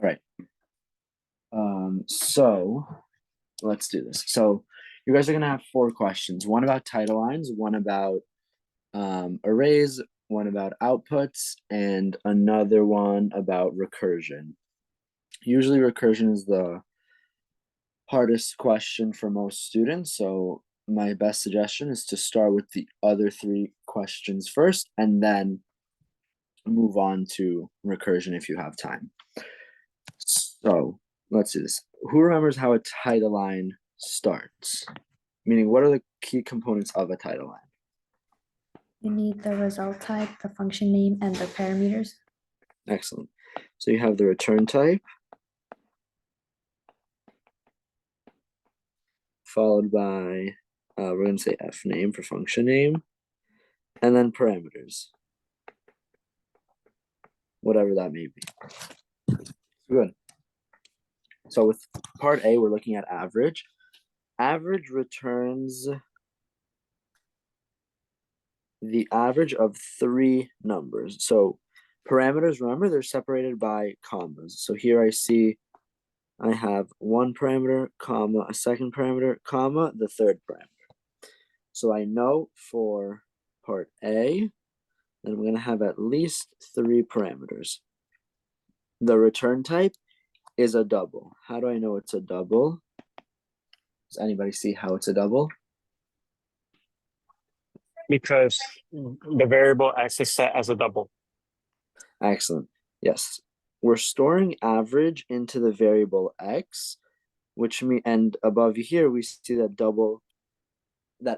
All right. So let's do this. So you guys are gonna have 4 questions: one about title lines, one about arrays, one about outputs, and another one about recursion. Usually recursion is the hardest question for most students, so my best suggestion is to start with the other 3 questions first and then move on to recursion if you have time. So let's do this. Who remembers how a title line starts? Meaning, what are the key components of a title line? You need the result type, the function name, and the parameters. Excellent. So you have the return type, followed by, we're going to say f name for function name, and then parameters, whatever that may be. Good. So with part A, we're looking at average. Average returns the average of 3 numbers. So parameters, remember, they're separated by commas. So here I see I have 1 parameter, comma, a second parameter, comma, the third parameter. So I know for part A that I'm going to have at least 3 parameters. The return type is a double. How do I know it's a double? Does anybody see how it's a double? Because the variable x is set as a double. Excellent. Yes. We're storing average into the variable x, which means, and above here, we see that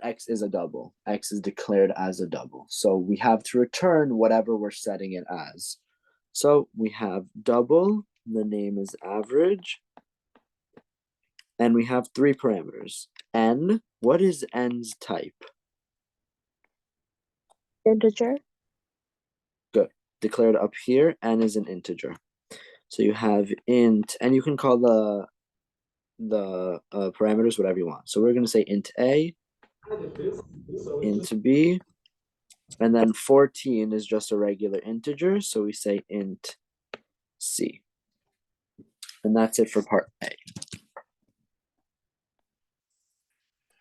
x is a double. X is declared as a double. So we have to return whatever we're setting it as. So we have double, the name is average, and we have 3 parameters. N, what is n's type? Integer. Good. Declared up here, n is an integer. So you have int, and you can call the parameters whatever you want. So we're going to say int a, int b, and then 14 is just a regular integer, so we say int c. And that's it for part A.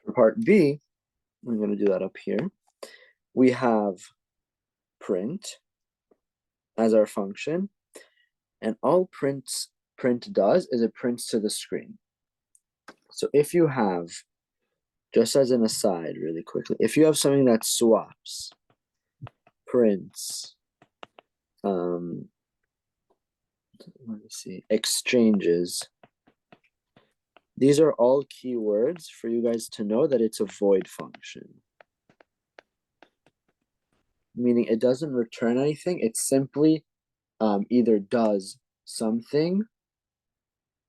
For part B, I'm going to do that up here. We have print as our function, and all print does is it prints to the screen. So if you have, just as an aside really quickly, if you have something that swaps, prints, let me see, exchanges, these are all keywords for you guys to know that it's a void function. Meaning it doesn't return anything, it simply either does something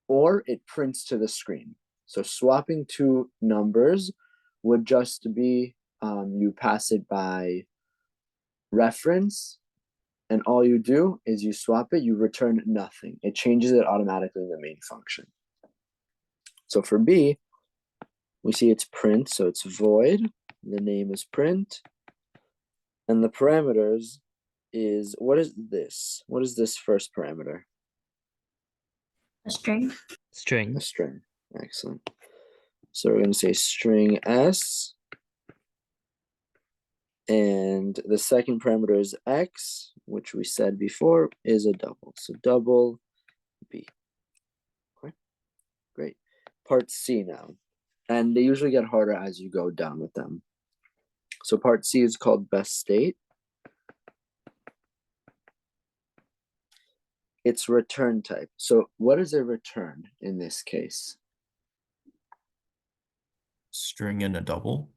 or it prints to the screen. So swapping 2 numbers would just be you pass it by reference, and all you do is you swap it, you return nothing. It changes it automatically in the main function. So for B, we see it's print, so it's void, the name is print, and the parameters is, what is this? What is this first parameter? A string. A string. Excellent. So we're going to say string s, and the second parameter is x, which we said before is a double. So double b. Okay, great. Part C now. And they usually get harder as you go down with them. So part C is called best state. It's return type. So what is a return in this case? String and a double.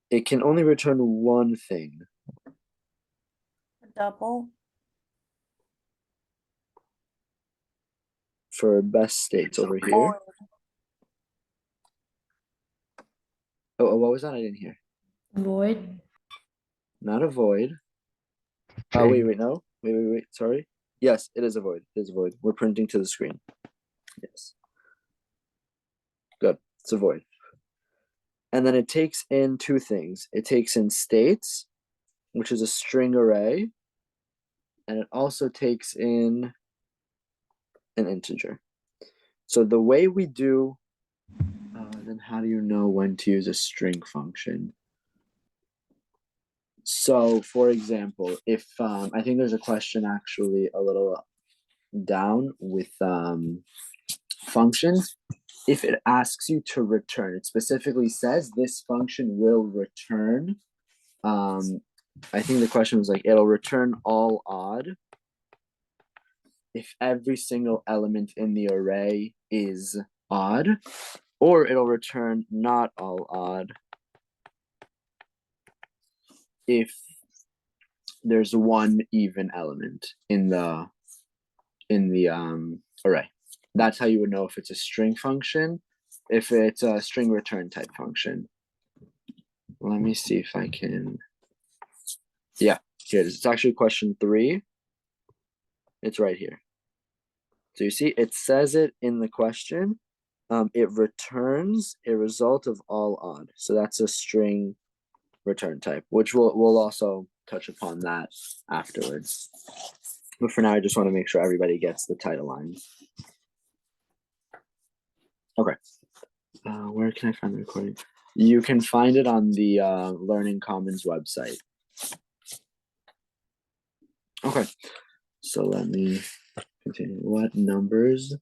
It can only return one thing. A double. For best states over here. Oh, what was that? I didn't hear. Void. Not a void. Oh, wait, no. Wait. Sorry. Yes, it is a void. It is a void. We're printing to the screen. Yes. Good. It's a void. And then it takes in 2 things. It takes in states, which is a string array. And it also takes in an integer. So the way we do, then how do you know when to use a string function? So for example, if I think there's a question actually a little down with functions. If it asks you to return, it specifically says this function will return. I think the question was like, it'll return all odd if every single element in the array is odd, or it'll return not all odd if there's one even element in the array. That's how you would know if it's a string function, if it's a string return type function. Let me see if I can. Yeah, here it is. It's actually question 3. It's right here. So you see, it says it in the question. It returns a result of all odd. So that's a string return type, which we'll also touch upon that afterwards. But for now, I just want to make sure everybody gets the title line. Okay. Where can I find the recording? You can find it on the Learning Commons website. Okay. So let me continue. What numbers?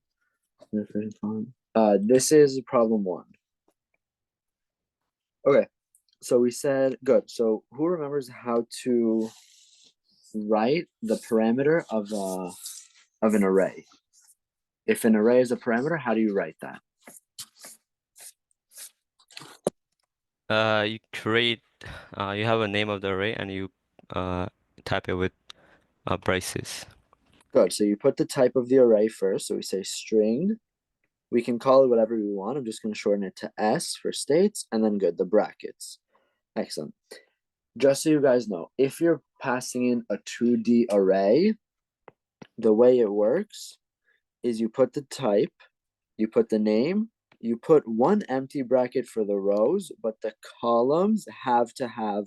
This is problem 1. Okay. So we said, good. So who remembers how to write the parameter of an array? If an array is a parameter, how do you write that? You create, you have a name of the array and you type it with braces. Good. So you put the type of the array first. So we say string. We can call it whatever we want. I'm just going to shorten it to S for states, and then good, the brackets. Excellent. Just so you guys know, if you're passing in a 2D array, the way it works is you put the type, you put the name, you put one empty bracket for the rows, but the columns have to have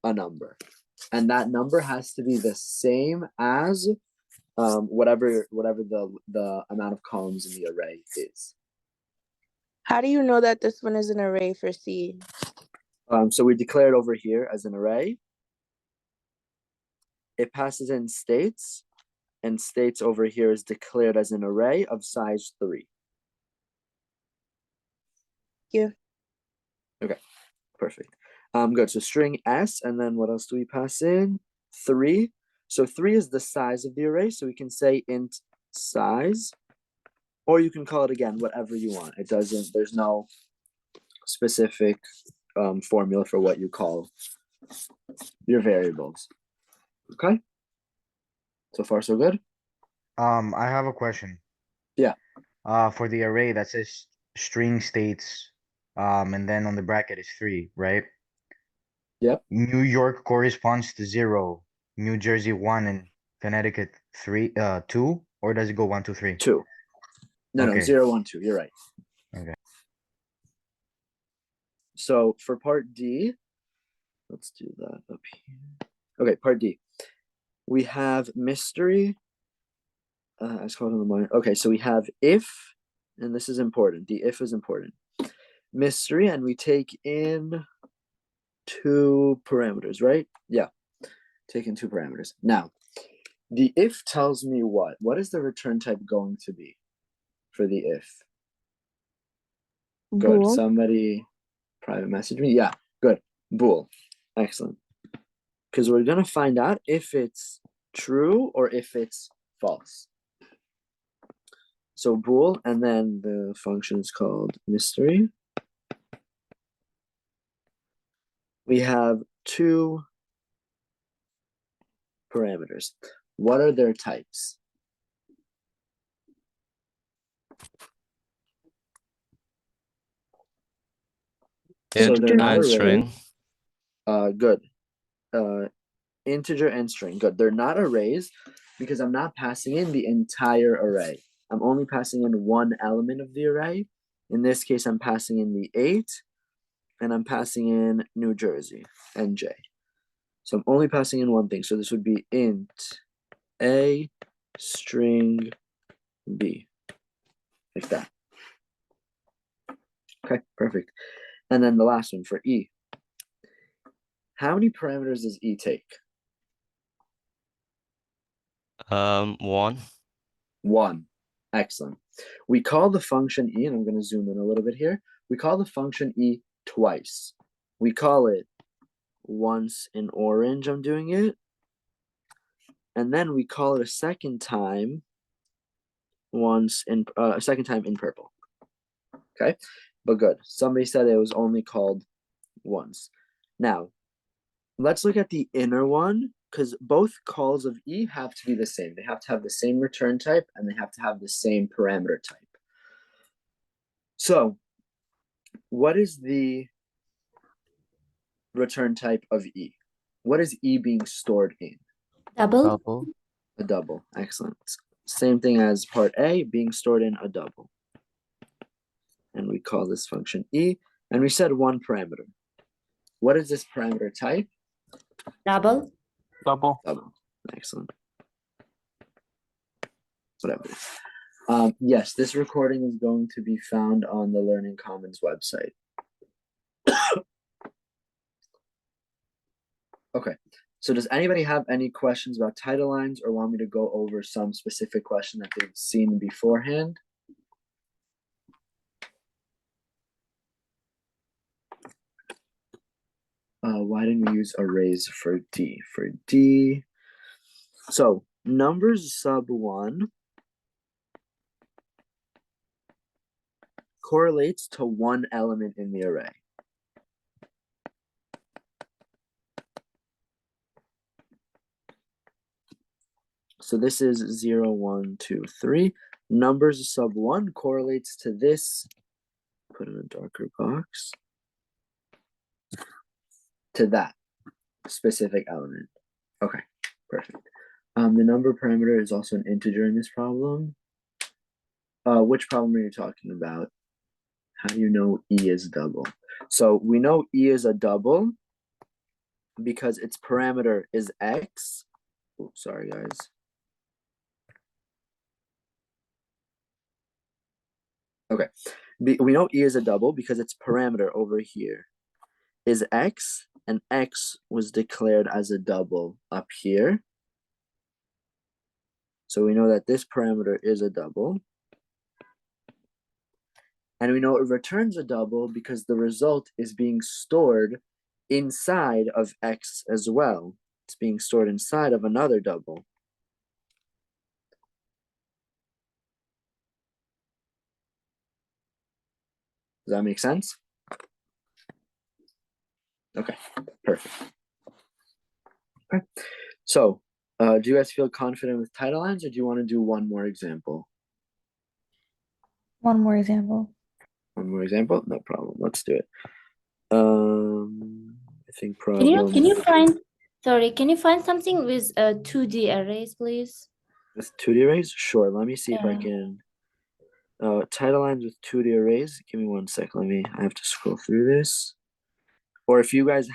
a number. And that number has to be the same as whatever the amount of columns in the array is. How do you know that this one is an array for C? So we declare it over here as an array. It passes in states, and states over here is declared as an array of size 3. Yeah. Okay, perfect. Good. So string S, and then what else do we pass in? 3. So 3 is the size of the array, so we can say int size, or you can call it again whatever you want. It doesn't. There's no specific formula for what you call your variables. Okay. So far, so good. I have a question. Yeah. For the array that says string states, and then on the bracket is 3, right? Yep. New York corresponds to 0, New Jersey 1, and Connecticut 2, or does it go 1, 2, 3? 2. No, Okay. 0, 1, 2. You're right. Okay. So for part D, let's do that up here. Okay, part D. We have mystery. I was called on the mind. Okay, so we have if, and this is important. The if is important. Mystery, and we take in 2 parameters, right? Yeah, take in 2 parameters. Now, the if tells me what? What is the return type going to be for the if? Good. Bool. Somebody private message me. Yeah, good. Bool. Excellent. Because we're going to find out if it's true or if it's false. So bool, and then the function is called mystery. We have 2 parameters. What are their types? So they're not And arrays. string. Good. Integer and string. Good. They're not arrays because I'm not passing in the entire array. I'm only passing in one element of the array. In this case, I'm passing in the 8, and I'm passing in New Jersey, NJ. So I'm only passing in one thing. So this would be int A string B. like that. Okay, perfect. And then the last one for E. How many parameters does E take? 1. 1. Excellent. We call the function E, and I'm going to zoom in a little bit here. We call the function E twice. We call it once in orange, I'm doing it. And then we call it a second time in purple. Okay, but good. Somebody said it was only called once. Now, let's look at the inner one, because both calls of E have to be the same. They have to have the same return type, and they have to have the same parameter type. So, what is the return type of E? What is E being stored in? Double. Double. A double. Excellent. Same thing as part A, being stored in a double. And we call this function E, and we said 1 parameter. What is this parameter type? Double. Double. Double. Excellent. Whatever. Yes, this recording is going to be found on the Learning Commons website. Okay, so does anybody have any questions about title lines or want me to go over some specific question that they've seen beforehand? Why didn't we use arrays for D? For D, so numbers sub 1 correlates to 1 element in the array. So this is 0, 1, 2, 3. Numbers sub 1 correlates to this, put in a darker box, to that specific element. Okay, perfect. The number parameter is also an integer in this problem. Which problem are you talking about? How do you know E is double? So we know E is a double because its parameter is X. Oh, sorry, guys. Okay, we know E is a double because its parameter over here is X, and X was declared as a double up here. So we know that this parameter is a double. And we know it returns a double because the result is being stored inside of X as well. It's being stored inside of another double. Does that make sense? Okay, perfect. Okay, so do you guys feel confident with title lines, or do you want to do one more example? One more example. One more example? No problem. Let's do it. I think problem. Can you find something with 2D arrays, please? With 2D arrays? Sure. Let me see if I Yeah. can. Title lines with 2D arrays. Give me 1 sec. I have to scroll through this. Or if you guys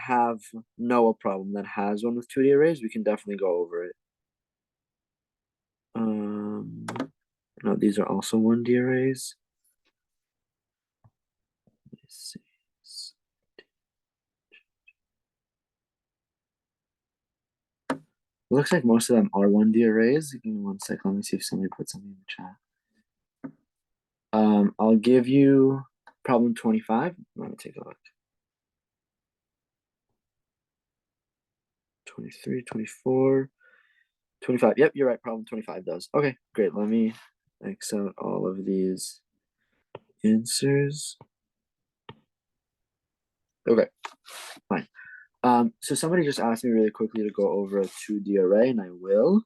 know a problem that has one with 2D arrays, we can definitely go over it. No, these are also 1D arrays. Let's see. It looks like most of them are 1D arrays. Give me 1 sec. Let me see if somebody put something in the chat. I'll give you problem 25. Let me take a look. 23, 24, 25. Yep, you're right. Problem 25 does. Okay, great. Let me X out all of these answers. Okay, fine. So somebody just asked me really quickly to go over a 2D array, and I will.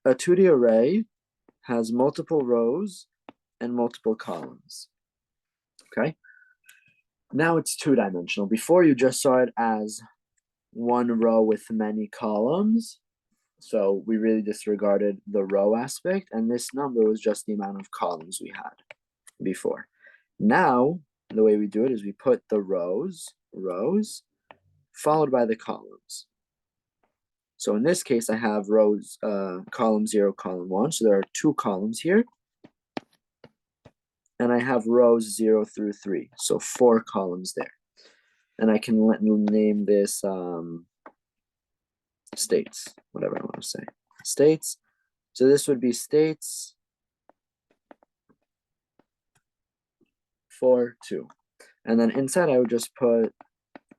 A 2D array has multiple rows and multiple columns. Okay. Now it's 2-dimensional. Before you just saw it as 1 row with many columns. So we really disregarded the row aspect, and this number was just the amount of columns we had before. Now, the way we do it is we put the rows, followed by the columns. So in this case, I have rows, column 0, column 1. So there are 2 columns here. and I have rows 0 through 3, so 4 columns there. And I can name this states, whatever I want to say, states. So this would be states 4, 2. And then inside I would just put,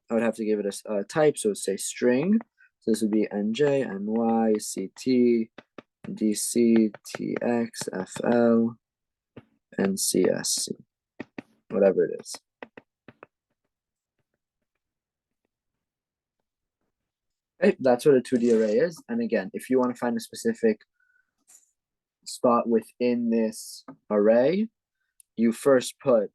I would have to give it a type, so say string. So this would be NJ, NY, CT, DC, TX, FL, and CSC, whatever it is. Okay, that's what a 2D array is. And again, if you want to find a specific spot within this array, you first put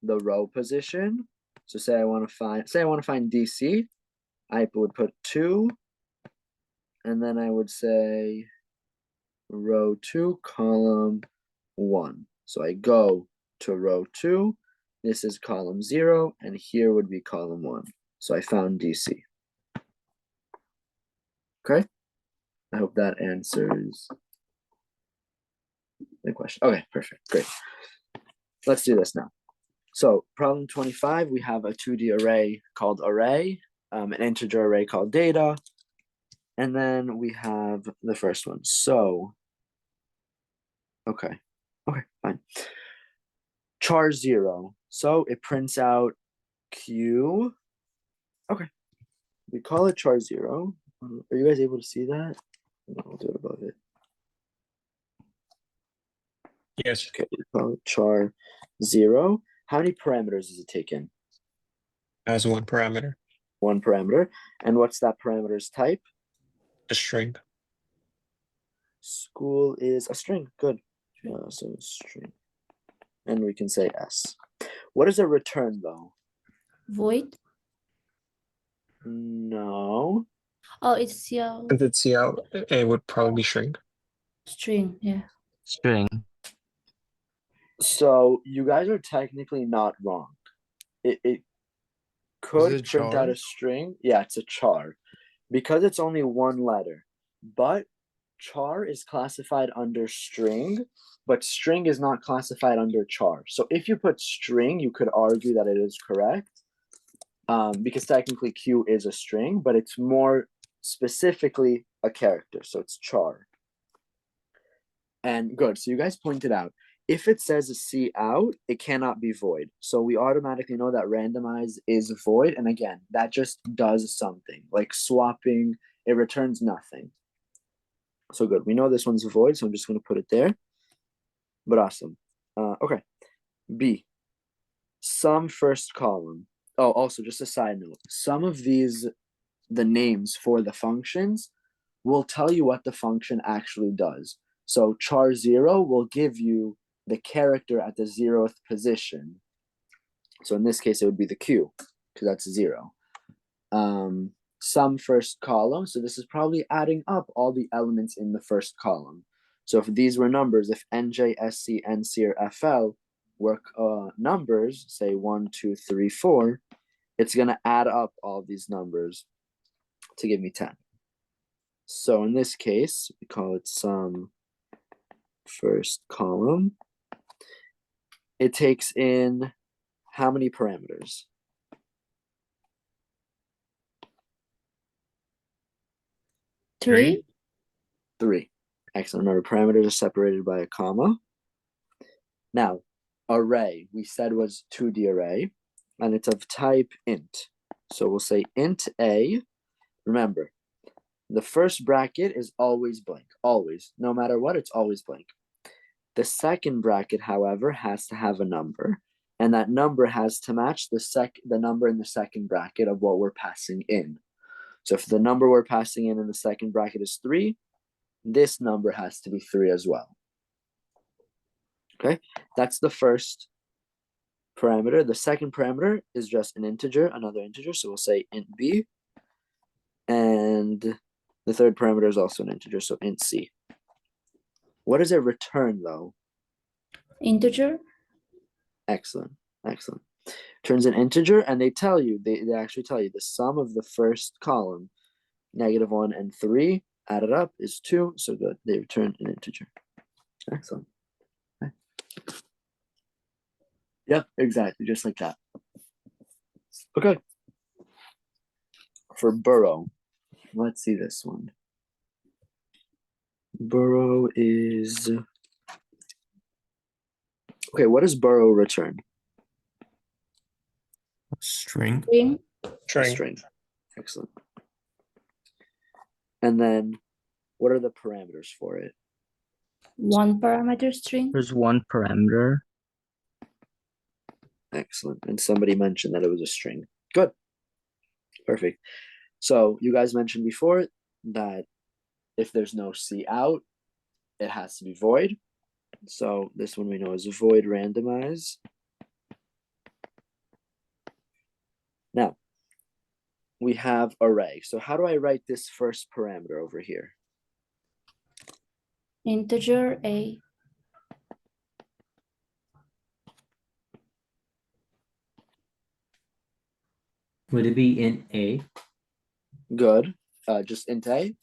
the row position. So say I want to find DC, I would put 2, and then I would say row 2, column 1. So I go to row 2, this is column 0, and here would be column 1. So I found DC. Okay, I hope that answers the question. Okay, perfect, great. Let's do this now. So problem 25, we have a 2D array called array, an integer array called data, and then we have the first one. So, okay, fine. Char 0, so it prints out Q. Okay, we call it char 0. Are you guys able to see that? No, I'll do it above it. Yes. Okay, we call it char 0. How many parameters does it take in? As one parameter. 1 parameter. And what's that parameter's type? A string. School is a string. Good. So string. And we can say S. What does it return though? Void. No. Oh, it's CL And it's CL, it would probably be string. string. Yeah. String. So you guys are technically not wrong. It could it print out char? a string. Yeah, it's a char. Because it's only 1 letter. But char is classified under string, but string is not classified under char. So if you put string, you could argue that it is correct. Because technically Q is a string, but it's more specifically a character. So it's char. And good. So you guys pointed out, if it says a C out, it cannot be void. So we automatically know that randomize is void. And again, that just does something like swapping, it returns nothing. So good. We know this one's void, so I'm just going to put it there. But awesome. Okay. B. Sum first column. Oh, also just a side note. Some of these, the names for the functions will tell you what the function actually does. So char 0 will give you the character at the 0th position. So in this case, it would be the Q, because that's 0. Sum first column. So this is probably adding up all the elements in the first column. So if these were numbers, if NJ, SC, NC, or FL were numbers, say 1, 2, 3, 4, it's going to add up all these numbers to give me 10. So in this case, we call it sum first column. It takes in how many parameters? 3. 3. Excellent. Remember, parameters are separated by a comma. Now, array, we said was 2D array, and it's of type int. So we'll say int A. Remember, the first bracket is always blank. Always. No matter what, it's always blank. The second bracket, however, has to have a number. And that number has to match the number in the second bracket of what we're passing in. So if the number we're passing in the second bracket is 3, this number has to be 3 as well. Okay, that's the first parameter. The second parameter is just an integer, another integer. So we'll say int b. And the third parameter is also an integer, so int c. What does it return though? Integer. Excellent, excellent. Turns an integer, and they tell you, they actually tell you the sum of the first column, -1 and 3, added up is 2, so good. They return an integer. Excellent. Okay. Yep, exactly, just like that. Okay. For borough, let's see this one. Borough is okay. What does borough return? String. String. A String. string. Excellent. And then, what are the parameters for it? One parameter string. There's one parameter. Excellent. And somebody mentioned that it was a string. Good. Perfect. So you guys mentioned before that if there's no C out, it has to be void. So this one we know is void randomize. Now, we have array. So how do I write this first parameter over here? Integer A. Would it be int A? Good. Just int A,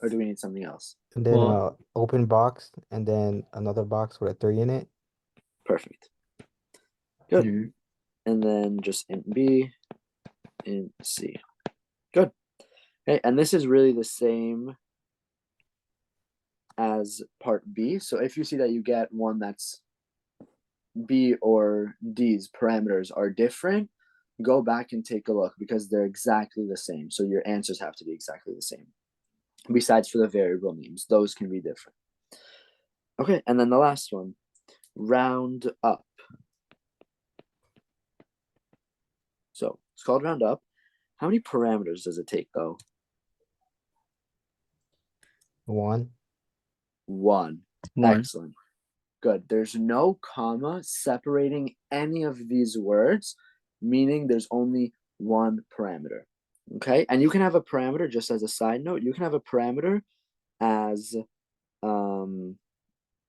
or do we need something else? And then Well- open box and then another box with a 3 in it. Perfect. Good. Mhm. And then just int B, int C. Good. Okay, and this is really the same as part B. So if you see that you get one that's B or D's parameters are different, go back and take a look because they're exactly the same. So your answers have to be exactly the same. Besides for the variable names, those can be different. Okay, and then the last one, round up. So it's called round up. How many parameters does it take though? 1. One. One. Excellent. Good. There's no comma separating any of these words, meaning there's only one parameter. Okay, and you can have a parameter, just as a side note, you can have a parameter as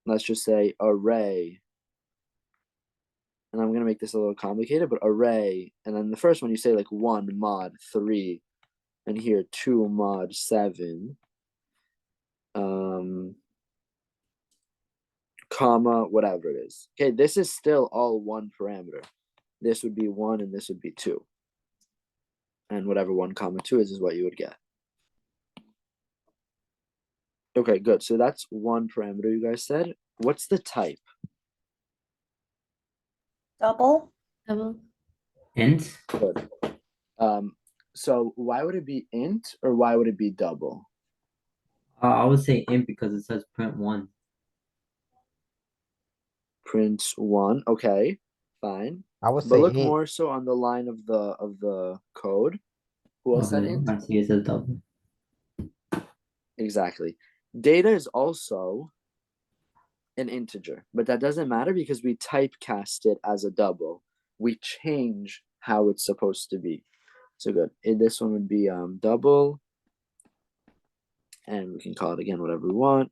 let's just say array, and I'm gonna make this a little complicated, but array, and then the first one you say like 1 mod 3, and here 2 mod 7, comma whatever it is. Okay, this is still all one parameter. This would be 1 and this would be 2, and whatever 1 comma 2 is what you would get. Okay, good. So that's one parameter you guys said. What's the type? Double. Int? Good. So why would it be int or why would it be double? I would say int because it says print 1. Print 1. Okay, fine. I would But say look int. more so on the line of the code. Who else said Okay, int? I see it says double. Exactly. Data is also an integer, but that doesn't matter because we typecast it as a double. We change how it's supposed to be. So good. And this one would be double, and we can call it again whatever we want.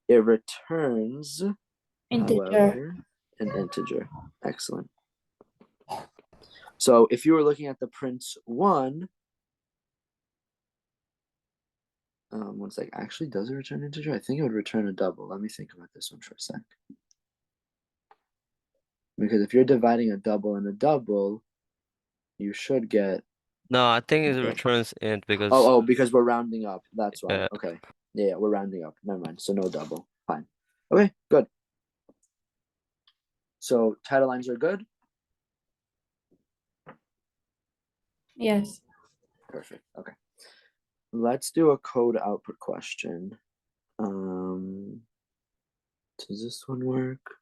It returns, Integer. however, an integer. Excellent. So if you were looking at the print 1, one sec. Actually, does it return integer? I think it would return a double. Let me think about this one for a sec. Because if you're dividing a double and a double, you should get. No, I think it Okay. returns int because Oh, because we're rounding up. That's why. Yeah. Okay. Yeah, we're rounding up. Never mind. So no double. Fine. Okay, good. So title lines are good. Yes. Perfect. Okay. Let's do a code output question. Does this one work?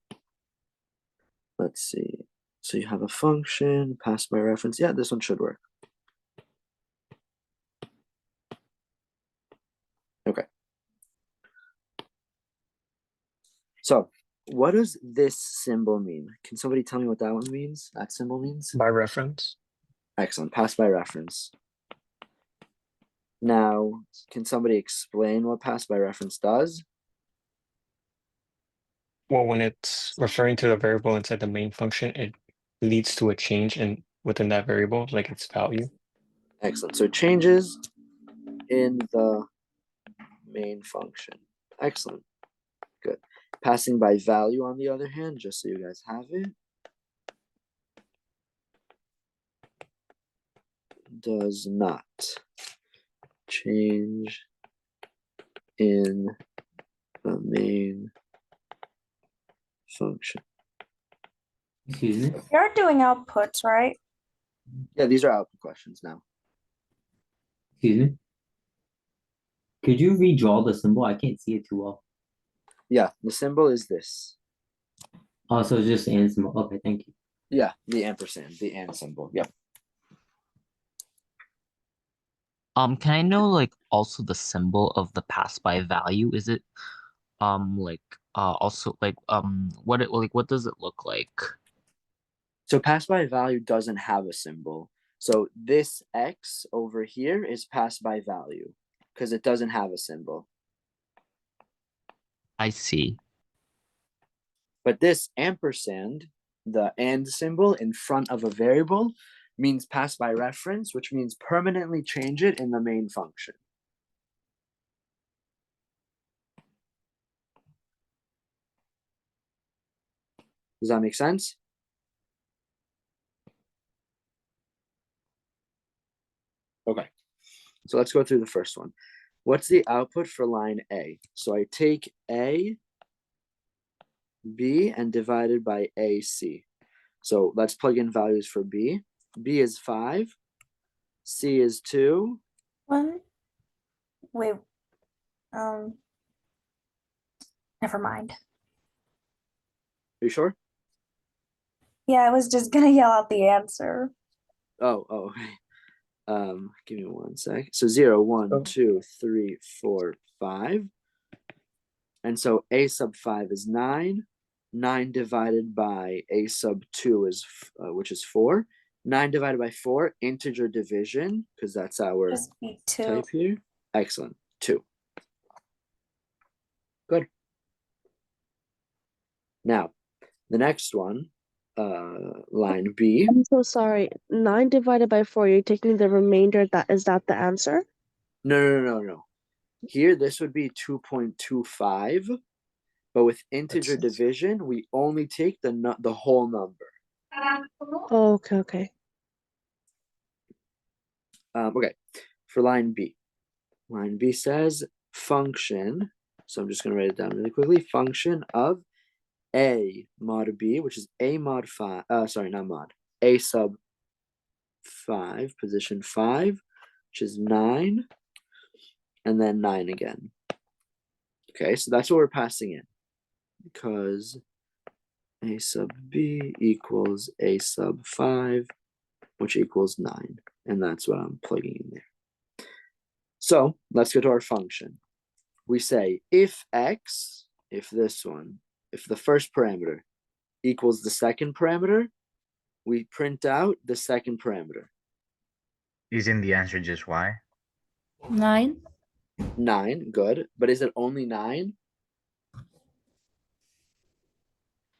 Let's see. So you have a function, pass by reference. Yeah, this one should work. Okay. So what does this symbol mean? Can somebody tell me what that one means? That symbol means? By reference. Excellent. Pass by reference. Now, can somebody explain what pass by reference does? Well, when it's referring to the variable inside the main function, it leads to a change within that variable, like its value. Excellent. So it changes in the main function. Excellent. Good. Passing by value, on the other hand, just so you guys have it. does not change in the main function. Excuse me. You're doing outputs, right? Yeah, these are output questions now. Excuse me. Could you redraw the symbol? I can't see it too well. Yeah, the symbol is this. Oh, so it's just and symbol. Okay, thank you. Yeah, the ampersand, the and symbol. Yep. Can I know like also the symbol of the pass by value? Is it like also like what does it look like? So pass by value doesn't have a symbol. So this X over here is pass by value because it doesn't have a symbol. I see. But this ampersand, the and symbol in front of a variable, means pass by reference, which means permanently change it in the main function. Does that make sense? Okay, so let's go through the first one. What's the output for line A? So I take A, B, and divide it by AC. So let's plug in values for B. B is 5, C is 2. One. Wait. Never mind. Are you sure? Yeah, I was just gonna yell out the answer. Oh, okay. Give me 1 sec. So 0, 1, 2, 3, 4, 5. And so A sub 5 is 9. 9 divided by A sub 2 is, which is 4. 9 divided by 4, integer division, because that's our Just be 2. type here. Excellent. 2. Good. Now, the next one, line B. I'm so sorry. 9 divided by 4, you're taking the remainder. Is that the answer? No. Here, this would be 2.25. But with integer division, we only take the whole number. Oh, okay. Okay, for line B. Line B says function. So I'm just going to write it down really quickly. Function of A mod B, which is A mod 5. Sorry, not mod. A sub 5, position 5, which is 9. And then 9 again. Okay, so that's what we're passing in. Because A sub B equals A sub 5, which equals 9. And that's what I'm plugging in there. So let's go to our function. We say if X, if the first parameter equals the second parameter, we print out the second parameter. Isn't the answer just Y? 9. 9, good. But is it only 9?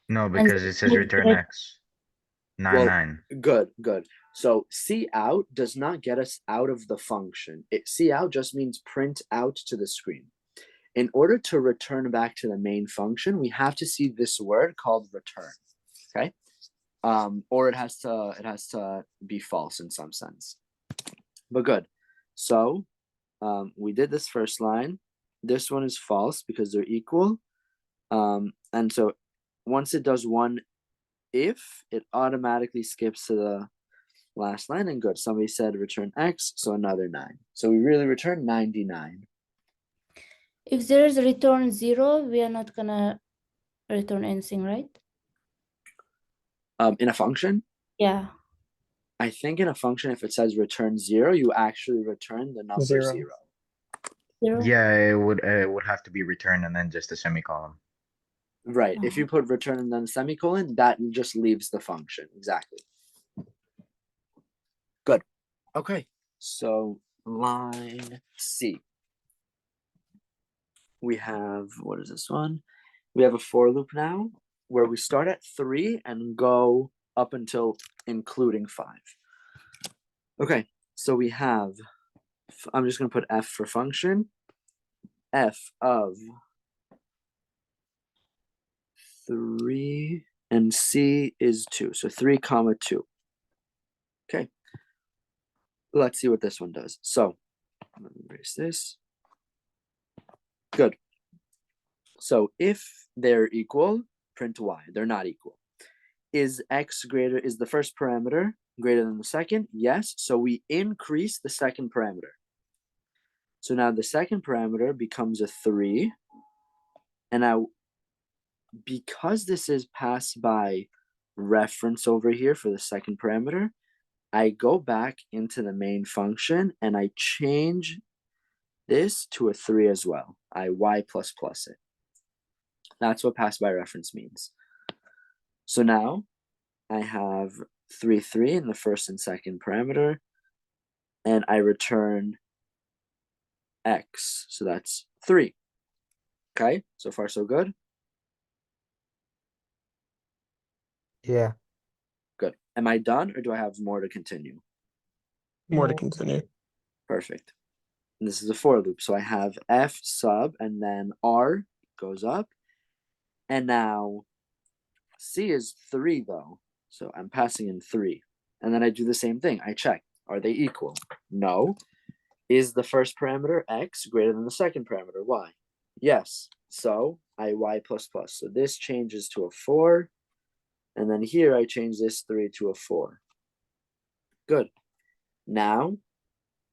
No, because it says return X. 9, 9. Good. So C out does not get us out of the function. C out just means print out to the screen. In order to return back to the main function, we have to see this word called return. Okay. Or it has to be false in some sense. But good. So we did this first line. This one is false because they're equal. And so once it does one if, it automatically skips to the last line, and good. Somebody said return X, so another 9. So we really return 99. If there is a return 0, we are not gonna return anything, right? In a function? Yeah. I think in a function, if it says return 0, you actually return the number 0. 0. Yeah, it would have to be returned and then just a semicolon. Right. If you put return and then a semicolon, that just leaves the function. Exactly. Good. Okay. So line C. We have, what is this one? We have a for loop now where we start at 3 and go up until including 5. Okay. So we have, I'm just going to put F for function. F of 3 and C is 2. So 3 comma 2. Okay. let's see what this one does. So let me erase this. Good. So if they're equal, print y. They're not equal. Is the first parameter greater than the second? Yes. So we increase the second parameter. So now the second parameter becomes a 3. And now, because this is passed by reference over here for the second parameter, I go back into the main function and I change this to a 3 as well. I y++ it. That's what pass by reference means. So now I have 3, 3 in the first and second parameter, and I return x. So that's 3. Okay, so far so good. Yeah. Good. Am I done, or do I have more to continue? More to continue. Perfect. And this is a for loop. So I have f sub, and then r goes up. And now c is 3, though. So I'm passing in 3. And then I do the same thing. I check. Are they equal? No. Is the first parameter x greater than the second parameter y? Yes. So I y++. So this changes to a 4. And then here I change this 3 to a 4. Good. Now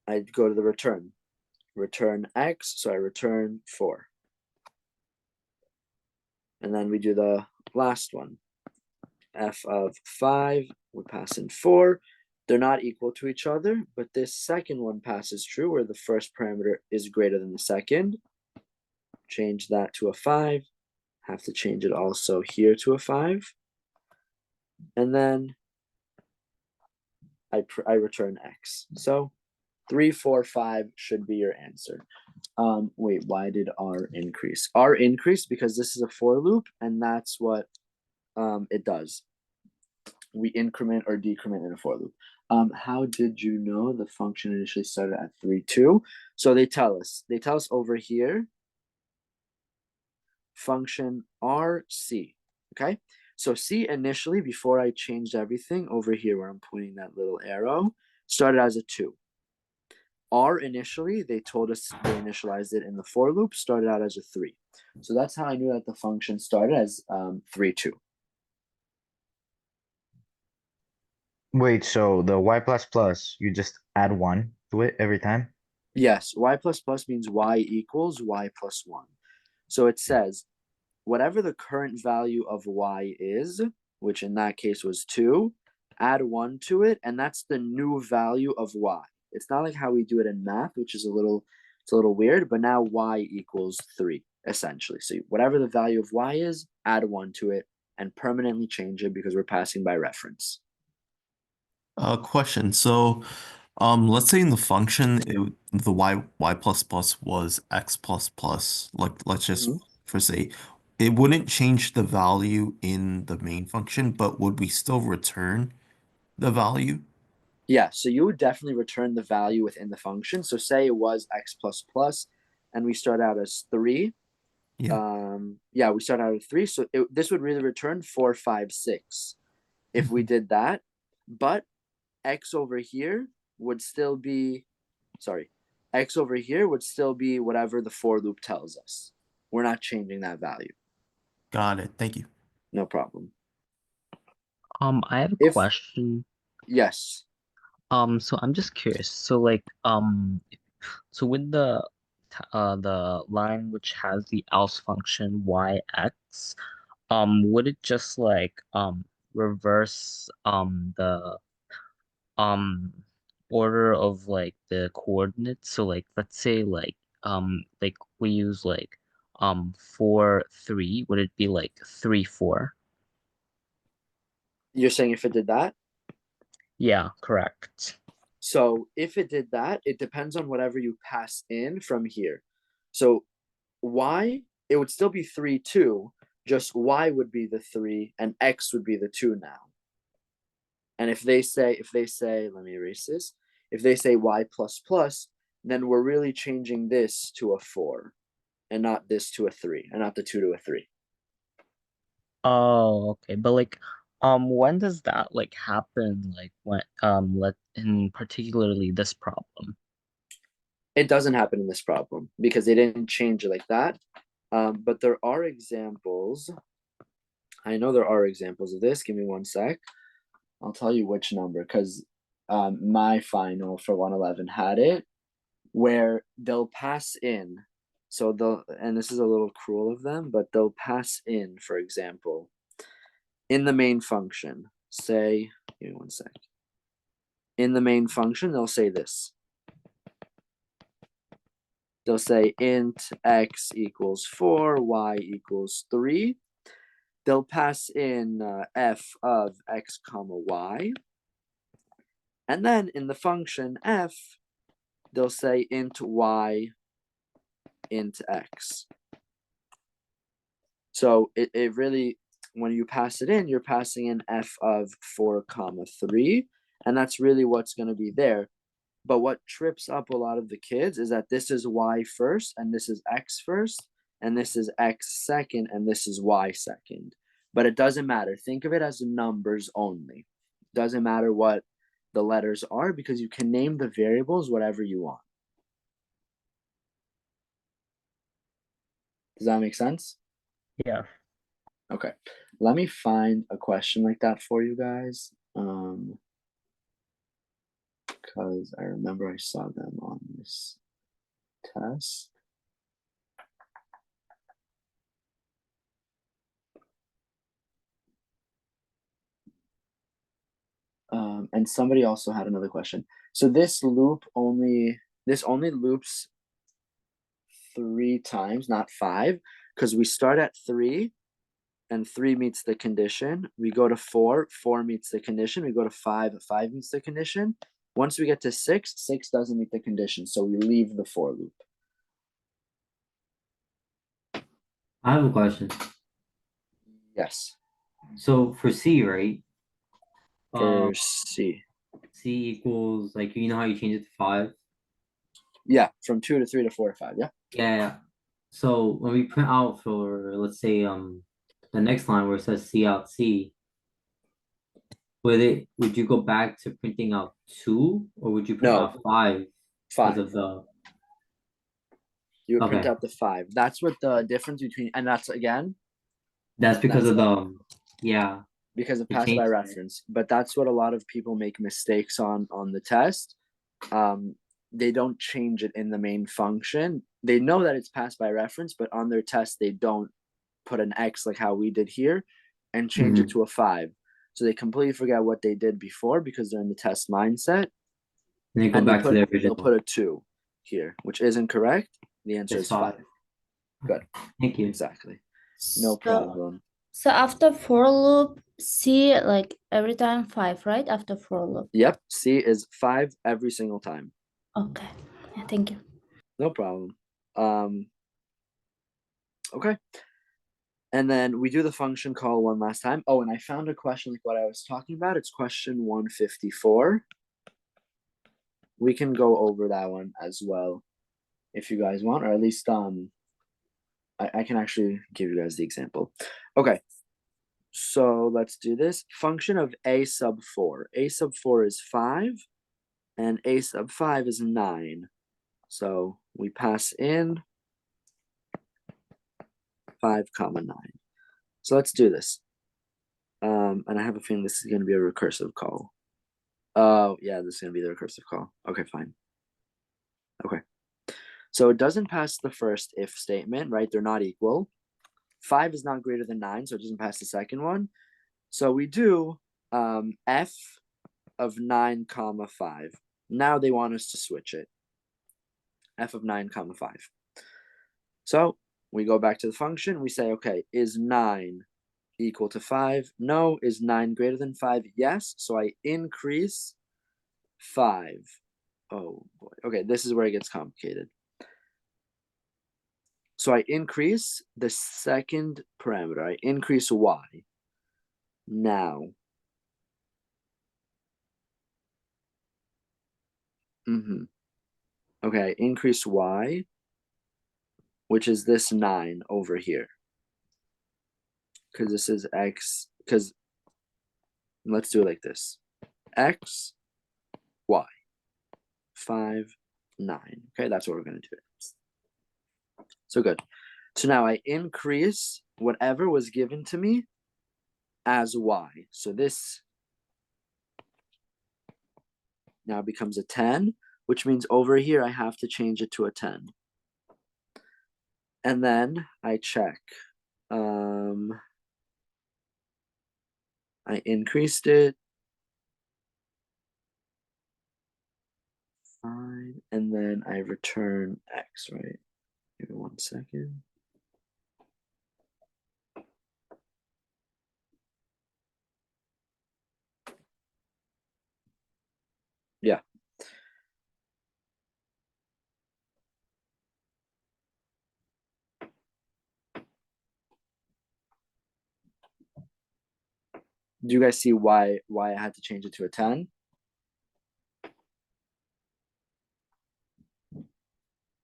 I go to the return. Return x, so I return 4. And then we do the last one. F of 5, we pass in 4. They're not equal to each other, but this second one passes true where the first parameter is greater than the second. Change that to a 5. Have to change it also here to a 5. And then I return x. So 3, 4, 5 should be your answer. Wait, why did r increase? R increased because this is a for loop, and that's what it does. We increment or decrement in a for loop. How did you know the function initially started at 3, 2? So they tell us over here, function RC, okay? So C initially, before I changed everything over here where I'm pointing that little arrow, started as a 2. R initially, they told us they initialized it in the for loop, started out as a 3. So that's how I knew that the function started as 3, 2. Wait, so the y++, you just add 1 to it every time? Yes, y++ means y equals y plus 1. So it says, whatever the current value of y is, which in that case was 2, add 1 to it, and that's the new value of y. It's not like how we do it in math, which is a little weird, but now y equals 3, essentially. So whatever the value of y is, add 1 to it, and permanently change it because we're passing by reference. Question. So, let's say in the function, the y++ was x++. Let's just for say, it wouldn't change the value in the main function, but would we still return the value? Yeah, so you would definitely return the value within the function. So say it was x++, and we start out as 3. Yeah. We start out at 3. So this would really return 4, 5, 6 if we did that. But x over here would still be, x over here would still be whatever the for loop tells us. We're not changing that value. Got it. Thank you. No problem. I have a question. Yes. So I'm just curious. So so with the line which has the else function yx, would it just reverse the order of the coordinates? So let's say we use 4, 3, would it be 3, 4? You're saying if it did that? Yeah, correct. So if it did that, it depends on whatever you pass in from here. So y, it would still be 3, 2, just y would be the 3 and x would be the 2 now. And if they say, let me erase this. If they say y++, then we're really changing this to a 4 and not this to a 3, and not the 2 to a 3. Oh, okay. But When does that like happen? Like when in particularly this problem? It doesn't happen in this problem because they didn't change it like that. But there are examples. I know there are examples of this. Give me one sec. I'll tell you which number because my final for 111 had it where they'll pass in. So and this is a little cruel of them, but they'll pass in, for example, in the main function, say, give me one sec. In the main function, they'll say this. They'll say int x equals 4, y equals 3. They'll pass in f of x comma y. And then in the function f, they'll say int y int x. So it really, when you pass it in, you're passing in f of 4 comma 3. And that's really what's going to be there. But what trips up a lot of the kids is that this is y first, and this is x first, and this is x second, and this is y second. But it doesn't matter. Think of it as numbers only. It doesn't matter what the letters are because you can name the variables whatever you want. Does that make sense? Yeah. Okay. Let me find a question like that for you guys. Because I remember I saw them on this test. And somebody also had another question. So this only loops 3 times, not 5, because we start at 3 and 3 meets the condition. We go to 4, 4 meets the condition. We go to 5, 5 meets the condition. Once we get to 6, 6 doesn't meet the condition. So we leave the for loop. I have a question. Yes. So for C, right? For C. C equals, like, you know how you change it to 5? Yeah, from 2 to 3 to 4 to 5, yeah. Yeah. So when we print out for, let's say, the next line where it says C out C, would you go back to printing out 2, or would you print No. out 5? 5. Because of the You would print Okay. out the 5. That's what the difference between, and that's again, That's because That's of the yeah. because of It pass by changed. reference. But that's what a lot of people make mistakes on the test. They don't change it in the main function. They know that it's passed by reference, but on their test they don't put an X like how we did here and change it to a 5. So they completely forget what they did before because they're in the test mindset. And they go And back to the they'll original. put a 2 here, which isn't correct. The answer It's is 5. 5. Good. Thank you. Exactly. No So, problem. so after for loop, C like every time 5, right? After for loop. Yep. C is 5 every single time. Okay. Yeah, thank you. No problem. Okay. And then we do the function call one last time. Oh, and I found a question like what I was talking about. It's question 154. We can go over that one as well if you guys want, or at least I can actually give you guys the example. Okay. So let's do this. Function of a sub 4. A sub 4 is 5, and a sub 5 is 9. So we pass in 5 comma 9. So let's do this. And I have a feeling this is going to be a recursive call. Oh, yeah, this is going to be the recursive call. Okay, fine. Okay. So it doesn't pass the first if statement, right? They're not equal. 5 is not greater than 9, so it doesn't pass the second one. So we do f of 9 comma 5. Now they want us to switch it. F of 9 comma 5. So we go back to the function. We say, okay, is 9 equal to 5? No. Is 9 greater than 5? Yes. So I increase 5. Oh boy. Okay, this is where it gets complicated. So I increase the second parameter. I increase y. Now. Okay, I increase y, which is this 9 over here. Because this is x, because Let's do it like this. X, Y, 5, 9. Okay, that's what we're going to do. So good. So now I increase whatever was given to me as Y. So this now becomes a 10, which means over here I have to change it to a 10. And then I check. I increased it. Fine. And then I return X, right? Give me 1 second. Yeah. Do you guys see why I had to change it to a 10?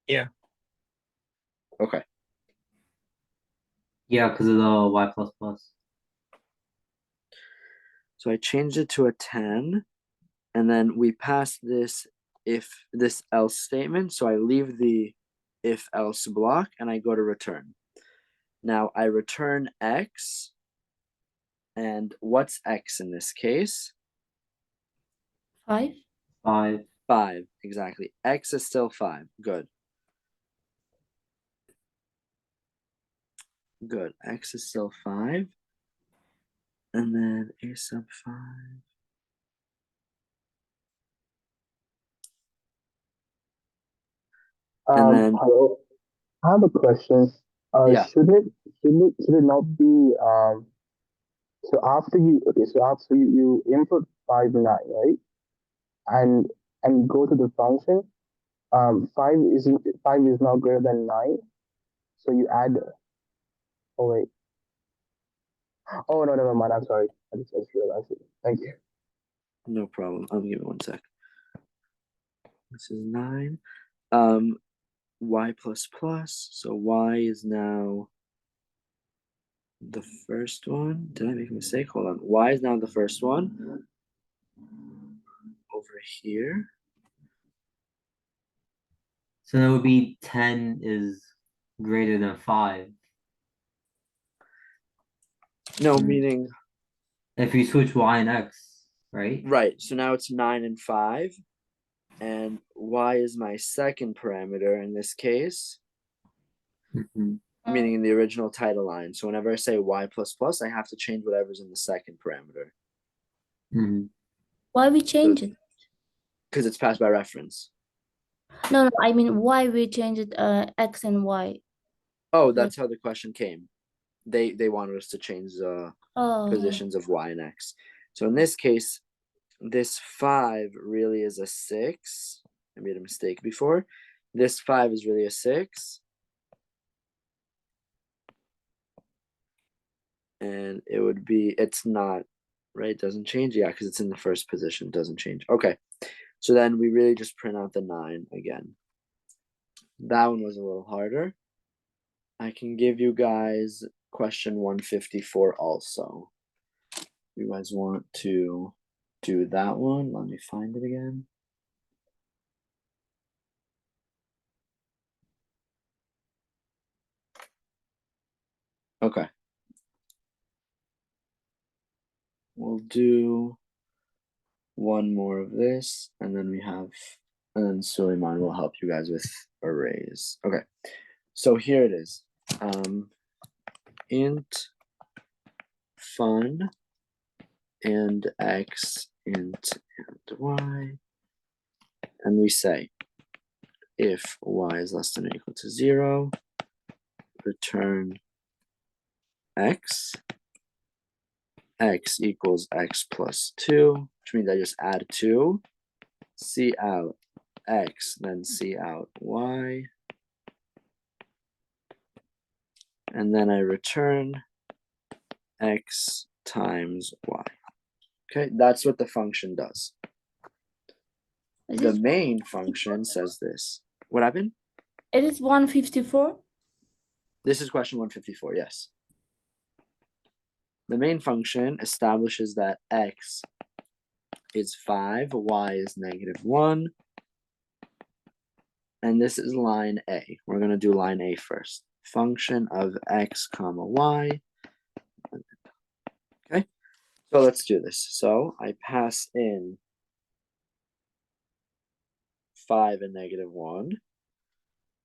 Yeah. Okay. Yeah, because of the y plus plus. So I changed it to a 10, and then we pass this else statement. So I leave the if else block and I go to return. Now I return X, and what's X in this case? 5. 5. 5, exactly. X is still 5. Good. Good. X is still 5. And then a sub 5. And then Hello. I have a question. Yeah. Should it not be so after you input 5 9, right? And go to the function, 5 is not greater than 9. So you add, oh wait. Oh no, never mind. I'm sorry. I just realized it. Thank you. No problem. Give me 1 sec. This is 9. Y plus plus. So Y is now the first one. Did I make a mistake? Hold on. Y is now the first one. Over here. So that would be 10 is greater than 5. No, meaning If you switch y and x, right? right. So now it's 9 and 5. And Y is my second parameter in this case. Meaning in the original title line. So whenever I say Y plus plus, I have to change whatever's in the second parameter. Why we change it? Because it's passed by reference. No, I mean why we change it X and Y. Oh, that's how the question came. They wanted us to change the positions of Y and X. So in this case, this 5 really is a 6. I made a mistake before. This 5 is really a 6. And it would be, it's not, right? It doesn't change. Yeah, because it's in the first position. It doesn't change. Okay. So then we really just print out the 9 again. That one was a little harder. I can give you guys question 154 also. You guys want to do that one? Let me find it again. Okay. We'll do one more of this, and then then Sulaiman will help you guys with arrays. Okay. So here it is. Int fun and x int and y, and we say if y is less than or equal to 0, return x equals x plus 2, which means I just add 2, c out x, then c out y, and then I return x times y. Okay, that's what the function does. The main function says this. What happened? It is 154. This is question 154, yes. the main function establishes that x is 5, y is -1, and this is line A. We're going to do line A first. Function of x comma y. Okay, so let's do this. So I pass in 5 and -1.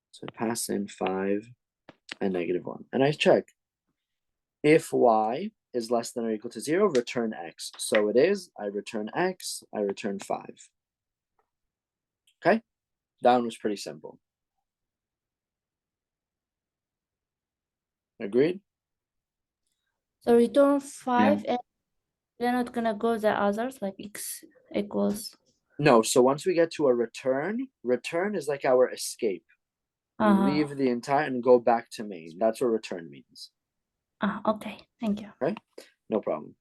So I pass in 5 and -1. And I check. If y is less than or equal to 0, return x. So it is. I return x. I return 5. Okay? That one was pretty simple. Agreed? So return 5 and we're not gonna go the others like x equals. No, so once we get to a return is like our escape. We leave the entire and go back to main. That's what return means. Okay, thank you. Okay, no problem.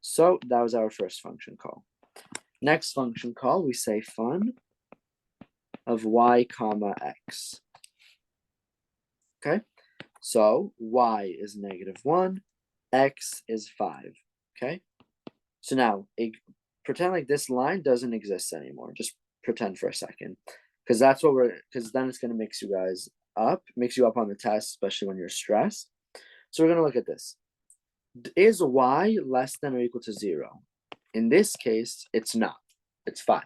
So that was our first function call. Next function call, we say fun of y comma x. Okay, so y is -1, x is 5. Okay, so now pretend like this line doesn't exist anymore. Just pretend for a second, because that's what because then it's going to mix you guys up, mix you up on the test, especially when you're stressed. So we're going to look at this. Is y less than or equal to 0? In this case, it's not. It's 5.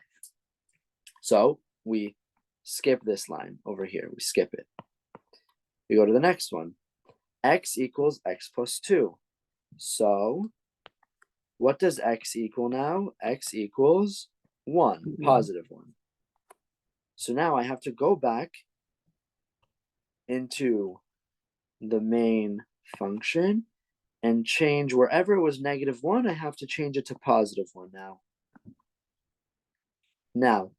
So we skip this line over here. We skip it. We go to the next one. X equals x plus 2. So what does x equal now? X equals 1, positive 1. So now I have to go back into the main function and change wherever it was -1, I have to change it to +1 now. Now,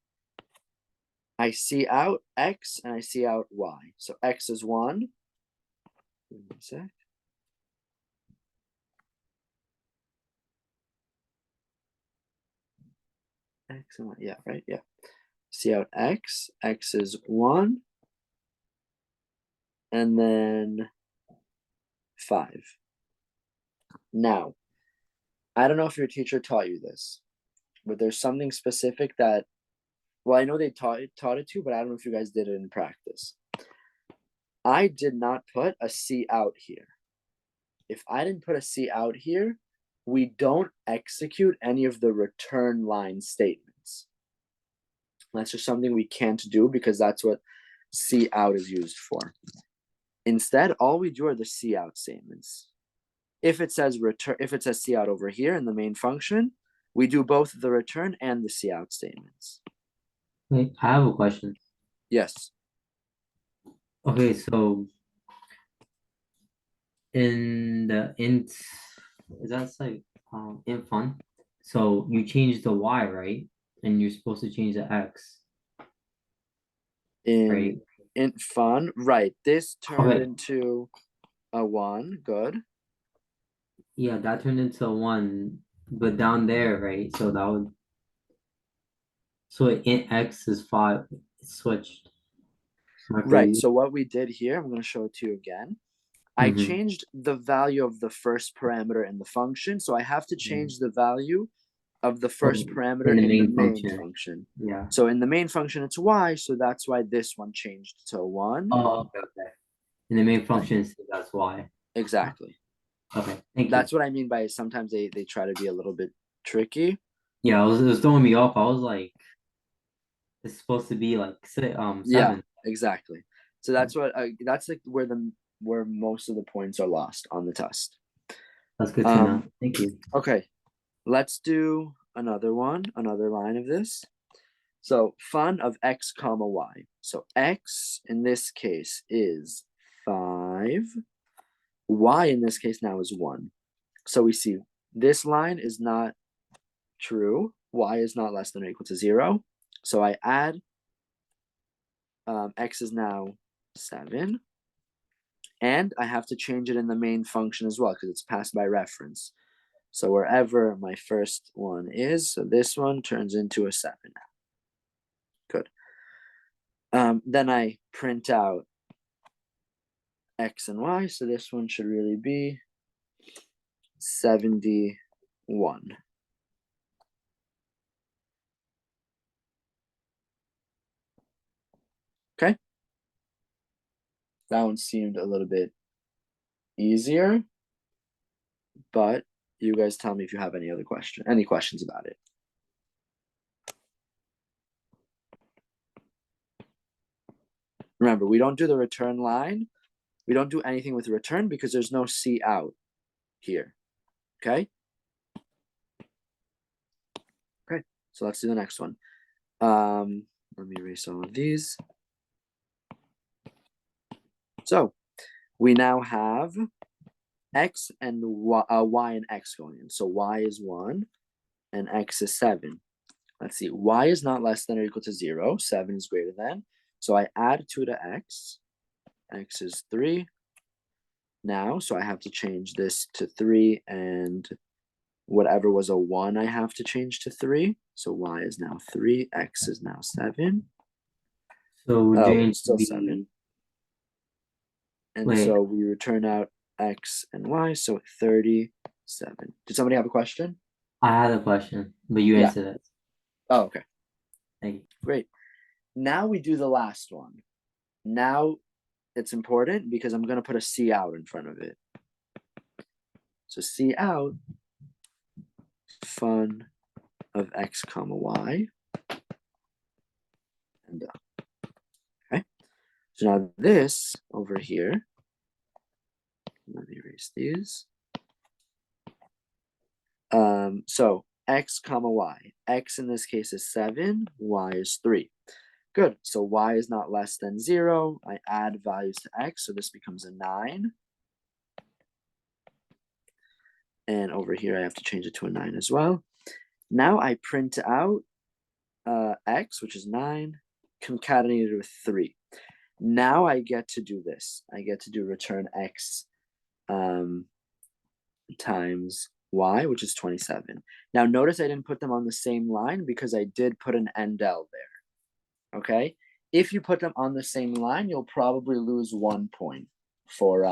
I see out x and I see out y. So x is 1. Give me a sec. X and y, yeah, right, yeah. See out x is 1. And then 5. Now, I don't know if your teacher taught you this, but there's something specific that, well, I know they taught it to, but I don't know if you guys did it in practice. I did not put a C out here. If I didn't put a C out here, we don't execute any of the return line statements. That's just something we can't do because that's what C out is used for. Instead, all we do are the C out statements. If it says return, if it says C out over here in the main function, we do both the return and the C out statements. Wait, I have a question. Yes. Okay, so in the int, is that like int fun? So you change the y, right? And you're supposed to change the x. Right? Int fun, right? This turned Okay. into a 1. Good. Yeah, that turned into a 1, but down there, right? So that would. So int x is 5. It's switched. Right. So what we did here, I'm going to show it to you again. I Mhm. changed the value of the first parameter in the function, so I have to change the value of the first parameter in the main function. Yeah. So in the main function, it's y, so that's why this one changed to 1. Oh, okay. In the main function, that's y. Exactly. Okay, thank you. That's what I mean by sometimes they try to be a little bit tricky. Yeah, it was throwing me off. I was like, it's supposed to be like 7. Yeah, exactly. So that's what that's like where most of the points are lost on the test. That's good to know. Thank you. Okay, let's do another one, another line of this. So fun of x comma y. So x in this case is 5. Y in this case now is 1. So we see this line is not true. Y is not less than or equal to 0. So I add x is now 7. And I have to change it in the main function as well because it's passed by reference. So wherever my first one is, so this one turns into a 7 now. Good. Then I print out x and y. So this one should really be 71. Okay. That one seemed a little bit easier, but you guys tell me if you have any questions about it. Remember, we don't do the return line. We don't do anything with return because there's no C out here. Okay. Okay. So let's do the next one. Let me erase all of these. So we now have X and Y and X going in. So Y is 1 and X is 7. Let's see. Y is not less than or equal to 0. 7 is greater than. So I add 2 to X. X is 3 now. So I have to change this to 3, and whatever was a 1 I have to change to 3. So Y is now 3. X is now 7. So it's still 7. And so we return out X and Y, so 37. Did somebody have a question? I had a question, but you answered it. Oh, okay. Thank you. Great. Now we do the last one. Now it's important because I'm going to put a C out in front of it. So C out, fun of X comma Y. And okay. So now this over here, let me erase these. So X comma Y. X in this case is 7, Y is 3. Good. So Y is not less than 0. I add values to X, so this becomes a 9. And over here, I have to change it to a 9 as well. Now I print out X, which is 9, concatenated with 3. Now I get to do this. I get to do return X times Y, which is 27. Now notice I didn't put them on the same line because I did put an endl there. Okay? If you put them on the same line, you'll probably lose 1 point for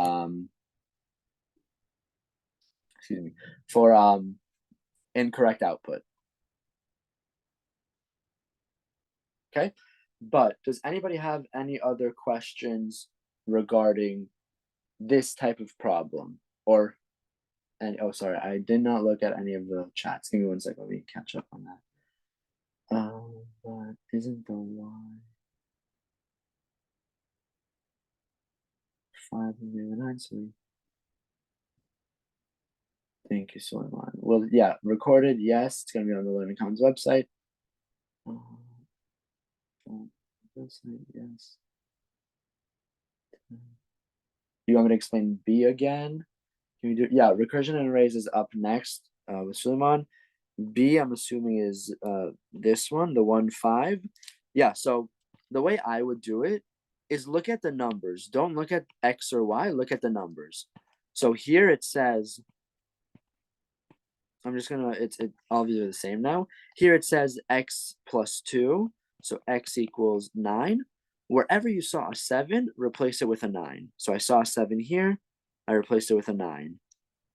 incorrect output. Okay? But does anybody have any other questions regarding this type of problem? Or oh, sorry, I did not look at any of the chats. Give me 1 second. Let me catch up on that. But isn't the Y 5 and 9? So thank you, Sulaiman. Well, yeah, recorded. Yes, it's gonna be on the Learning Commons website. Yes. You want me to explain B again? Can we do? Yeah, recursion and arrays is up next with Sulaiman. B, I'm assuming, is this one, the 1, 5. Yeah, so the way I would do it is look at the numbers. Don't look at X or Y, look at the numbers. So here it says, I'm just gonna, all of these are the same now. Here it says X plus 2, so X equals 9. Wherever you saw a 7, replace it with a 9. So I saw a 7 here, I replaced it with a 9.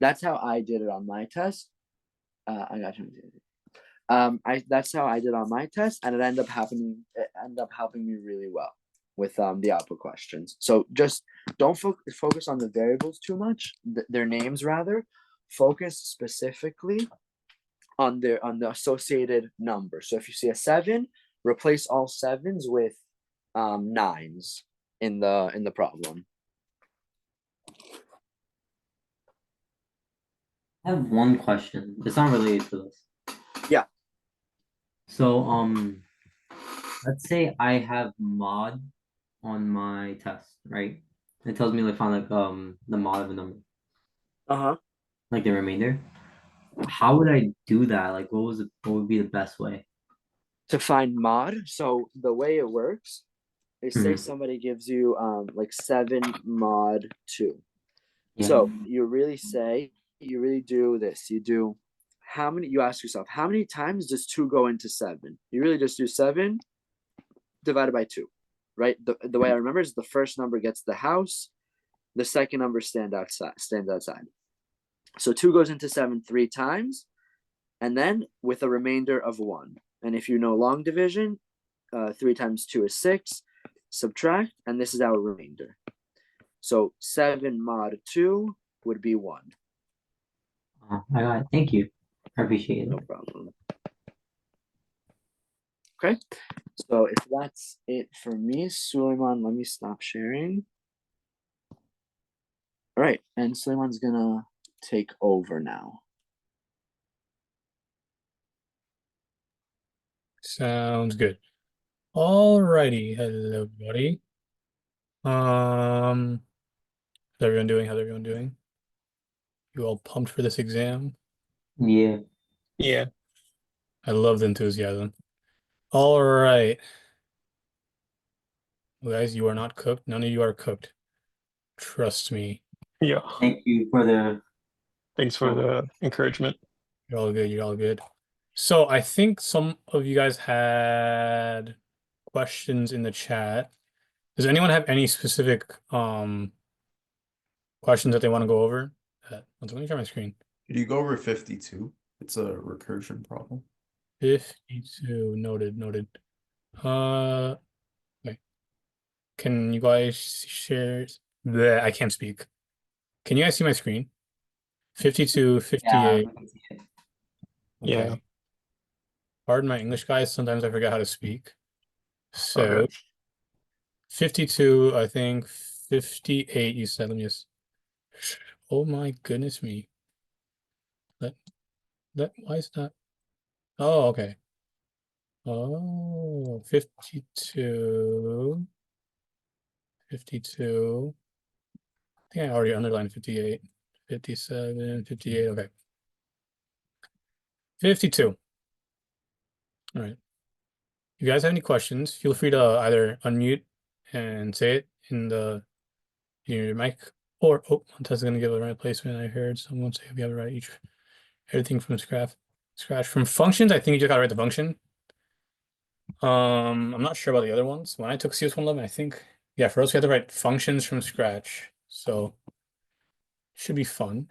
That's how I did it on my test. I got you. That's how I did on my test, and it ended up helping me really well with the output questions. So just don't focus on the variables too much, their names rather. Focus specifically on the associated number. So if you see a 7, replace all 7s with 9s in the problem. I have one question. It's not related to this. Yeah. So let's say I have mod on my test, right? It tells me like find like the mod of a number. Like the remainder. How would I do that? Like what would be the best way to find mod? So the way it works is say somebody gives you like 7 mod 2. Yeah. So you really do this. You do how many, you ask yourself, how many times does 2 go into 7? You really just do 7 divided by 2, right? The way I remember is the first number gets the house, the second number stands outside. So 2 goes into 7 3 times, and then with a remainder of 1. And if you know long division, 3 times 2 is 6. Subtract, and this is our remainder. So 7 mod 2 would be 1. I got it. Thank you. I appreciate it. No problem. Okay, so if that's it for me, Sulaiman, let me stop sharing. All right, and Sulaiman's gonna take over now. Sounds good. Alrighty, hello everybody. How's everyone doing? How's everyone doing? You all pumped for this exam? Yeah. Yeah. I love the enthusiasm. All right. Guys, you are not cooked. None of you are cooked. Trust me. Yeah. Thank you for the Thanks for the encouragement. You're all good. You're all good. So I think some of you guys had questions in the chat. Does anyone have any specific questions that they want to go over? Let me try my screen. Did you go over 52? It's a recursion problem. 52. Noted. Okay. Can you guys share? Bleh, I can't speak. Can you guys see my screen? 52, 58. Yeah. Okay. Pardon my English, guys. Sometimes I forget how to speak. So Okay. 52, I think 58, you said. Let me just. Oh my goodness me. Why is that? Oh, okay. Oh, 52. 52. I think I already underlined 58. 57, 58. Okay. 52. All right. If you guys have any questions, feel free to either unmute and say it in your mic, or Monta's gonna give a right placement. I heard someone say we have to write everything from scratch. From functions, I think you just gotta write the function. I'm not sure about the other ones. When I took CS111, I think, yeah, for us we had to write functions from scratch. So it should be fun.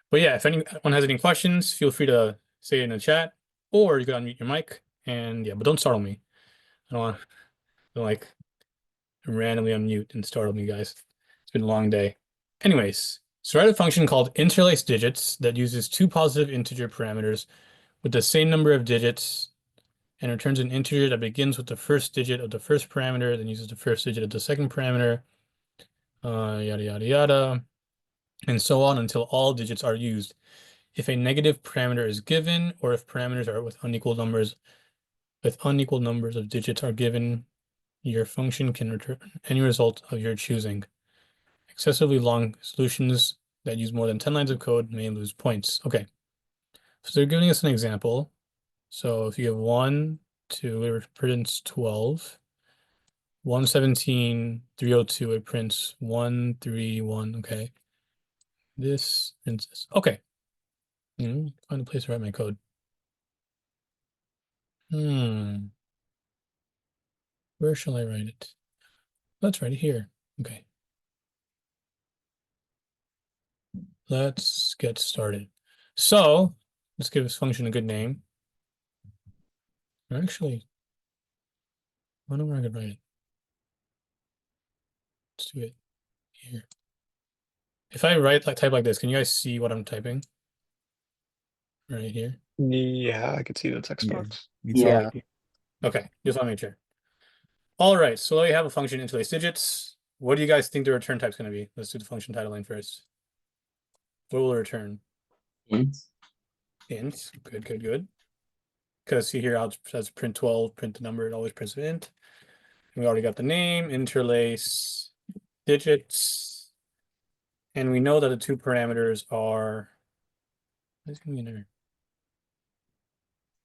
But yeah, if anyone has any questions, feel free to say it in the chat, or you can unmute your mic. And yeah, but don't startle me. I don't want to like randomly unmute and startle me, guys. It's been a long day. Anyways, so write a function called interlace digits that uses 2 positive integer parameters with the same number of digits and returns an integer that begins with the first digit of the first parameter, then uses the first digit of the second parameter, yada, yada, yada, and so on until all digits are used. If a negative parameter is given, or if parameters are with unequal numbers of digits are given, your function can return any result of your choosing. Excessively long solutions that use more than 10 lines of code may lose points. Okay, so they're giving us an example. So if you have 1, 2, it prints 12. 117, 302, it prints 1, 3, 1. Okay. This prints this. Okay. Find a place to write my code. Where shall I write it? Let's write it here. Okay. Let's get started. So let's give this function a good name. Actually, I don't know where I could write it. Let's do it here. If I type like this, can you guys see what I'm typing? Right here. Yeah, I could see the text box. Yeah. Okay, just want to make sure. All right, so we have a function interlace digits. What do you guys think the return type is going to be? Let's do the function title line first. What will it return? Int. Int. Good. Because see here how it says print 12, print the number, it always prints an int. And we already got the name, interlace digits. And we know that the 2 parameters are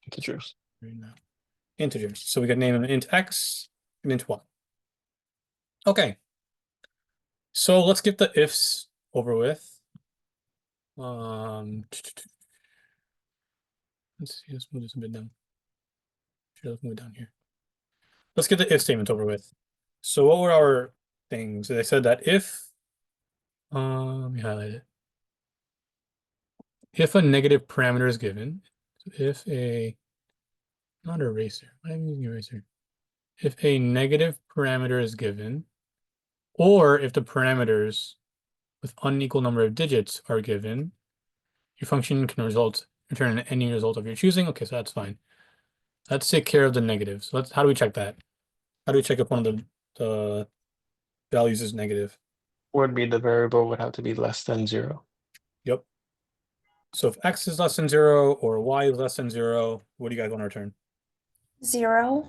Integers. Right now. Integers. So we got name of int x and int y. Okay. So let's get the ifs over with. Let's see, let's move this a bit down. Let's move it down here. Let's get the if statement over with. So what were our things? They said that if let me highlight it. if a negative parameter is given, if a, not eraser, why am I using eraser? If a negative parameter is given, or if the parameters with unequal number of digits are given, your function can return any result of your choosing. Okay, so that's fine. Let's take care of the negatives. So how do we check that? How do we check if one of the values is negative? Would be the variable would have to be less than 0. Yep. So if x is less than 0 or y is less than 0, what do you guys want to return? 0.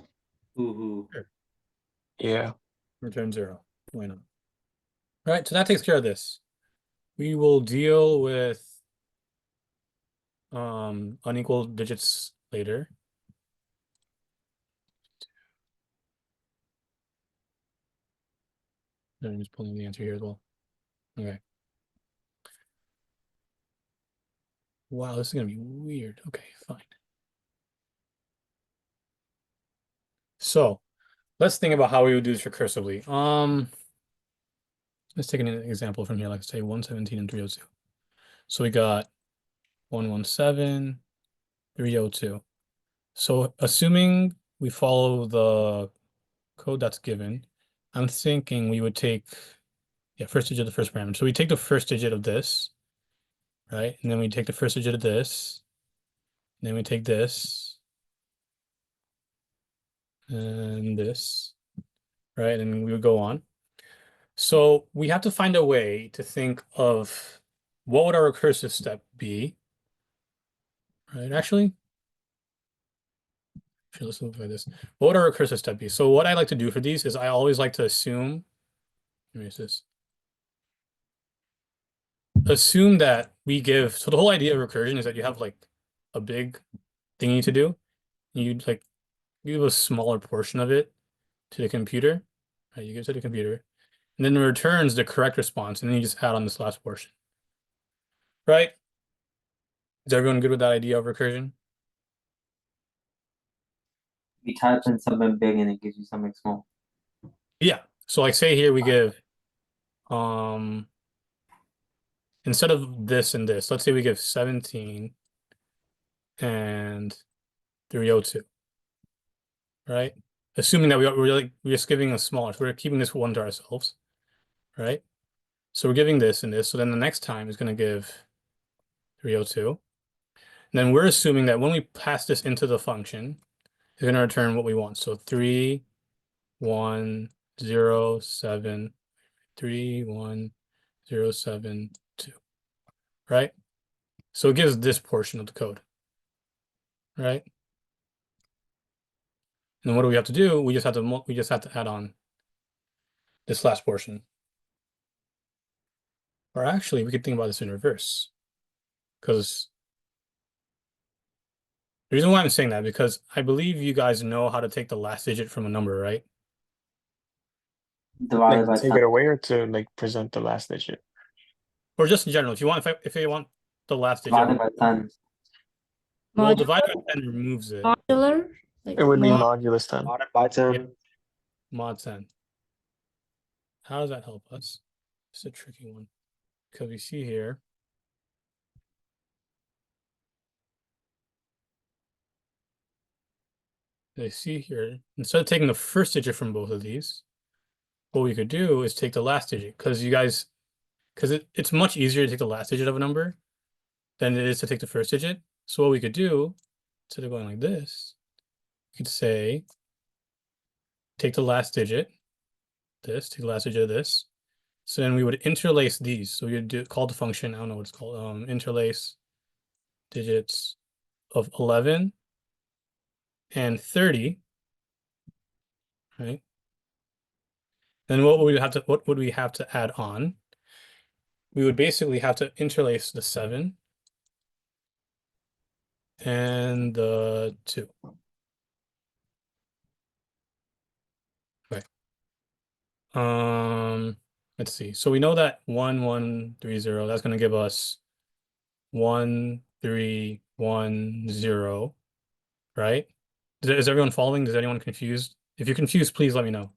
Ooh. Sure. Yeah. Return 0. Why not? All right, so that takes care of this. We will deal with unequal digits later. I'm just pulling the answer here as well. Okay. Wow, this is gonna be weird. Okay, fine. So let's think about how we would do this recursively. Let's take an example from here, like say 117 and 302. So we got 117, 302. So assuming we follow the code that's given, I'm thinking we would take, first digit of the first parameter. So we take the first digit of this, right? And then we take the first digit of this. And then we take this. And this, right? And we would go on. So we have to find a way to think of what would our recursive step be, right? Actually, let's look at this. What would our recursive step be? So what I like to do for these is I always like to assume, assume that we give, so the whole idea of recursion is that you have like a big thing you need to do. You like give a smaller portion of it to the computer, right? You give it to the computer, and then it returns the correct response, and then you just add on this last portion, right? Is everyone good with that idea of recursion? You type in something big and it gives you something small. Yeah. So like say here we give instead of this and this, let's say we give 17 and 302. Right? Assuming that we're just giving a smaller, so we're keeping this one to ourselves, right? So we're giving this and this. So then the next time is going to give 302. And then we're assuming that when we pass this into the function, it's going to return what we want. So 3, 1, 0, 7, 3, 1, 0, 7, 2. Right? So it gives this portion of the code. Right? And then what do we have to do? We just have to add on this last portion. Or actually, we could think about this in reverse. Because the reason why I'm saying that, because I believe you guys know how to take the last digit from a number, right? Divided by Like take 10. it away or to like present the last digit. Or just in general, if you want, if you want the last digit, Divided by 10. well, divide by 10 removes it. Modular? Like It would be mod. modulus 10. Divided by 10. Yeah. Mod 10. How does that help us? It's a tricky one. Because we see here, instead of taking the first digit from both of these, what we could do is take the last digit, because it's much easier to take the last digit of a number than it is to take the first digit. So what we could do, instead of going like this, we could say, take the last digit, take the last digit of this. So then we would interlace these. So we would call the function, I don't know what it's called, interlace digits of 11 and 30, right? Then what would we have to add on? We would basically have to interlace the 7 and the 2. Right. Let's see. So we know that 1, 1, 3, 0, that's going to give us 1, 3, 1, 0, right? Is everyone following? Is anyone confused? If you're confused, please let me know.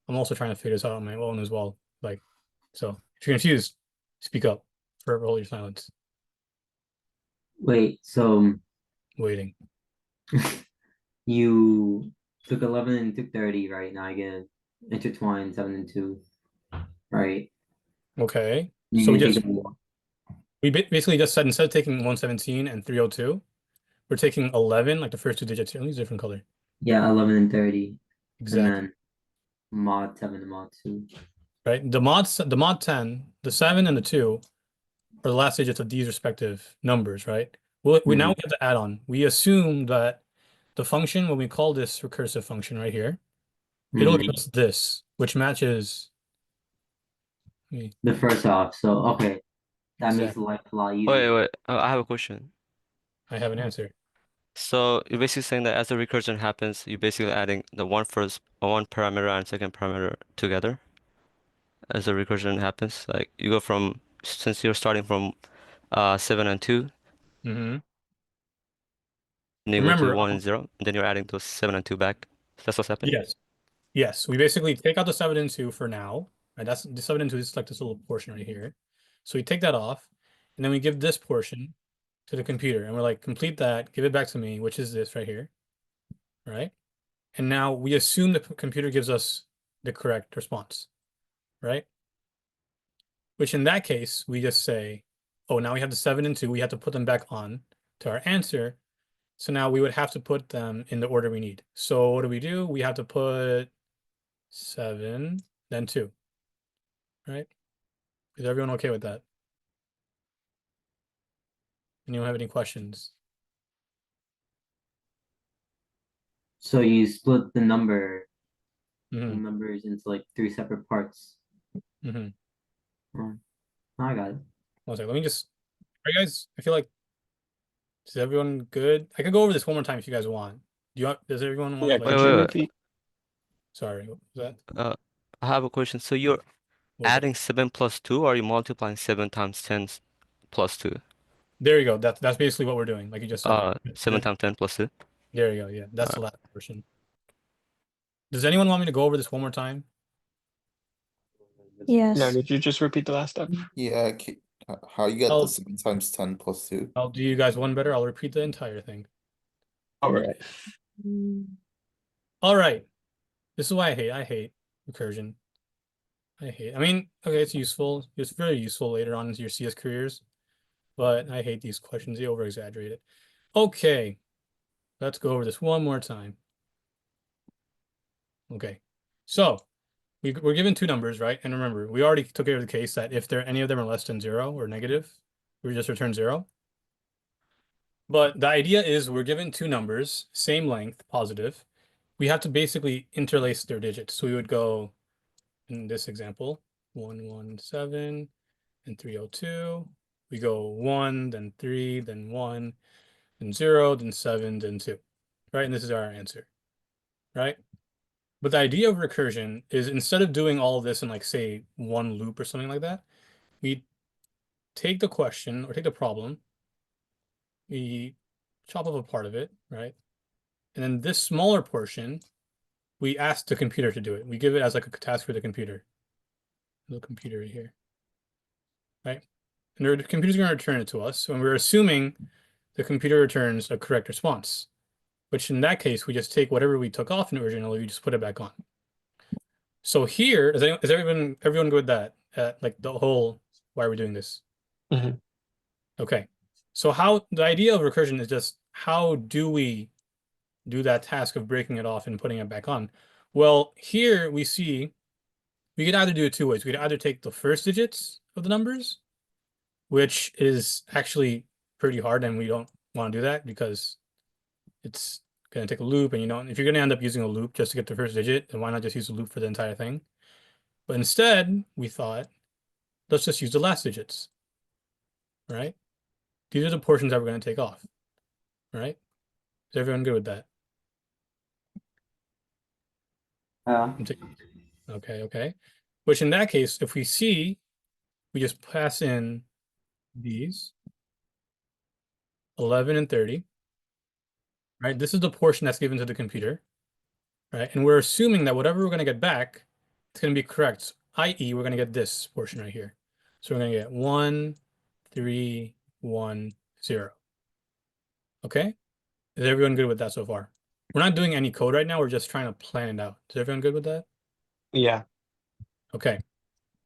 I'm also trying to figure this out on my own as well. So if you're confused, speak up or hold your silence. Wait, so Waiting. you took 11 and took 30, right? Now I get intertwine 7 and 2, right? Okay. You're So we gonna just take basically just said instead of taking 117 and 302, we're taking 11, like the first two digits. Here, let me use a different color. yeah, 11 and 30. Exactly. And then mod 7 and mod 2. Right. The mod 10, the 7 and the 2 are the last digits of these respective numbers, right? Well, now we have to add on. We assume that the function, when we call this recursive function right here, it'll give us this, which matches the first off. So okay, that makes exactly. life a lot easier. Wait. I have a question. I have an answer. So you're basically saying that as the recursion happens, you're basically adding the one parameter and second parameter together. As the recursion happens, like you go from, since you're starting from 7 and 2, Mm-hmm. and you go to Remember, 1 and 0, and then you're adding those 7 and 2 back. That's what's happening? Yes. We basically take out the 7 and 2 for now. Right? That's the 7 and 2 is like this little portion right here. So we take that off, and then we give this portion to the computer, and we're like, complete that, give it back to me, which is this right here. Right? And now we assume the computer gives us the correct response. Right? Which in that case, we just say, oh, now we have the 7 and 2, we have to put them back on to our answer. So now we would have to put them in the order we need. So what do? We have to put 7, then 2, right? Is everyone okay with that? Anyone have any questions? So you split the numbers into like 3 separate parts. Mm-hmm. I got it. One second, let me just, are you guys, I feel like, is everyone good? I could go over this one more time if you guys want. Does everyone want Yeah, like, could you wait. repeat? Sorry, what was that? I have a question. So you're What's that? adding 7 plus 2, or are you multiplying 7 times 10 plus 2? There you go. That's basically what we're doing, like you just said. 7 times 10 plus 2. There you go. Yeah, that's the last portion. Does anyone want me to go over this one more time? Yes. No, did you just repeat the last step? Yeah, how you get I'll- the 7 times 10 plus 2? I'll do you guys one better. I'll repeat the entire thing. All right. All right. This is why I hate recursion. I mean, okay, it's useful. It's very useful later on into your CS careers, but I hate these questions. They over exaggerate it. Okay. Let's go over this one more time. Okay. So we're given two numbers, right? And remember, we already took care of the case that if any of them are less than 0 or negative, we just return 0. But the idea is we're given two numbers, same length, positive. We have to basically interlace their digits. So we would go, in this example, 117 and 302. We go 1, then 3, then 1, then 0, then 7, then 2. Right? And this is our answer. Right? But the idea of recursion is instead of doing all of this in like, say, one loop or something like that, we take the question or take the problem, we chop off a part of it, right? And then this smaller portion, we ask the computer to do it. We give it as like a task for the computer. The computer right here, right? And the computer's going to return it to us. And we're assuming the computer returns a correct response, which in that case, we just take whatever we took off originally, we just put it back on. So here, is everyone good with that? Like the whole, why are we doing this? Mm-hmm. Okay. So the idea of recursion is just how do we do that task of breaking it off and putting it back on? Well, here we see we could either do it two ways. We could either take the first digits of the numbers, which is actually pretty hard, and we don't want to do that because it's going to take a loop, and if you're going to end up using a loop just to get the first digit, then why not just use a loop for the entire thing? But instead, we thought, let's just use the last digits, right? These are the portions that we're going to take off, right? Is everyone good with that? Okay. Which in that case, if we see, we just pass in these 11 and 30, right? This is the portion that's given to the computer, right? And we're assuming that whatever we're going to get back, it's going to be correct, i.e. we're going to get this portion right here. So we're going to get 1, 3, 1, 0. Okay. Is everyone good with that so far? We're not doing any code right now. We're just trying to plan it out. Is everyone good with that? Yeah. Okay.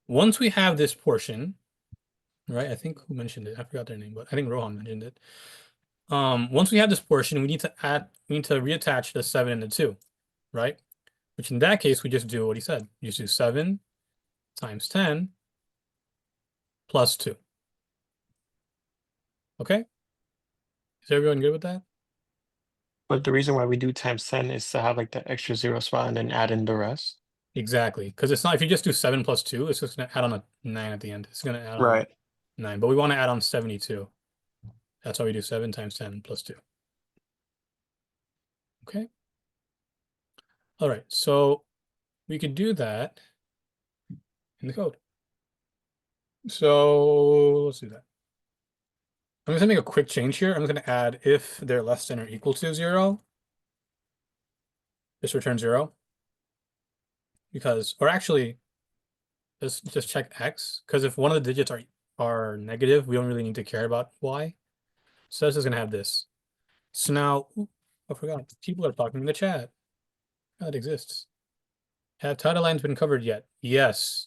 Once we have this portion, right? I think who mentioned it? I forgot their name, but I think Rohan mentioned it. Once we have this portion, we need to reattach the 7 and the 2, right? Which in that case, we just do what he said. You just do 7 times 10 plus 2. Okay? Is everyone good with that? But the reason why we do times 10 is to have like the extra 0 spot and then add in the rest. Exactly. Because it's not, if you just do 7 plus 2, it's just going to add on a 9 at the end. It's going to add on Right. 9, but we want to add on 72. That's why we do 7 times 10 plus 2. Okay. All right. So we could do that in the code. So let's do that. I'm just gonna make a quick change here. I'm just gonna add if they're less than or equal to 0. Just return 0. Because, or actually, just check X. Because if one of the digits are negative, we don't really need to care about Y. So this is gonna have this. So now, I forgot. People are talking in the chat. That exists. Have title lines been covered yet? Yes.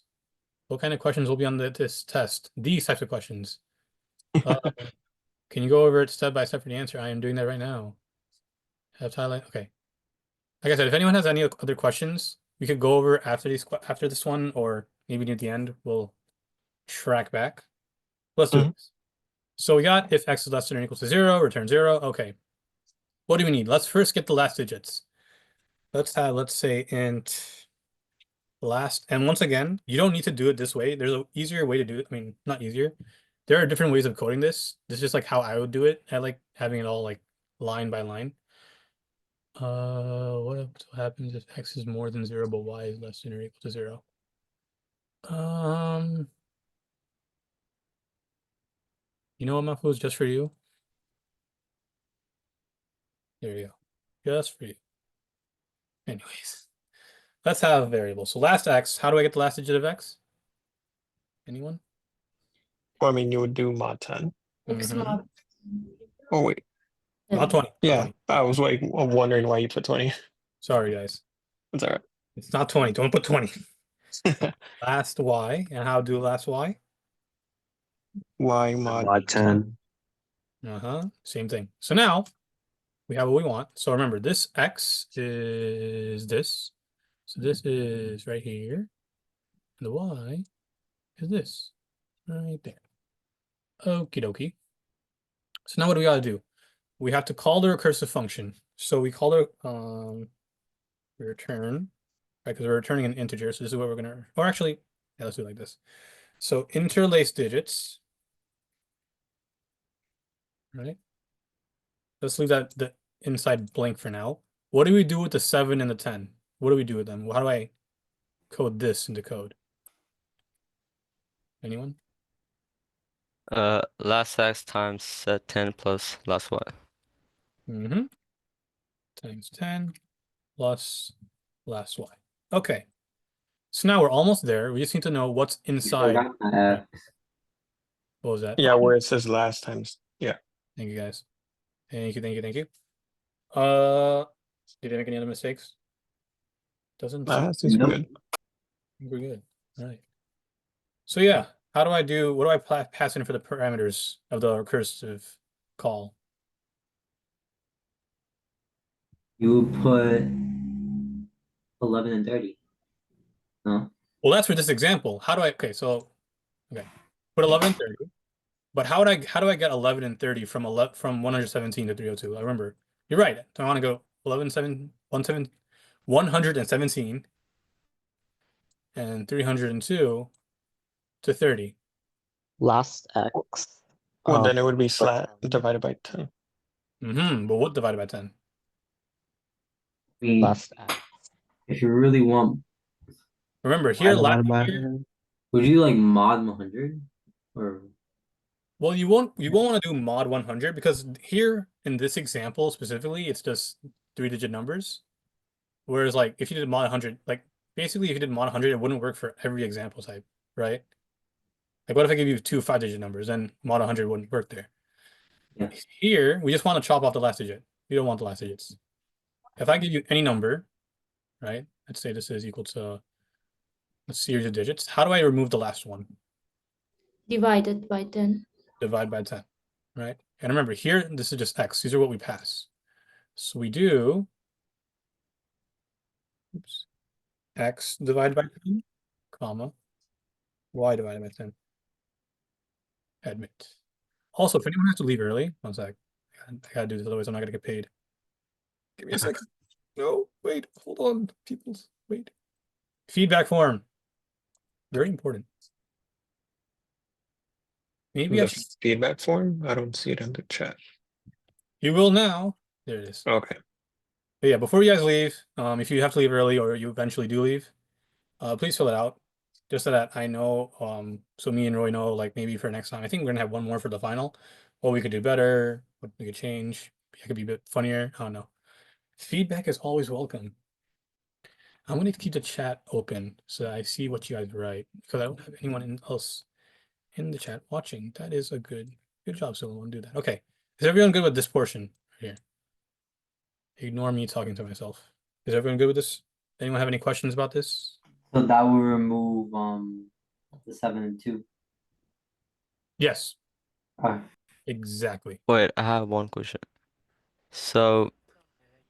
What kind of questions will be on this test? These types of questions. Can you go over it step by step for the answer? I am doing that right now. Have title line. Okay. Like I said, if anyone has any other questions, we could go over after this one, or maybe near the end, we'll track back. Let's do this. So we got if x is less than or equal to 0, return 0. Okay. What do we need? Let's first get the last digits. Let's say int last. And once again, you don't need to do it this way. There's an easier way to do it. I mean, not easier. There are different ways of coding this. This is just like how I would do it. I like having it all like line by line. What happens if x is more than 0 but y is less than or equal to 0? You know what, Mafu, is just for you? There you go. Just for you. Anyways, let's have a variable. So last x, how do I get the last digit of x? Anyone? Well, I mean, you would do mod 10. X mod. Oh, wait. Mod 20. Yeah, I was like wondering why you put 20. Sorry, guys. It's all right. It's not 20. Don't put 20. Last y. And how do last y? Y mod 10. Same thing. So now we have what we want. So remember, this x is this. So this is right here. And the y is this. Right there. Okie dokie. So now what do we got to do? We have to call the recursive function. So we call the return, right? Because we're returning an integer. So this is what we're gonna, or actually, yeah, let's do it like this. So interlace digits, right? Let's leave that the inside blank for now. What do we do with the 7 and the 10? What do we do with them? How do I code this into code? Anyone? Last x times set 10 plus last y. Times 10 plus last y. Okay. So now we're almost there. We just need to know what's inside. What was that? Yeah, where it says last times. Yeah. Thank you, guys. Thank you. Did I make any other mistakes? Doesn't Seems good. We're good. All right. So yeah, what do I pass in for the parameters of the recursive call? You put 11 and 30. No. Well, that's for this example. Okay, put 11 and 30. But how do I get 11 and 30 from 117 to 302? I remember. You're right. I want to go 117 and 302 to 30. Last x. Well, then it would be divided by 10. But what divided by 10? Last x. If you really want, remember here, would you like mod 100 or? Well, you won't want to do mod 100 because here in this example specifically, it's just 3-digit numbers. Whereas like if you did mod 100, like basically if you did mod 100, it wouldn't work for every example type, right? Like what if I give you 2 5-digit numbers? Then mod 100 wouldn't work there. Yeah. Here, we just want to chop off the last digit. We don't want the last digits. If I give you any number, right? Let's say this is equal to a series of digits. How do I remove the last one? Divided by 10. Divide by 10, right? And remember here, this is just x. These are what we pass. So we do x divided by 10, comma, y divided by 10. Admit. Also, if anyone has to leave early, one sec. I gotta do this, otherwise I'm not gonna get paid. Give me a second. No, wait, hold on, people. Wait. Feedback form. Very important. Maybe I The should. feedback form? I don't see it in the chat. You will now. There it is. Okay. But yeah, before you guys leave, if you have to leave early or you eventually do leave, please fill it out. Just so that I know, so me and Roy know, like maybe for next time. I think we're gonna have one more for the final. What we could do better, what we could change. It could be a bit funnier. I don't know. Feedback is always welcome. I'm gonna keep the chat open so that I see what you guys write because I don't have anyone else in the chat watching. That is a good job. So we'll do that. Okay. Is everyone good with this portion here? Ignore me talking to myself. Is everyone good with this? Anyone have any questions about this? So that will remove the 7 and 2. Yes, Okay. exactly. Wait, I have one question. So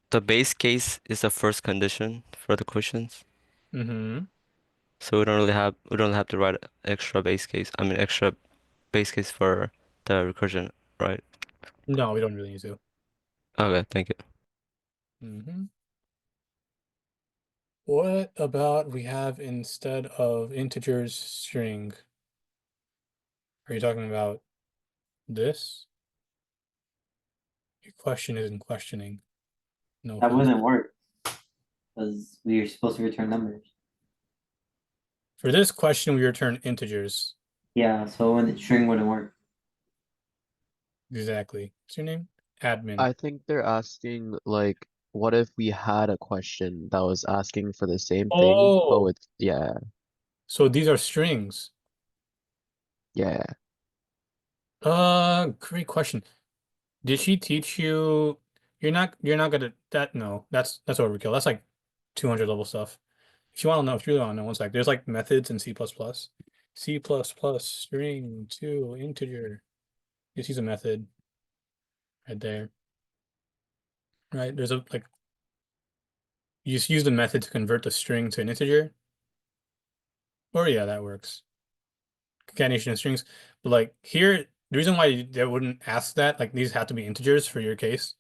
the base case is the first condition for the questions. Mm-hmm. So we don't have to write extra base case. I mean extra base case for the recursion, right? No, we don't really need to. Okay, thank you. Mm-hmm. What about we have instead of integers string? Are you talking about this? Your question isn't questioning. No That offense. wouldn't work because we are supposed to return numbers. For this question, we return integers. Yeah, so when the string wouldn't work. Exactly. What's your name? Admin. I think they're asking like, what if we had a question that was asking for the same thing, but Oh, with yeah, so these are strings. yeah. Great question. Did she teach you? You're not gonna that no, that's overkill. That's like 200 level stuff. If you want to know, if you really want to know, one sec. There's like methods in C++. C++ string to integer. Just use a method right there. Right? There's a like you just use the method to convert the string to an integer. Or yeah, that works. Concatenation of strings. But like here, the reason why they wouldn't ask that, like these have to be integers for your case,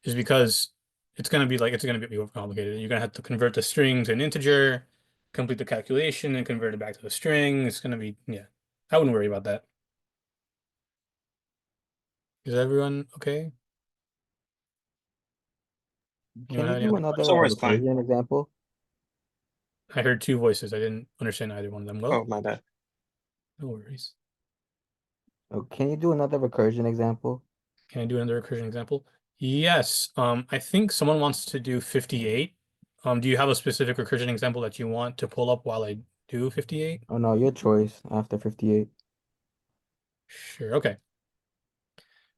is because it's gonna be overcomplicated. You're gonna have to convert the string to an integer, complete the calculation, and convert it back to the string. It's gonna be, yeah. I wouldn't worry about that. Is everyone okay? Can you Anyone have any do other another questions? Someone's fine. recursion example? I heard two voices. I didn't understand either one of them. Well, Oh, my bad. no worries. Oh, can you do another recursion example? Can I do another recursion example? Yes. I think someone wants to do 58. Do you have a specific recursion example that you want to pull up while I do 58? Oh no, your choice after 58. Sure. Okay.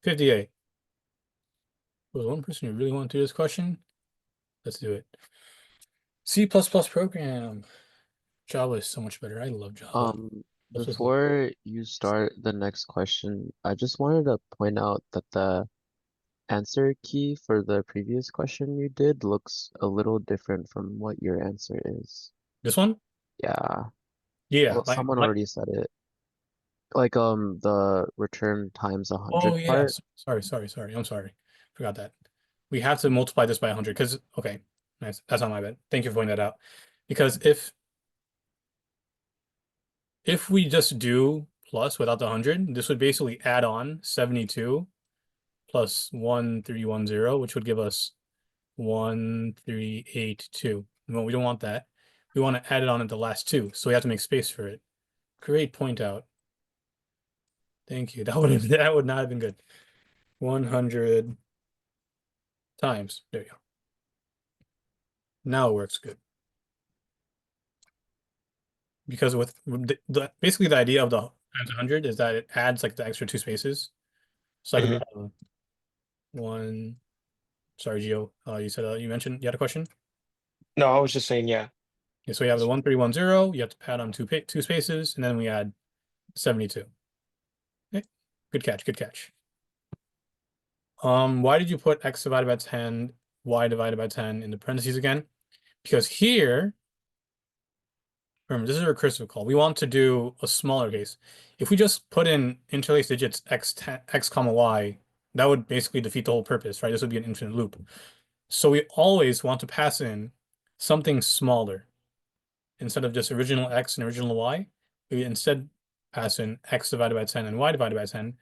58. Was one person who really want to do this question? Let's do it. C++ program. Java is so much better. I love Java. Before you start the next question, I just wanted to point out that the answer key for the previous question you did looks a little different from what your answer is. This one? Yeah. Yeah. Well, someone already said it. Like the return times 100 Oh yeah. part. Sorry. I'm sorry. Forgot that. We have to multiply this by 100 because okay. Nice. That's not my bad. Thank you for pointing that out. Because if we just do plus without the 100, this would basically add on 72 plus 1310, which would give us 1382. Well, we don't want that. We want to add it on at the last two, so we have to make space for it. Great point out. Thank you. That would not have been good. 100 times. There you go. Now it works good. Because with basically the idea of the times 100 is that it adds like the extra two spaces. So I could Mhm. have one. Sorry, Gio. You said you mentioned you had a question. No, I was just saying, yeah. Yeah, so we have the 1310. You have to pad on two spaces, and then we add 72. Okay. Good catch. Good catch. Why did you put x divided by 10, y divided by 10 in the parentheses again? Because here, remember, this is a recursive call. We want to do a smaller case. If we just put in interlace digits x comma y, that would basically defeat the whole purpose, right? This would be an infinite loop. So we always want to pass in something smaller. Instead of just original x and original y, we instead pass in x divided by 10 and y divided by 10,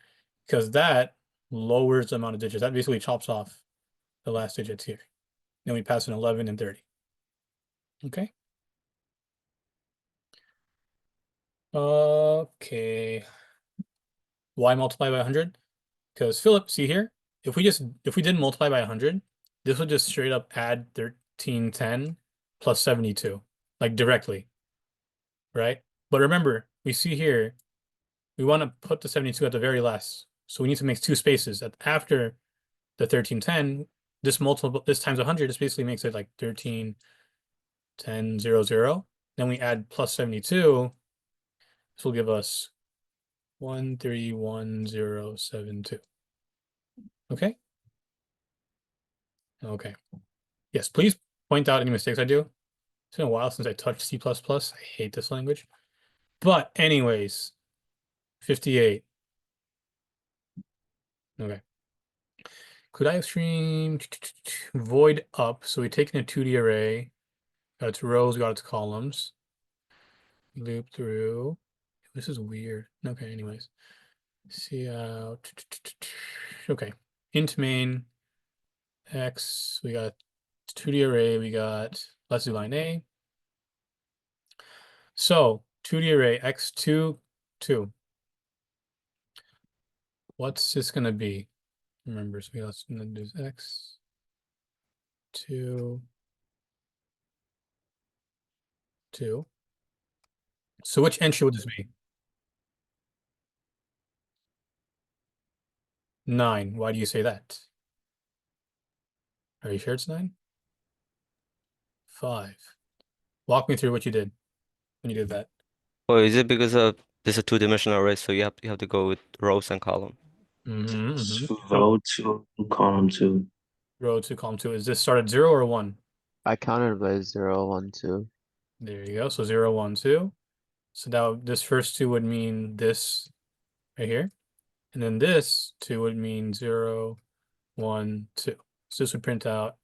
because that lowers the amount of digits. That basically chops off the last digits here. Then we pass in 11 and 30. Okay. Okay. Why multiply by 100? Because Philip, see here, if we didn't multiply by 100, this would just straight up add 1310 plus 72, like directly, right? But remember, we see here, we want to put the 72 at the very last. So we need to make two spaces after the 1310. This times 100, this basically makes it like 1310 00. Then we add plus 72. This will give us 131072. Okay. Okay. Yes, please point out any mistakes I do. It's been a while since I touched C++. I hate this language. But anyways, 58. Okay. Could I have streamed void up? So we take in a 2D array. Got its rows, got its columns. Loop through. This is weird. Okay, anyways. See out. Okay. Int main x. We got 2D array. We got, let's do line A. So 2D array x2, 2. What's this gonna be? Remember, so we also gonna do x, 2, 2. So which entry would this be? 9. Why do you say that? Are you sure it's 9? 5. Walk me through what you did when you did that. Well, is it because of this is a two-dimensional array, so you have to go with rows and column? Row 2, column 2. Row 2, column 2. Is this start at 0 or 1? I counted by 0, 1, 2. There you go. So 0, 1, 2. So now this first 2 would mean this right here. And then this 2 would mean 0, 1, 2. So this would print out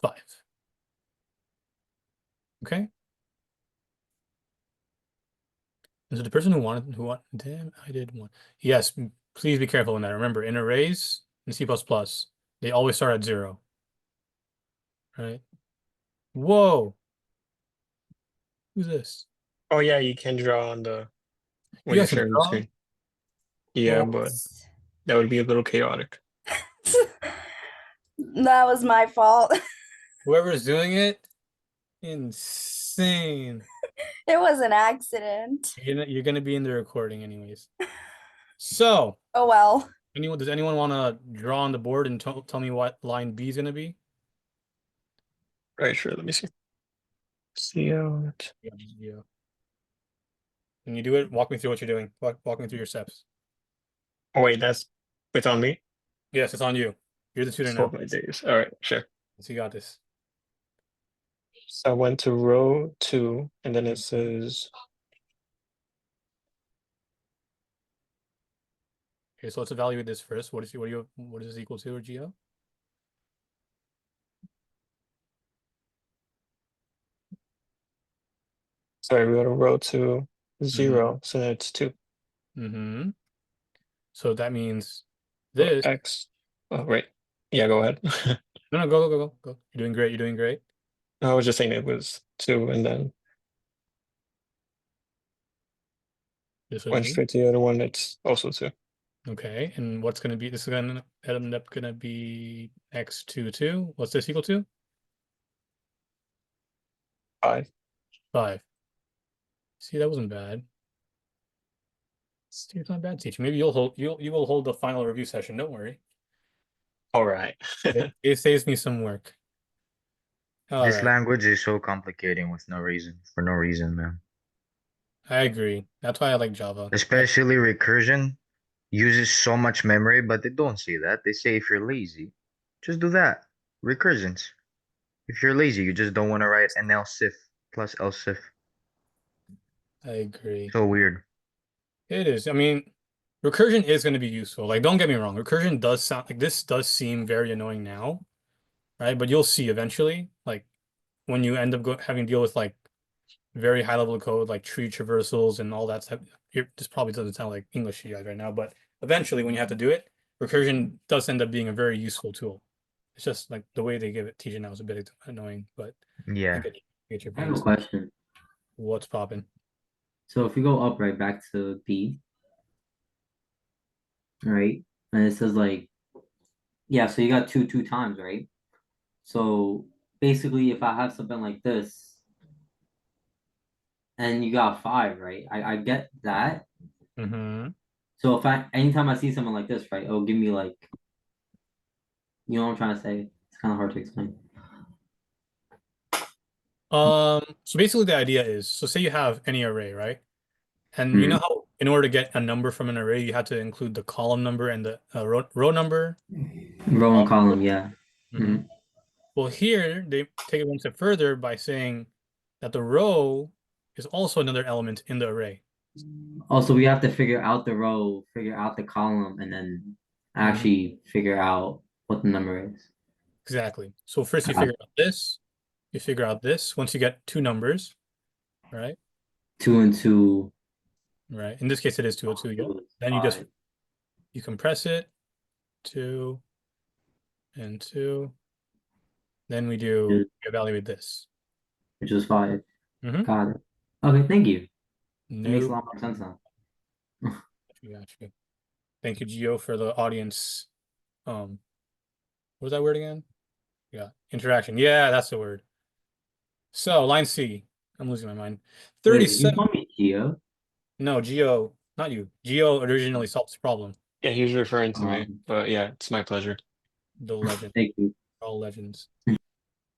5. Okay. And so the person damn, I did one. Yes, please be careful in that. Remember, in arrays in C++, they always start at 0. Right? Whoa. Who's this? Oh yeah, you can draw on the when You you're guys can sharing the draw? screen. Yeah, but that would be a little chaotic. That was my fault. Whoever's doing it, insane. It was an accident. You're gonna be in the recording anyways. So, oh well. Does anyone want to draw on the board and tell me what line B is gonna be? Right, sure. Let me see. See out. Yeah. When you do it, walk me through what you're doing. Walk me through your steps. Oh wait, it's on me. Yes, it's on you. You're the tutor now. My days. All right, sure. So you got this. So I went to row 2, and then it says. Okay, so let's evaluate this first. What is this equal to, or Geo? Sorry, we go to row 2, 0, so that's 2. So that means this X. Oh, right. Yeah, go ahead. No, go. You're doing great. You're doing great. I was just saying it was 2, and then this went straight to the other one. It's also 2. Okay, and what's going to be, this is going to end up going to be x2, 2. What's this equal to? 5. 5. See, that wasn't bad. Steve's not bad teaching. Maybe you will hold the final review session. Don't worry. All right. It saves me some work. All This right. language is so complicating with no reason, for no reason, man. I agree. That's why I like Java. Especially recursion uses so much memory, but they don't say that. They say if you're lazy, just do that. Recursions. If you're lazy, you just don't want to write an else if plus else if. I agree. So weird. It is. I mean, recursion is going to be useful. Like, don't get me wrong. Recursion does sound like this does seem very annoying now, right? But you'll see eventually, like when you end up having to deal with like very high level code, like tree traversals and all that stuff. This probably doesn't sound like English to you guys right now, but eventually when you have to do it, recursion does end up being a very useful tool. It's just like the way they teach it now is a bit annoying, but Yeah. I get your I have a point. question. What's popping? So if we go up right back to B, right? And it says like, yeah, so you got two times, right? So basically if I have something like this and you got 5, right? I get that. Mm-hmm. So if anytime I see something like this, right, it'll give me like, you know what I'm trying to say? It's kind of hard to explain. So basically the idea is, so say you have any array, right? And you know how in order to get a number from an array, you have to include the column number and the row number? Row and column, yeah. Mhm. Well, here they take it one step further by saying that the row is also another element in the array. Also, we have to figure out the row, figure out the column, and then actually figure out what the number is. Exactly. So first you figure out this, you figure out this. Once you get two numbers, right? 2 and 2. Right. In this case, it is 202. Yeah. Then you compress it, 2 and 2. Then we evaluate this, which is 5. Mhm. Got it. Okay, thank you. It makes a Nope. lot more sense now. Gotcha. Thank you, Gio, for the audience. What was that word again? Yeah, interaction. Yeah, that's the word. So line C. I'm losing my mind. Wait, 37. you call me Gio? No, Gio, not you. Gio originally solved this problem. Yeah, he was referring to me, but yeah, it's my pleasure. The legend. Thank you. All legends.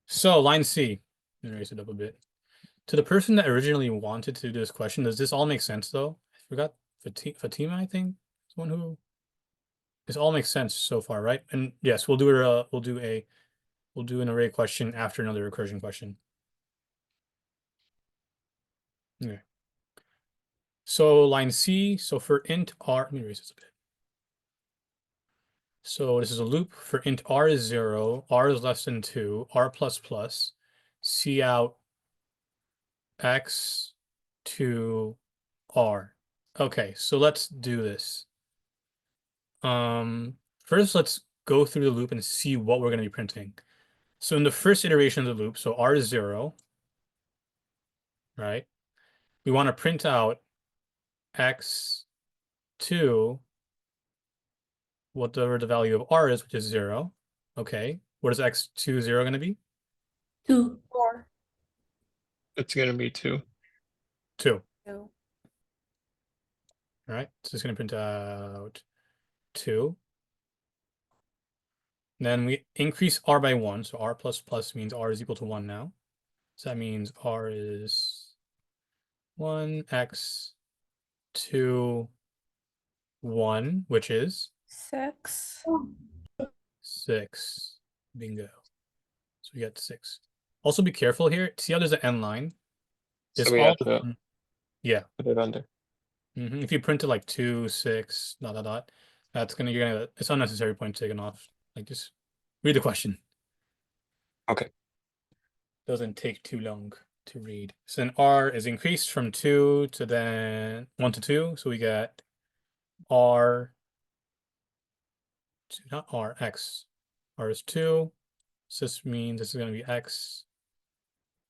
So line C. Let me erase it up a bit. To the person that originally wanted to do this question, does this all make sense though? I forgot Fatima, I think. Someone who this all makes sense so far, right? And yes, we'll do an array question after another recursion question. Okay. So line C, so for int r, let me erase this a bit. So this is a loop for int r is 0, r is less than 2, r plus plus, C out x to r. Okay, so let's do this. First let's go through the loop and see what we're going to be printing. So in the first iteration of the loop, so r is 0, right? We want to print out x2, whatever the value of r is, which is 0. Okay, what is x2 0 going to be? 2, 4. It's gonna be 2. 2. 2. All right, so it's going to print out 2. Then we increase r by 1, so r plus plus means r is equal to 1 now. So that means r is 1, x 2, 1, which is 6. 6. Bingo. So we got 6. Also be careful here. See how there's an end line? So It's we all have to yeah. put it under. If you print it like 2, 6, ... that's gonna it's unnecessary points taken off. Like just read the question. Okay. Doesn't take too long to read. So then r is increased from 2 to then 1 to 2. So we get r, not r, x. R is 2. So this means this is going to be x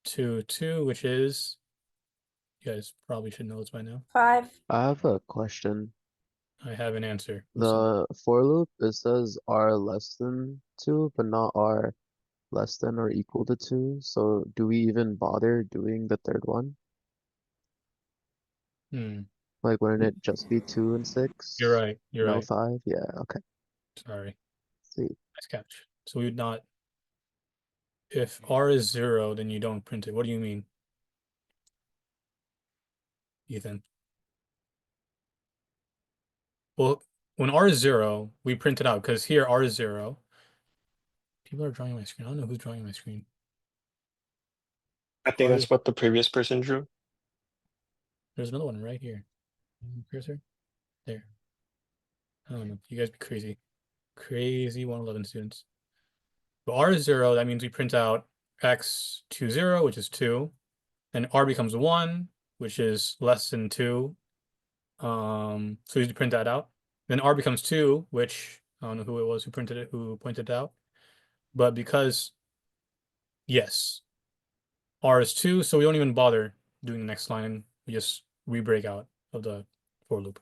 2, 2, which is, you guys probably should know this by now. 5. I have a question. I have an answer. The for loop, it says r less than 2, but not r less than or equal to 2. So do we even bother doing the third one? Like, wouldn't it just be 2 and 6? You're right. You're No right. 5? Yeah, okay. Sorry. See. Nice catch. So we would not. If R is 0, then you don't print it. What do you mean, Ethan? Well, when R is 0, we print it out because here R is 0. People are drawing my screen. I don't know who's drawing my screen. I think R that's is, what the previous person drew. there's another one right here. Cursor. There. I don't know. You guys be crazy. Crazy 111 students. But R is 0, that means we print out x20, which is 2. Then R becomes 1, which is less than 2. So we print that out. Then R becomes 2, which I don't know who it was who printed it, who pointed it out. But because, yes, R is 2, so we don't even bother doing the next line. We just re-break out of the for loop.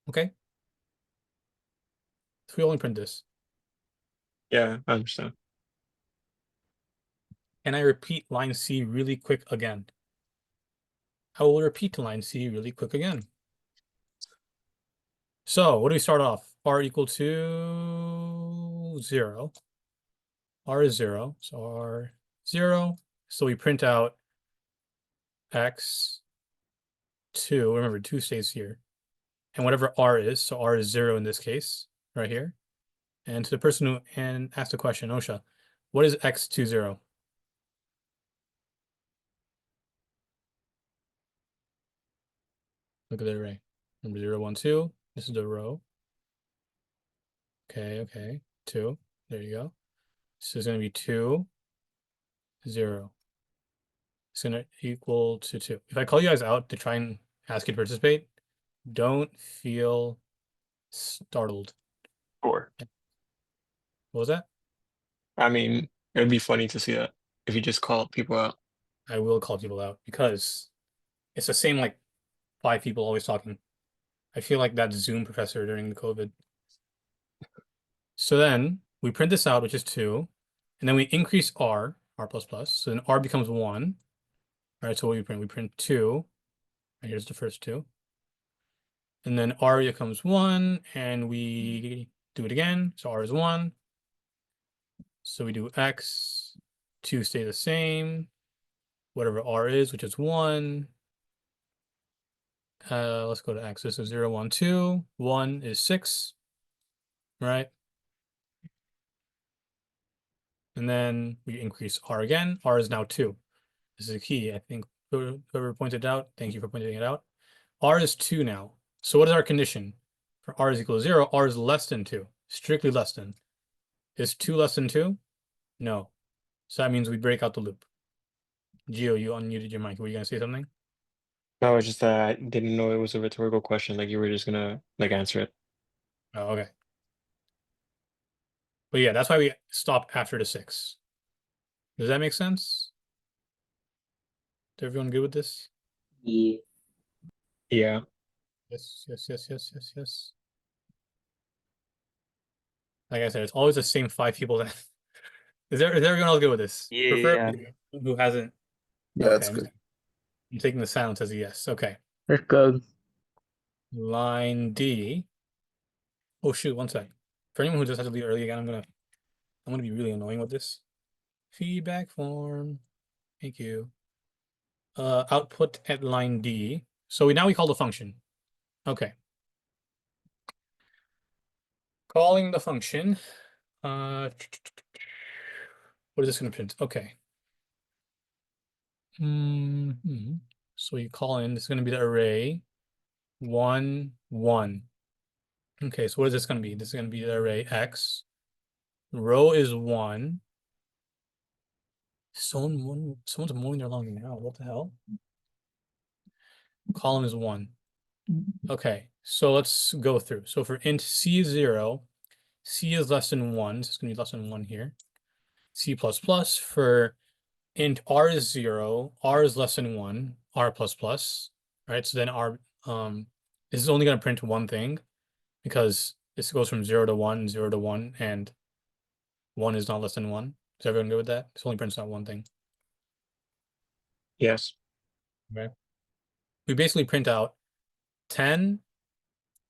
Okay? So we only print this. Yeah, I understand. And I repeat line C really quick again. I will repeat line C really quick again. So what do we start off? R equal to 0. R is 0. So R 0. So we print out x2. Remember, 2 stays here. And whatever R is, so R is 0 in this case, right here. And to the person who asked the question, Osha, what is x20? Look at the array. Number 0, 1, 2. This is the row. Okay. 2. There you go. This is going to be 2, 0. It's going to equal to 2. If I call you guys out to try and ask you to participate, don't feel startled. Sure. What was that? I mean, it would be funny to see that if you just call people out. I will call people out because it's the same like 5 people always talking. I feel like that Zoom professor during the COVID. So then we print this out, which is 2, and then we increase R plus plus. So then R becomes 1. All right, so what do we print? We print 2. And here's the first 2. And then R becomes 1, and we do it again. So R is 1. So we do X, 2 stay the same. Whatever R is, which is 1. Let's go to X. This is 0, 1, 2. 1 is 6, right? And then we increase R again. R is now 2. This is a key. I think whoever pointed it out, thank you for pointing it out. R is 2 now. So what is our condition? For R is equal to 0, R is less than 2. Strictly less than. Is 2 less than 2? No. So that means we break out the loop. Gio, you unmuted your mic. Were you going to say something? No, it's just that I didn't know it was a rhetorical question. Like you were just gonna like answer it. Oh, okay. But yeah, that's why we stop after the 6. Does that make sense? Is everyone good with this? Yeah. Yeah. Yes. Like I said, it's always the same 5 people that is everyone else good with this? Yeah. Preferably who hasn't. Yeah, Okay, that's good. I'm taking the silence as a yes. Okay. Let's go. Line D. Oh shoot, one sec. For anyone who just has to leave early again, I'm gonna be really annoying with this. Feedback form. Thank you. Output at line D. So now we call the function. Okay. Calling the function. What is this gonna print? Okay. So you call in, this is gonna be the array 1, 1. Okay, so what is this gonna be? This is gonna be the array X. Row is 1. Someone's mowing their lawn now. What the hell? Column is 1. Okay, so let's go through. So for int C is 0, C is less than 1, so it's gonna be less than 1 here. C++ for int R is 0, R is less than 1, R++, right? So then R, this is only gonna print one thing because this goes from 0 to 1, 0 to 1, and 1 is not less than 1. Is everyone good with that? This only prints out one thing. Yes. Okay. We basically print out 10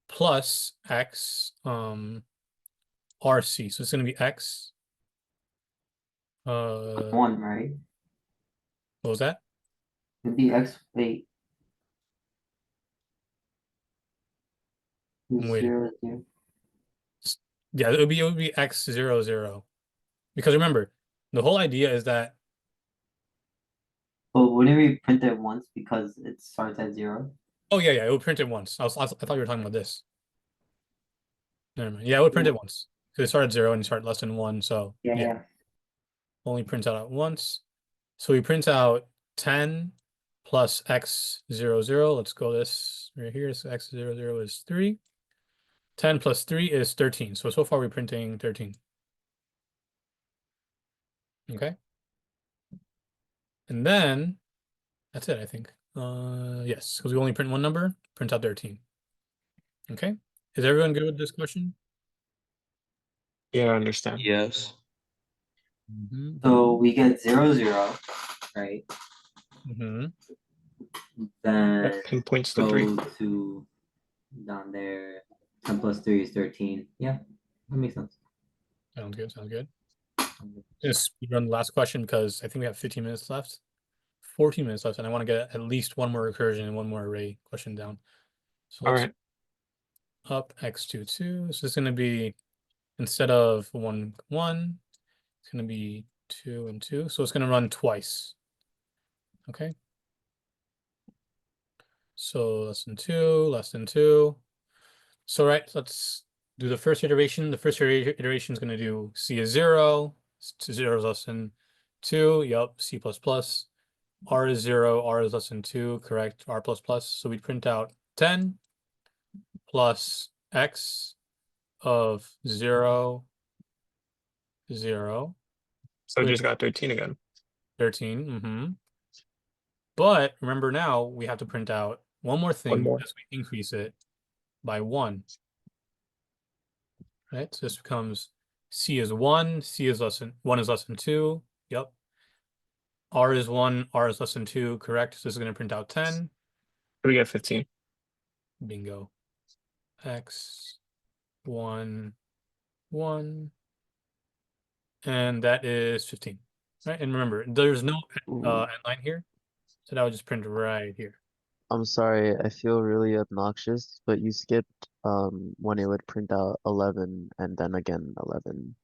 plus x RC. So it's going to be x. 1, right? What was that? It'd be x, wait. I'm waiting. 0, 0. Yeah, it would be x 0, 0. Because remember, the whole idea is that. But wouldn't we print it once because it starts at 0? Oh yeah, it would print it once. I thought you were talking about this. Never mind. Yeah, it would print it once. Because it started at 0 and you start less than 1, so Yeah. only prints out at once. So we print out 10 plus x 0, 0. Let's go this right here. So x 0, 0 is 3. 10 plus 3 is 13. So far we're printing 13. Okay. And then that's it, I think. Yes, because we only print one number, print out 13. Okay. Is everyone good with this question? Yeah, I understand. Yes. So we get 0, 0, right? Then That pinpoints the go 3. to down there. 10 plus 3 is 13. Yeah, that makes sense. Sounds good. Sounds good. Just run the last question because I think we have 15 minutes left. 14 minutes left, and I want to get at least one more recursion and one more array question down. So All let's right. up x2, 2. So it's going to be, instead of 1, 1, it's going to be 2 and 2. So it's going to run twice. Okay. So less than 2, less than 2. So let's do the first iteration. The first iteration is going to do C is 0, 0 is less than 2. Yup, C++. R is 0, R is less than 2, correct, R++. So we print out 10 plus x of 0, 0. So just got 13 again. 13, But remember now, we have to print out one more thing One more. as we increase it by 1. Right, so this becomes C is 1, C is less than 1 is less than 2. Yep. R is 1, R is less than 2, correct. So this is going to print out 10. We get 15. Bingo. X 1, 1. And that is 15. Right. And remember, there's no end line here. So that would just print right here. I'm sorry, I feel really obnoxious, but you skipped when it would print out 11 and then again 11.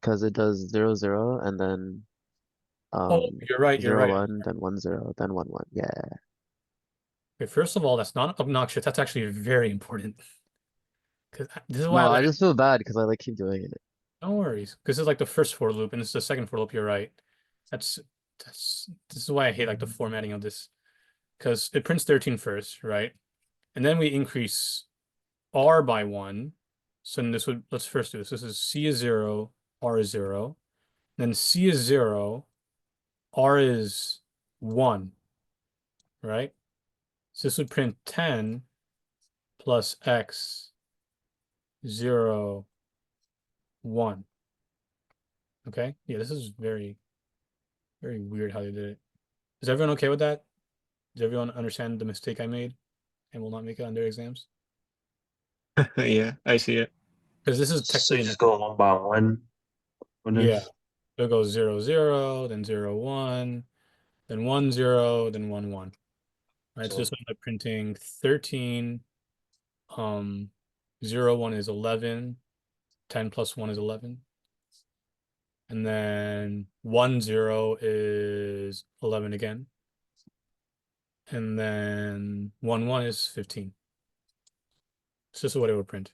Because it does 0, 0 and then you're right, 0, 1, then 1, 0, then 1, 1. Yeah. Okay, first of all, that's not obnoxious. That's actually very important. Because this is No, why I just feel bad because I like keep doing it. no worries. Because it's like the first for loop and it's the second for loop, you're right. This is why I hate like the formatting of this. Because it prints 13 first, right? And then we increase R by 1. So this would, let's first do this. This is C is 0, R is 0. Then C is 0, R is 1, right? So this would print 10 plus X 0, 1. Okay, yeah, this is very, very weird how they did it. Is everyone okay with that? Does everyone understand the mistake I made and will not make it on their exams? Yeah, I see it. Because this is So technically just go 1 by 1. yeah. So it goes 0, 0, then 0, 1, then 1, 0, then 1, 1. Right, so this one I'm printing 13. 0, 1 is 11. 10 plus 1 is 11. And then 1, 0 is 11 again. And then 1, 1 is 15. So this is what it would print.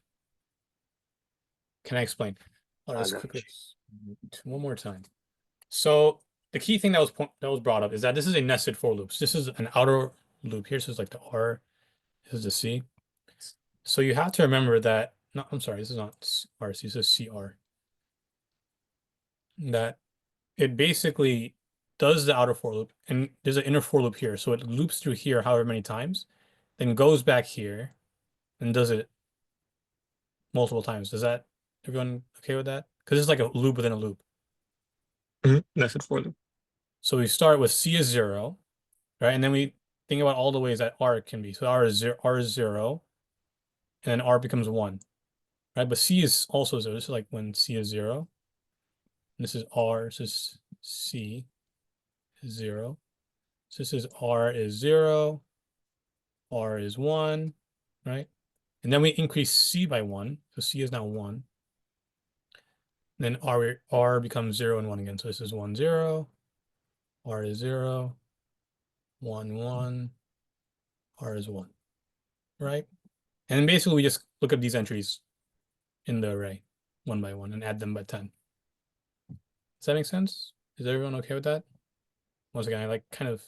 Can I explain? Let's quickly one more time. So the key thing that was brought up is that this is a nested for loops. This is an outer loop here. So it's like the R, this is the C. So you have to remember that, no, I'm sorry, this is not RC, this is CR. That it basically does the outer for loop, and there's an inner for loop here. So it loops through here however many times, then goes back here and does it multiple times. Does that, everyone okay with that? Because it's like a loop within a loop. Nested for loop. So we start with C is 0, right? And then we think about all the ways that R can be. So R is 0, and then R becomes 1, right? But C is also 0. This is like when C is 0. And this is R, this is C is 0. So this is R is 0, R is 1, right? And then we increase C by 1, so C is now 1. Then R becomes 0 and 1 again. So this is 1, 0, R is 0, 1, 1, R is 1, right? And then basically we just look up these entries in the array 1 by 1 and add them by 10. Does that make sense? Is everyone okay with that? Once again, I like kind of,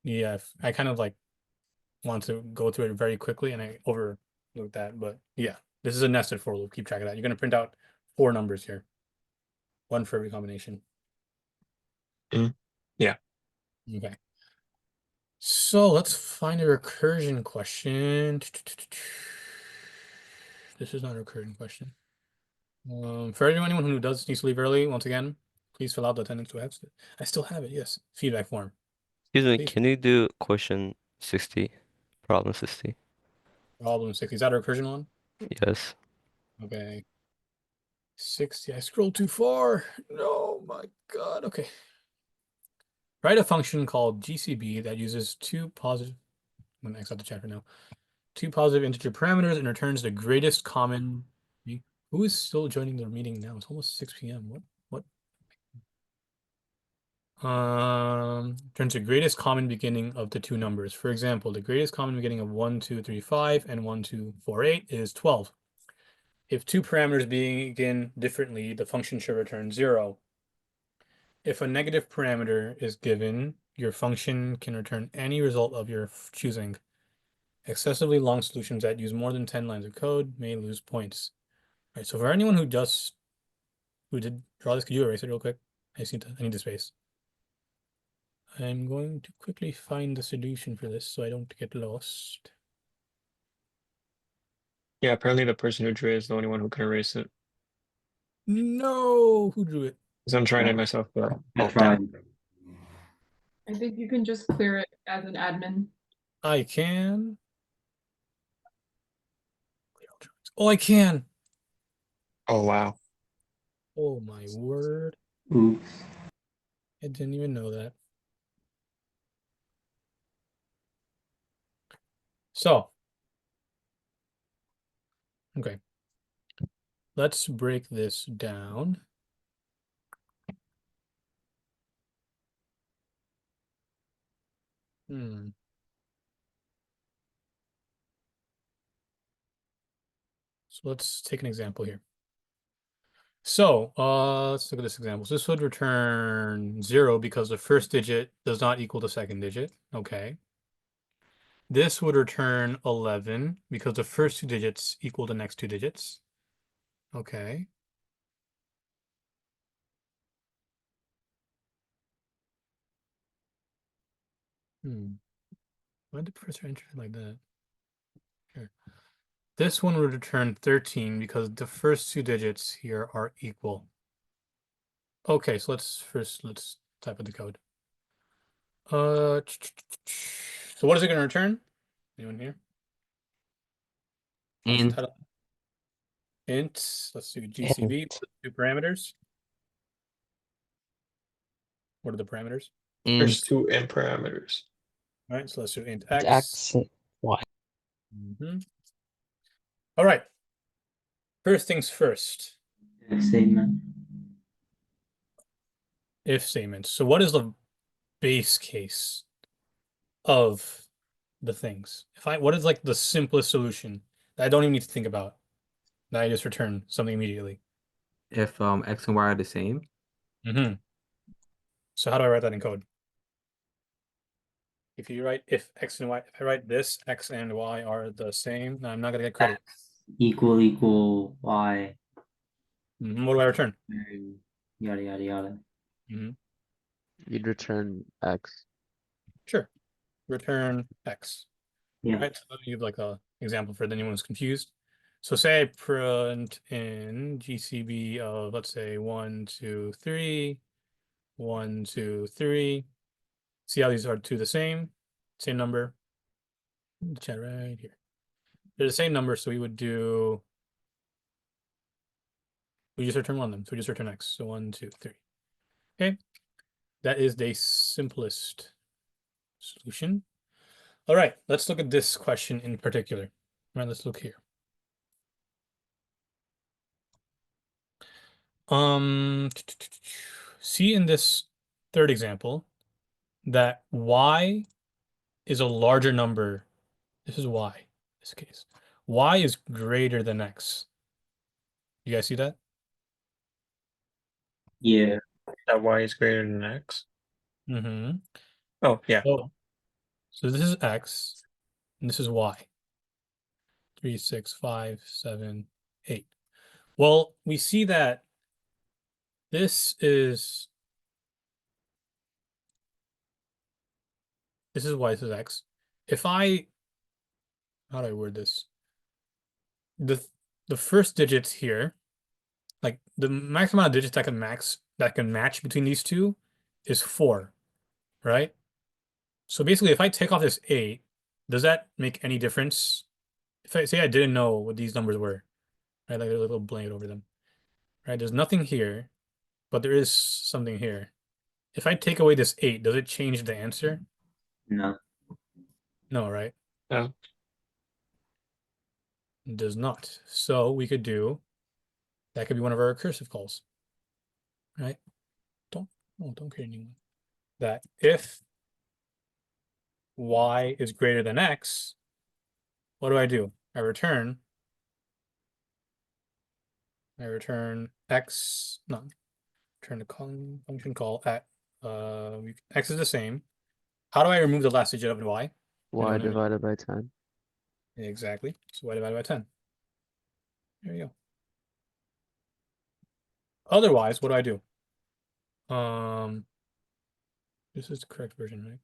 yeah, I kind of like want to go through it very quickly and I overlooked that, but yeah, this is a nested for loop. Keep track of that. You're going to print out 4 numbers here, 1 for every combination. Yeah. Okay. So let's find a recursion question. This is not a recursion question. For anyone who needs to leave early, once again, please fill out the attendance to exit. I still have it, yes. Feedback form. Excuse me, Please. can you do question 60? Problem 60. Problem 60. Is that a recursion one? Yes. Okay. 60. I scrolled too far. No, my God. Okay. Write a function called GCB that uses 2 positive. I'm gonna X out the chapter now. 2 positive integer parameters and returns the greatest common. Who is still joining the meeting now? It's almost 6 p.m. What? Returns the greatest common beginning of the 2 numbers. For example, the greatest common beginning of 1, 2, 3, 5 and 1, 2, 4, 8 is 12. If 2 parameters begin differently, the function should return 0. If a negative parameter is given, your function can return any result of your choosing. Excessively long solutions that use more than 10 lines of code may lose points. All right, so for anyone who did draw this, could you erase it real quick? I need the space. I'm going to quickly find the solution for this so I don't get lost. Yeah, apparently the person who drew it is the only one who can erase it. No, who drew it? Because I'm trying it myself, but I tried. I think you can just clear it as an admin. I can. Oh, I can. Oh, wow. Oh, my word. Oops. I didn't even know that. So, okay. Let's break this down. So let's take an example here. So let's look at this example. So this would return 0 because the first digit does not equal the second digit. Okay. This would return 11 because the first 2 digits equal the next 2 digits. Okay. Why did the professor enter it like that? Sure. This one would return 13 because the first 2 digits here are equal. Okay, so let's type in the code. So what is it going to return? Anyone here? Int. Int. Let's do GCB. 2 parameters. What are the parameters? There's 2 int parameters. All right, so let's do int X, x. Y. All right. First things first. If statement. If statements. So what is the base case of the things? What is like the simplest solution that I don't even need to think about? That I just return something immediately. If X and Y are the same. So how do I write that in code? If you write if X and Y, if I write this, X and Y are the same, I'm not gonna get credit. X equal Y. What do I return? Yada yada yada. You'd return X. Sure. Return X. Yeah. Right. So let me give like a example for anyone who's confused. So say I print in GCB of let's say 1, 2, 3, 1, 2, 3. See how these are 2 the same? Same number. The chat right here. They're the same number, so we would do. We just return one of them. So we just return x. So 1, 2, 3. Okay. That is the simplest solution. All right, let's look at this question in particular. All right, let's look here. See in this third example that y is a larger number. This is y, in this case. Y is greater than x. You guys see that? Yeah. That y is greater than x. Mm-hmm. Oh, yeah. So this is x, and this is y. 3, 6, 5, 7, 8. Well, we see that this is y, this is x. If how do I word this? The first digits here, like the maximum amount of digits that can match between these two is 4, right? So basically, if I take off this 8, does that make any difference? If I say I didn't know what these numbers were, right? Like a little blanket over them, right? There's nothing here, but there is something here. If I take away this 8, does it change the answer? No. No, right? No. It does not. So we could do, that could be one of our recursive calls, right? Don't create a new one. That if y is greater than x, what do? I return x, no, return the function call at, x is the same. How do I remove the last digit of y? Y divided by 10. Exactly. So y divided by 10. There you go. Otherwise, what do? This is the correct version, right?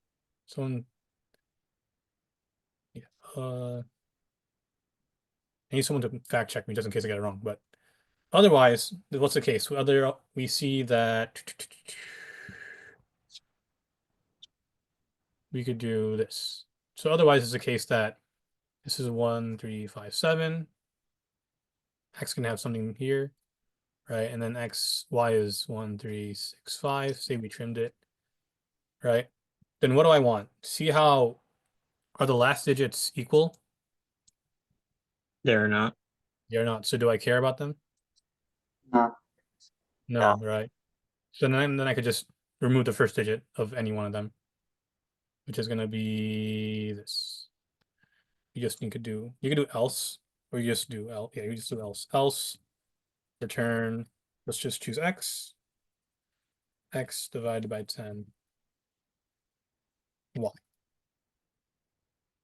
Someone, yeah. I need someone to fact check me just in case I get it wrong. But otherwise, what's the case? We see that we could do this. So otherwise, it's the case that this is 1, 3, 5, 7. X can have something here, right? And then y is 1, 3, 6, 5. Say we trimmed it, right? Then what do I want? See how are the last digits equal? They're not. They're not. So do I care about them? No, right? So then I could just remove the first digit of any one of them, which is gonna be this. You could do else, or you just do else. Yeah, you just do else. Else return. Let's just choose x. X divided by 10. Y.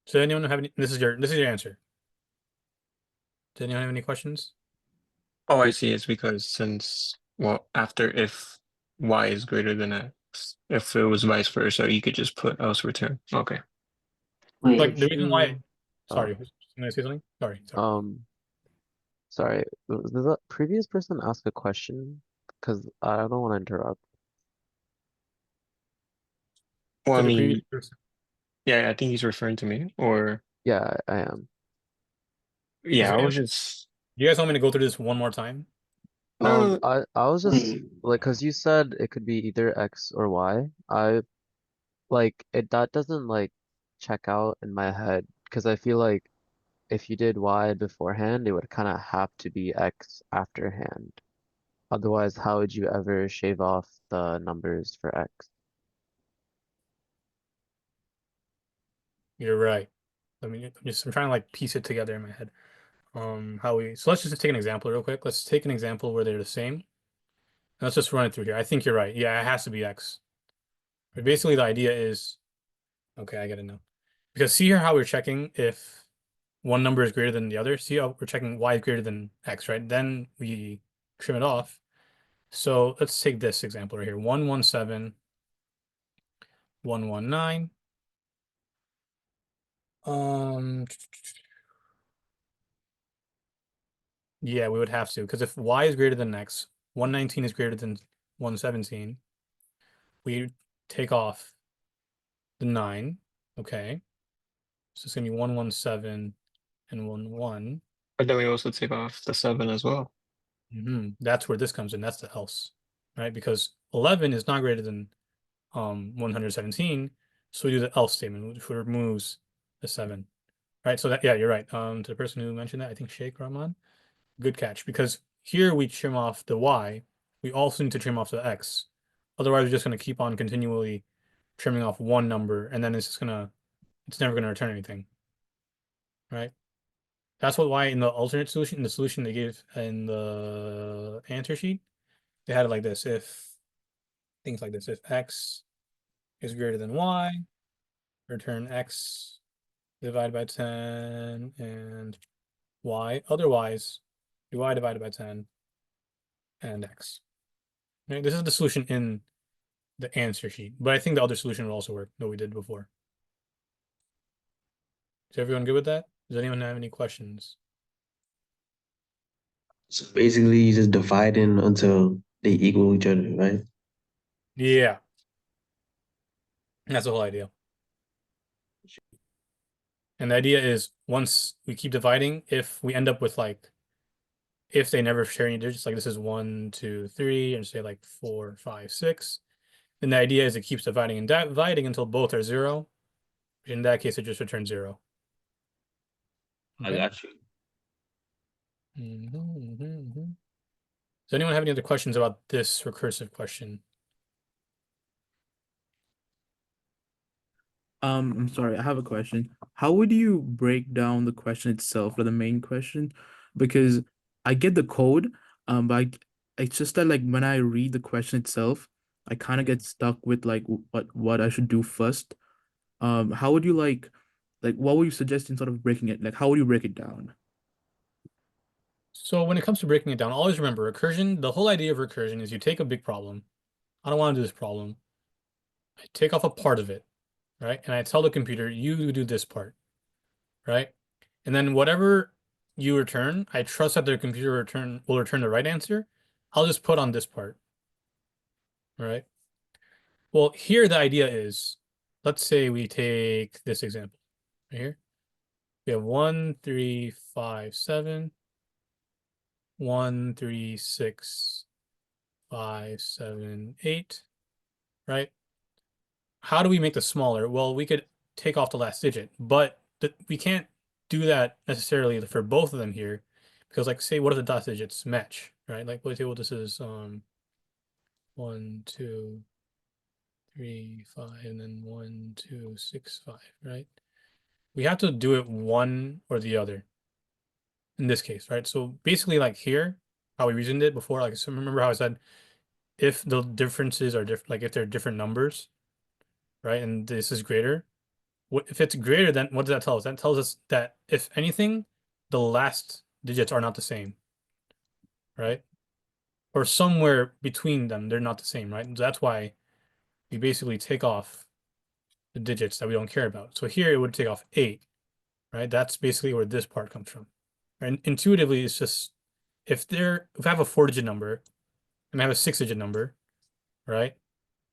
So anyone have any? This is your answer. Does anyone have any questions? Oh, I see. It's because after if y is greater than x, if it was vice versa, you could just put else return. Okay. Wait, Like the reason why. Sorry, Oh. can I say something? Sorry. Sorry. Did the previous person ask a question? Because I don't want to interrupt. Well, So I the previous mean, person. yeah, I think he's referring to me, or Yeah, I am. yeah, I was just. Do you guys want me to go through this one more time? No, I was just like, cause you said it could be either X or Y. That doesn't like check out in my head, cause I feel like if you did Y beforehand, it would kind of have to be X afterhand. Otherwise, how would you ever shave off the numbers for X? You're right. I'm trying to like piece it together in my head. So let's just take an example real quick. Let's take an example where they're the same. Let's just run it through here. I think you're right. Yeah, it has to be X. But basically the idea is, okay, I get it now. Because see here how we're checking if one number is greater than the other. See how we're checking y is greater than X, right? Then we trim it off. So let's take this example right here. 117, 119. Yeah, we would have to, because if y is greater than x, 119 is greater than 117, we take off the 9, Okay. So it's gonna be 117 and 1 1. But then we also take off the 7 as well. That's where this comes in. That's the else, right? Because 11 is not greater than 117. So we do the else statement, which removes the 7. Right. So that, yeah, you're right. To the person who mentioned that, I think Sheikh Rahman, good catch. Because here we trim off the y, we also need to trim off the x. Otherwise, we're just going to keep on continually trimming off one number, and then it's never going to return anything. Right. That's why in the alternate solution, in the solution they gave in the answer sheet, they had it like this: if things like this, if x is greater than y, return x divided by 10 and y. Otherwise, y divided by 10 and x. Right? This is the solution in the answer sheet, but I think the other solution will also work that we did before. Is everyone good with that? Does anyone have any questions? So basically, you just divide in until they equal each other, right? Yeah. That's the whole idea. And the idea is once we keep dividing, if we end up with like, if they never share any digits, like this is 1, 2, 3, and say like 4, 5, 6, then the idea is it keeps dividing and dividing until both are 0. In that case, it just returns 0. I got you. Does anyone have any other questions about this recursive question? I'm sorry, I have a question. How would you break down the question itself or the main question? Because I get the code, but it's just that like when I read the question itself, I kind of get stuck with like what I should do first. How would you like what would you suggest in sort of breaking it? Like how would you break it down? So when it comes to breaking it down, always remember recursion, the whole idea of recursion is you take a big problem. I don't want to do this problem. I take off a part of it, right? And I tell the computer, you do this part, right? And then whatever you return, I trust that the computer will return the right answer. I'll just put on this part, right? Well, here the idea is, let's say we take this example right here. We have 1, 3, 5, 7, 1, 3, 6, 5, 7, 8, right? How do we make this smaller? Well, we could take off the last digit, but we can't do that necessarily for both of them here, because like say, what if the last digits match, right? Like let's say, well, this is 1, 2, 3, 5, and then 1, 2, 6, 5, right? We have to do it one or the other in this case, right? So basically like here, how we reasoned it before, like, so remember how I said, if the differences are different, like if they're different numbers, right? And this is greater, if it's greater than, what does that tell us? That tells us that if anything, the last digits are not the same, right? Or somewhere between them, they're not the same, right? So that's why we basically take off the digits that we don't care about. So here it would take off 8, right? That's basically where this part comes from. And intuitively, it's just if I have a 4-digit number and I have a 6-digit number, right?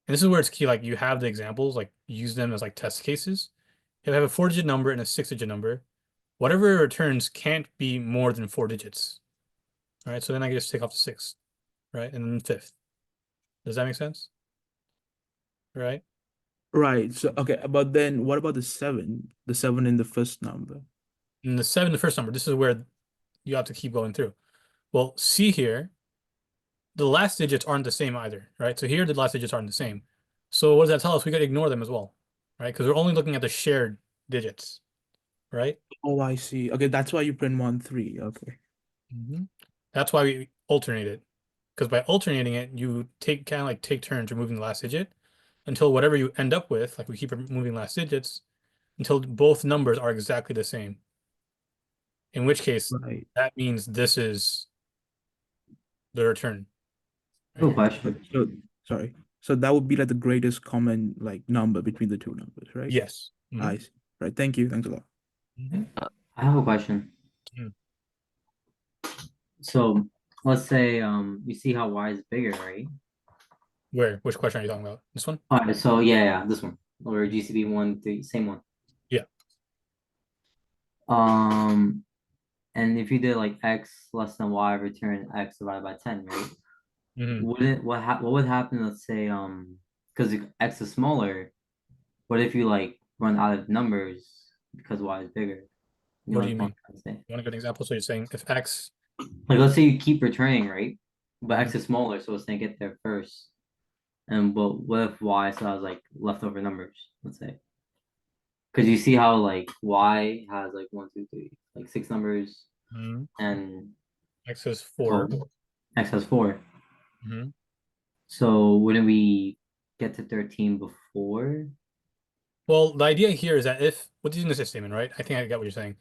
And this is where it's key, like you have the examples, like use them as like test cases. If I have a 4-digit number and a 6-digit number, whatever it returns can't be more than 4 digits. Right? So then I can just take off the 6th, right? And then the 5th. Does that make sense? Right? Right. So okay, but then what about the 7? The 7 in the first number. And the 7, the first number, this is where you have to keep going through. Well, see here, the last digits aren't the same either, right? So here the last digits aren't the same. So what does that tell us? We got to ignore them as well, right? Because we're only looking at the shared digits, right? Oh, I see. Okay, that's why you print 1, 3. Okay. That's why we alternate it. Because by alternating it, you take turns removing the last digit until whatever you end up with, like we keep removing last digits until both numbers are exactly the same. In which case, that means this is the return. No question. So sorry. So that would be like the greatest common like number between the two numbers, right? Yes. I see. Right. Thank you. Thanks a lot. I have a question. So let's say you see how y is bigger, right? Where? Which question are you talking about? This one? All right, so yeah, this one. Or GCB 1, 3, same one. And if you did like x less than y, return x divided by 10, right? What would happen, let's say, because x is smaller, what if you like run out of numbers because y is bigger? What do you what mean? I'm trying to say? You want a good example? So you're saying if x, Like, let's say you keep returning, right? But x is smaller, so it's gonna get there first. And what if y still has like leftover numbers, let's say? Because you see how like y has like 1, 2, 3, like 6 numbers, and x is 4. X has 4. Mhm. So wouldn't we get to 13 before? Well, the idea here is that if what's using this statement, right? I think I get what you're saying.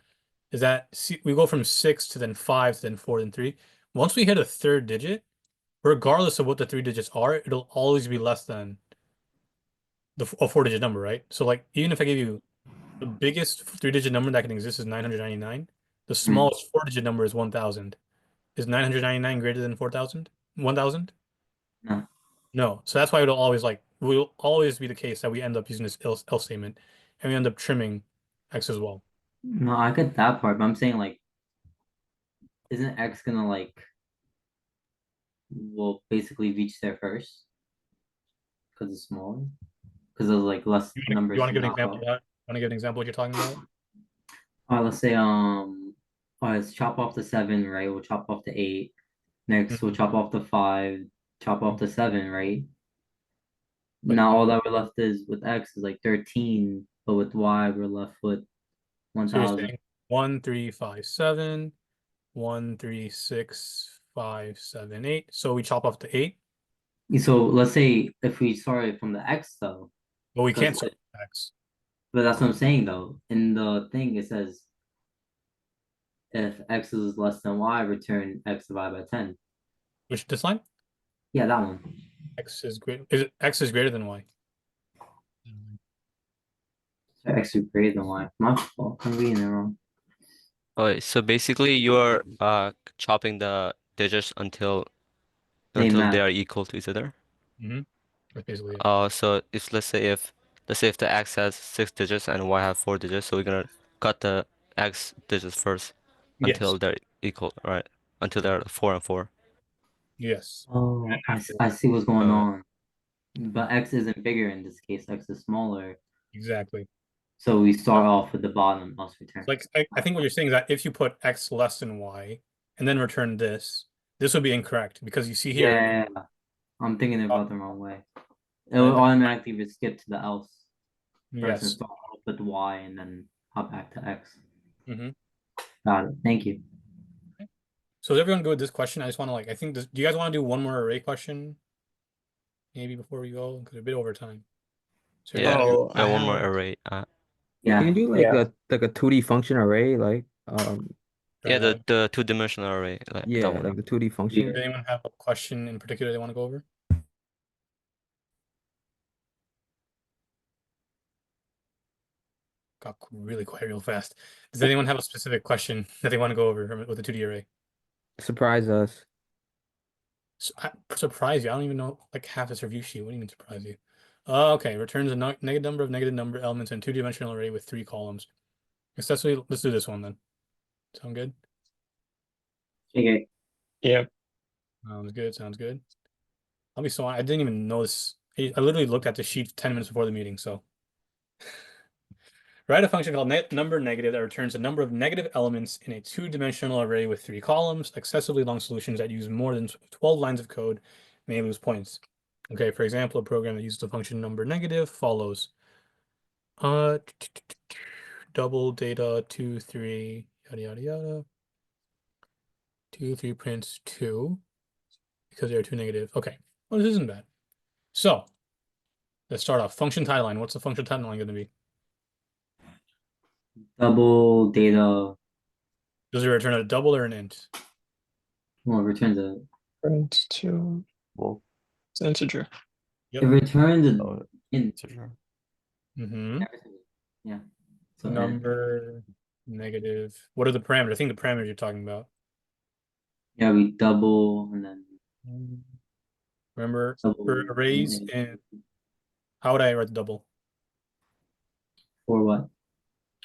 Is that we go from 6 to then 5 to then 4 then 3. Once we hit a third digit, regardless of what the 3 digits are, it'll always be less than a 4-digit number, right? So like even if I give you the biggest 3-digit number that can exist is 999, the smallest 4-digit number is 1000. Is 999 greater than 4000? 1000? No. No. So that's why it'll always will always be the case that we end up using this else statement and we end up trimming x as well. No, I get that part, but I'm saying like, isn't X gonna like, will basically reach there first? Because it's smaller? Because there's like less numbers. You want to to give an knock example off. of that? Want to give an example of what you're talking about? Let's say let's chop off the 7, right? We'll chop off the 8. Next, we'll chop off the 5, chop off the 7, right? Now all that we're left is with X is like 13, but with Y we're left with So you're 1000. saying 1, 3, 5, 7, 1, 3, 6, 5, 7, 8. So we chop off the 8. So let's say if we started from the X though. But we can't because start with x. But that's what I'm saying though. In the thing it says if X is less than Y, return X divided by 10. Which this line? Yeah, that one. X is x is greater than y. So X is greater than Y. My fault. I'm reading it wrong. Okay, so basically you're chopping the digits until They they match. are equal to each other. That's basically it. So if let's say if the X has 6 digits and Y have 4 digits, so we're gonna cut the X digits first until Yes. they're equal, right? Until they're 4 and 4. Yes. Oh, I see what's going Okay. on. But X isn't bigger in this case. X is smaller. Exactly. So we start off with the bottom plus return. Like I think what you're saying is that if you put x less than y and then return this would be incorrect because you see here. Yeah, I'm thinking about the wrong way. It will automatically just skip to the else first and Yes. start off with Y and then hop back to X. Mm-hmm. Got it. Thank you. So is everyone good with this question? I just want to I think this, do you guys want to do one more array question? Maybe before we go, because we're a bit over time. So Yeah, I one more have- array. Yeah. Can you do like a 2D function array, like Yeah, the 2-dimensional array, like yeah, that one. like the 2D function. Does anyone have a question in particular they want to go over? Got really quiet real fast. Does anyone have a specific question that they want to go over with the 2D array? Surprise us. Surprise you? I don't even know like half this review sheet. What do you mean surprise you? Okay, returns a negative number of negative number elements in 2-dimensional array with 3 columns. Especially, let's do this one then. Sound good? Okay. Yeah. Sounds good. Sounds good. I'll be so I didn't even know this. I literally looked at the sheet 10 minutes before the meeting. So write a function called number negative that returns a number of negative elements in a 2-dimensional array with 3 columns. Excessively long solutions that use more than 12 lines of code may lose points. Okay, for example, a program that uses the function number negative follows. Double data 2, 3, yada yada yada. 2, 3 prints 2 because there are 2 negative. Okay, well this isn't bad. So let's start off. Function title line. What's the function title line going to be? Double data. Does it return a double or an int? Well, it returns a. Print 2. Well, it's integer. Yep. It returns an integer. Mm-hmm. Yeah. So Number negative. What are the parameters? I think the parameters you're talking about. Yeah, we double and then. Remember for arrays and how would I write the double? For what?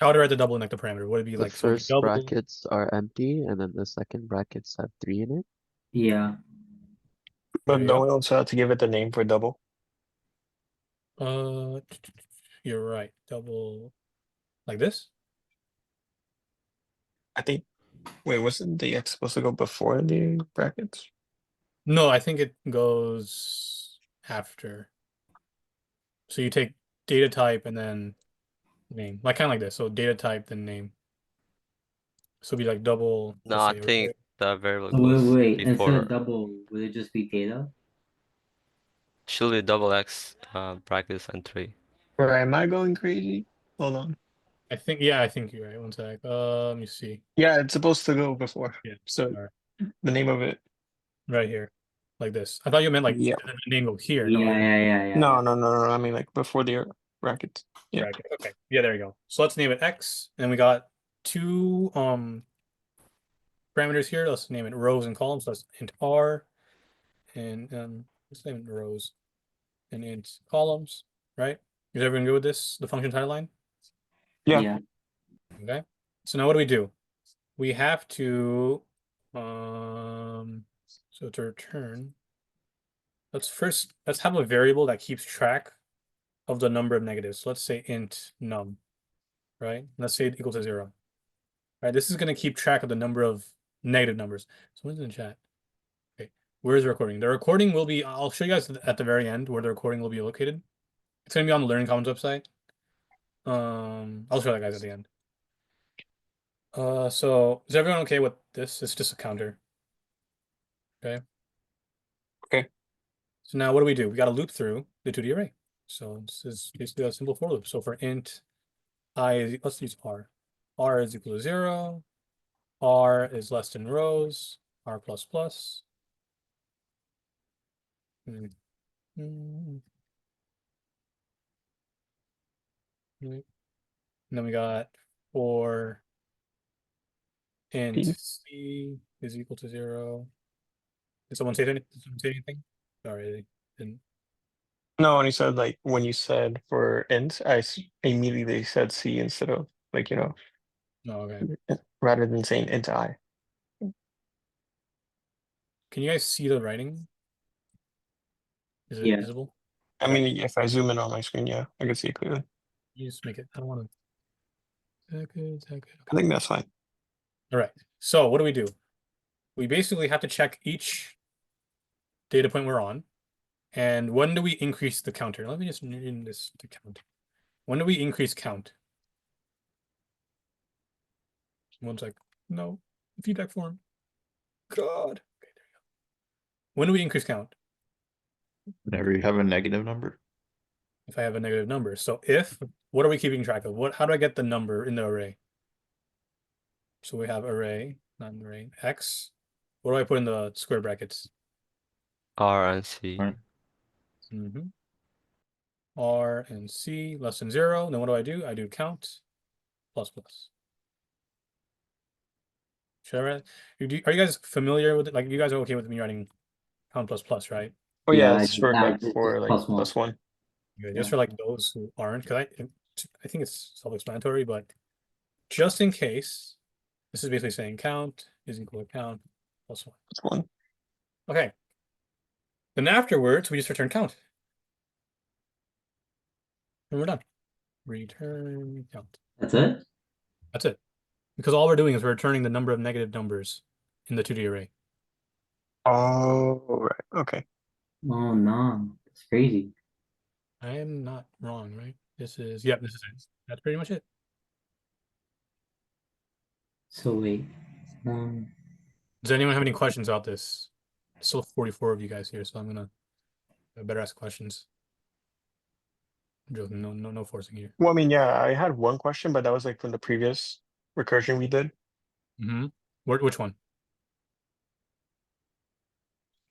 How to write the double index parameter? Would it be The like, so it'd be first double? brackets are empty, and then the second brackets have 3 in it. Yeah. But There you don't go. we also have to give it the name for double? You're right. Double, like this? I think. Wait, wasn't the X supposed to go before the brackets? No, I think it goes after. So you take data type and then name, like kind of like this. So data type then name. So it'd be like double. No, let's I say, think that variable Wait, goes wait. Instead before. of double, would it just be data? Should be double X brackets and 3. Or am I going crazy? Hold on. I think, yeah, I think you're right. One sec. Let me see. Yeah, it's supposed to go before. Yeah. So All right. the name of it. Right here, like this. I thought you meant like Yeah. the name go here. Yeah, No, yeah. No. I mean like before the brackets. Yeah. bracket. Okay. Yeah, there you go. So let's name it X, and we got two parameters here. Let's name it rows and columns. So let's int R, and let's name it rows, and int columns. Right? Is everyone good with this? The function title line. Yeah. Okay. So now what do? We have to so to return, let's have a variable that keeps track of the number of negatives. So let's say int num, right? Let's say it equals to 0. Right, this is going to keep track of the number of negative numbers. Someone's in the chat. Okay, where's the recording? The recording will be, I'll show you guys at the very end where the recording will be located. It's going to be on the Learning Commons website. I'll show that guys at the end. So is everyone okay with this? It's just a counter. Okay. Okay. So now what do? We got to loop through the 2D array. So this is basically a simple for loop. So for int I, let's use R. R is equal to 0. R is less than rows. R plus plus. And then we got for int C is equal to 0. Did someone say anything? Sorry, they didn't. No, and he said like when you said for int, immediately said C instead of like Oh, okay. rather than saying int I. Can you guys see the writing? Is it visible? I mean, if I zoom in on my screen, yeah, I can see it clearly. You just make it. I don't want to. Okay. I think that's fine. All right. So what do? We basically have to check each data point we're on. And when do we increase the counter? Let me just name this to count. When do we increase count? One's like, no, feedback form. God. Okay, there you go. When do we increase count? Whenever you have a negative number. If I have a negative number. So what are we keeping track of? How do I get the number in the array? So we have array, not an array, X. What do I put in the square brackets? R and C. R and C less than 0. Then what do? I do count plus plus. Should I write? Are you guys familiar with it? Like you guys are okay with me writing count plus plus, right? Oh yeah, it's for like plus one. Good. Just for like those who aren't, because I think it's self-explanatory, but just in case, this is basically saying count is equal to count plus 1. Plus 1. Okay. Then afterwards, we just return count. And we're done. Return count. That's it? That's it. Because all we're doing is we're returning the number of negative numbers in the 2D array. Oh, right. Okay. Oh, no. That's crazy. I am not wrong, right? This is it. That's pretty much it. So wait. Does anyone have any questions about this? Still 44 of you guys here, so I better ask questions. No forcing here. Well, I mean, yeah, I had one question, but that was like from the previous recursion we did. Which one?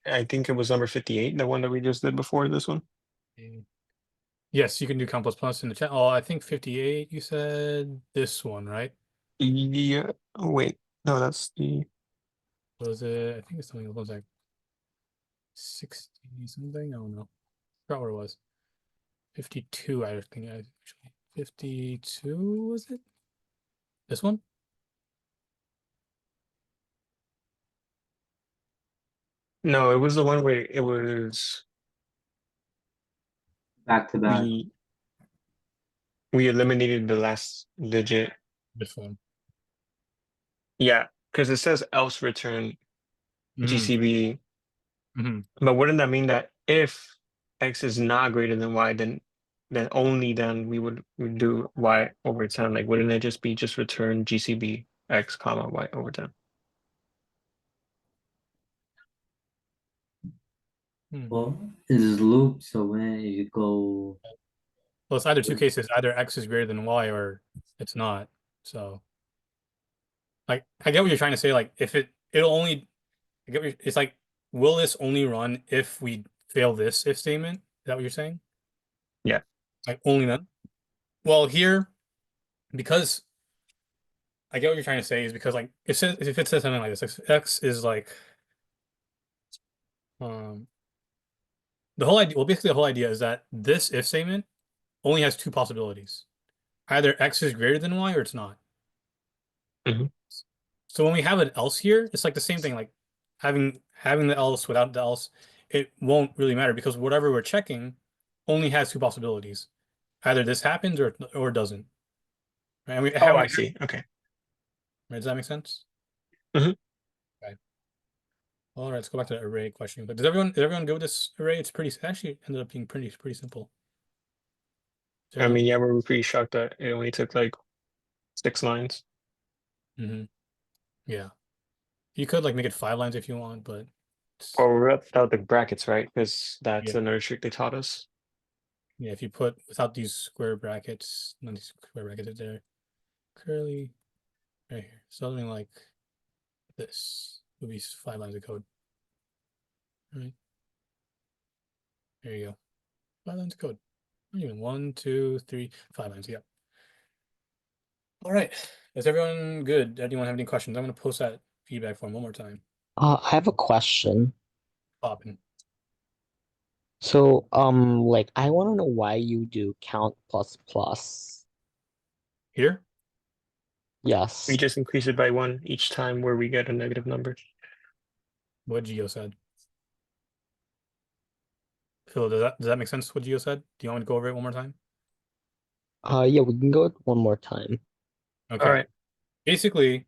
I think it was number 58, the one that we just did before this one. Yes, you can do count plus plus in the chat. Oh, I think 58, you said this one, right? Yeah. Oh, wait. No, that's the... Was it? I think it's something that was like 60 something. I don't know. I forgot what it was. 52, I think. 52 was it? This one? No, it was the one where it was Back to back. we eliminated the last digit. This one. Yeah, because it says else return GCB. Mhm. But wouldn't that mean that if x is not greater than y, then only then we would do y over 10? Like, wouldn't it just be return GCB x comma y over 10? Well, this is loop, so when you go. Well, it's either two cases. Either x is greater than y or it's not. So, like, I get what you're trying to say. Like, if it'll only, I get what it's like, will this only run if we fail this if statement? Is that what you're saying? Yeah. Like, only then? Well, here, because I get what you're trying to say is because, like, if it says something like this, x is like, the whole idea, well, basically the whole idea is that this if statement only has two possibilities. Either x is greater than y or it's not. So when we have an else here, it's like the same thing, like having the else without the else, it won't really matter because whatever we're checking only has two possibilities. Either this happens or it doesn't. Right? And I see. Okay. Right, does that make sense? Mm-hmm. Okay. All right, let's go back to the array question. But is everyone good with this array? It's pretty actually ended up being pretty simple. I mean, yeah, we're pretty shocked that it only took like 6 lines. Yeah. You could like make it 5 lines if you want, but or without the brackets, right? Because that's another trick they taught us. Yeah, if you put without these square brackets, none of these square brackets there, curly right here, something like this would be 5 lines of code. Right. There you go. 5 lines of code. Not even 1, 2, 3, 5 lines. Yep. All right. Is everyone good? Anyone have any questions? I'm going to post that feedback form one more time. I have a question. Popping. So, like, I want to know why you do count plus plus. Here? Yes. We just increase it by 1 each time where we get a negative number. What Gio said. Phil, does that make sense what Gio said? Do you want me to go over it one more time? Yeah, we can go it one more time. Okay. All right. Basically,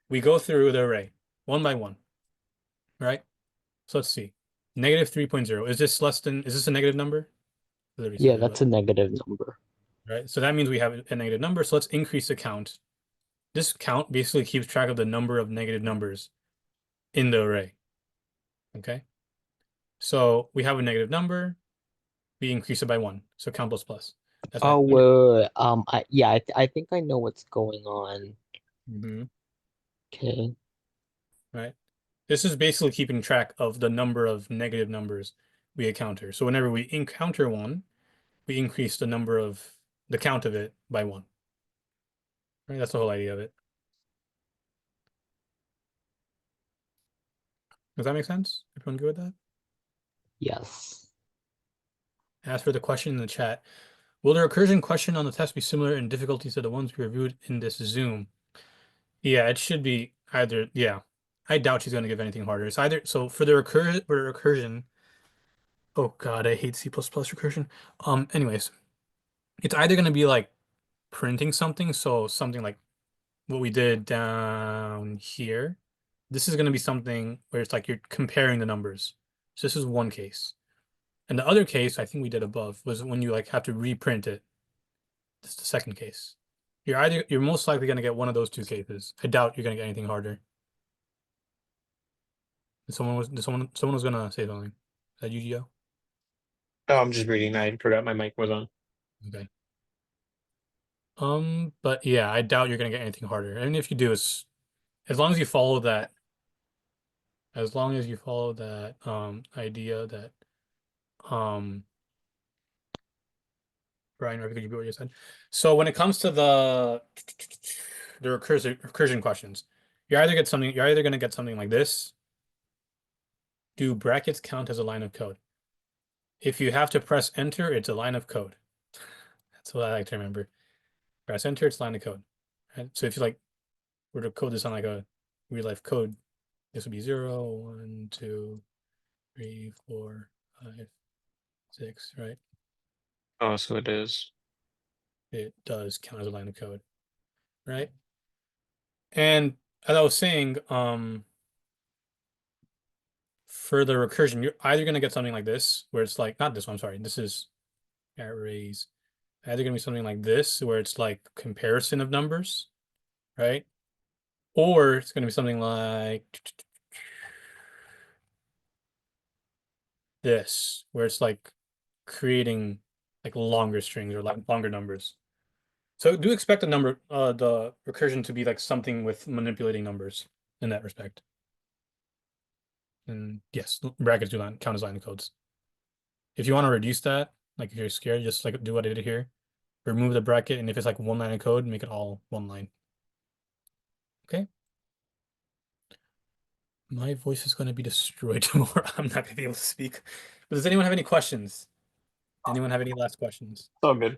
we go through the array one by one. Right? So let's see. Negative 3.0. Is this a negative number? Yeah, that's a negative number. Right? So that means we have a negative number. So let's increase the count. This count basically keeps track of the number of negative numbers in the array. Okay? So we have a negative number. We increase it by 1. So count plus plus. That's Oh, right. I think I know what's going on. Okay. Right? This is basically keeping track of the number of negative numbers we encounter. So whenever we encounter one, we increase the count of it by 1. Right? That's the whole idea of it. Does that make sense? Everyone good with that? Yes. As for the question in the chat, will the recursion question on the test be similar in difficulty to the ones we reviewed in this Zoom? Yeah, it should be either. Yeah, I doubt she's going to give anything harder. It's either so for the recursion. Oh God, I hate C++ recursion. Anyways, it's either going to be like printing something, so something like what we did down here. This is going to be something where it's like you're comparing the numbers. So this is one case. And the other case I think we did above was when you like have to reprint it. This is the second case. You're most likely going to get one of those two cases. I doubt you're going to get anything harder. Someone was going to say something. Is that Yu-Gi-Oh? Oh, I'm just reading. I forgot my mic was on. Okay. But yeah, I doubt you're going to get anything harder. And if you do, it's as long as you follow that idea that Brian, or could you be what you said? So when it comes to the recursion questions, you're either going to get something like this. Do brackets count as a line of code? If you have to press enter, it's a line of code. That's what I like to remember. Press enter, it's line of code. Right? So if you like were to code this on like a real life code, this would be 0, 1, 2, 3, 4, 5, 6, right? Oh, so it is. It does count as a line of code, right? And as I was saying, for the recursion, you're either going to get something like this, where it's like, not this one, I'm sorry, this is arrays. Either going to be something like this, where it's like comparison of numbers, right? Or it's going to be something like this, where it's like creating like longer strings or like longer numbers. So do expect the recursion to be like something with manipulating numbers in that respect. And yes, brackets do not count as line of codes. If you want to reduce that, like if you're scared, just like do what I did here. Remove the bracket, and if it's like one line of code, make it all one line. Okay. My voice is going to be destroyed tomorrow. I'm not going to be able to speak. But does anyone have any questions? Anyone have any last questions? It's all good.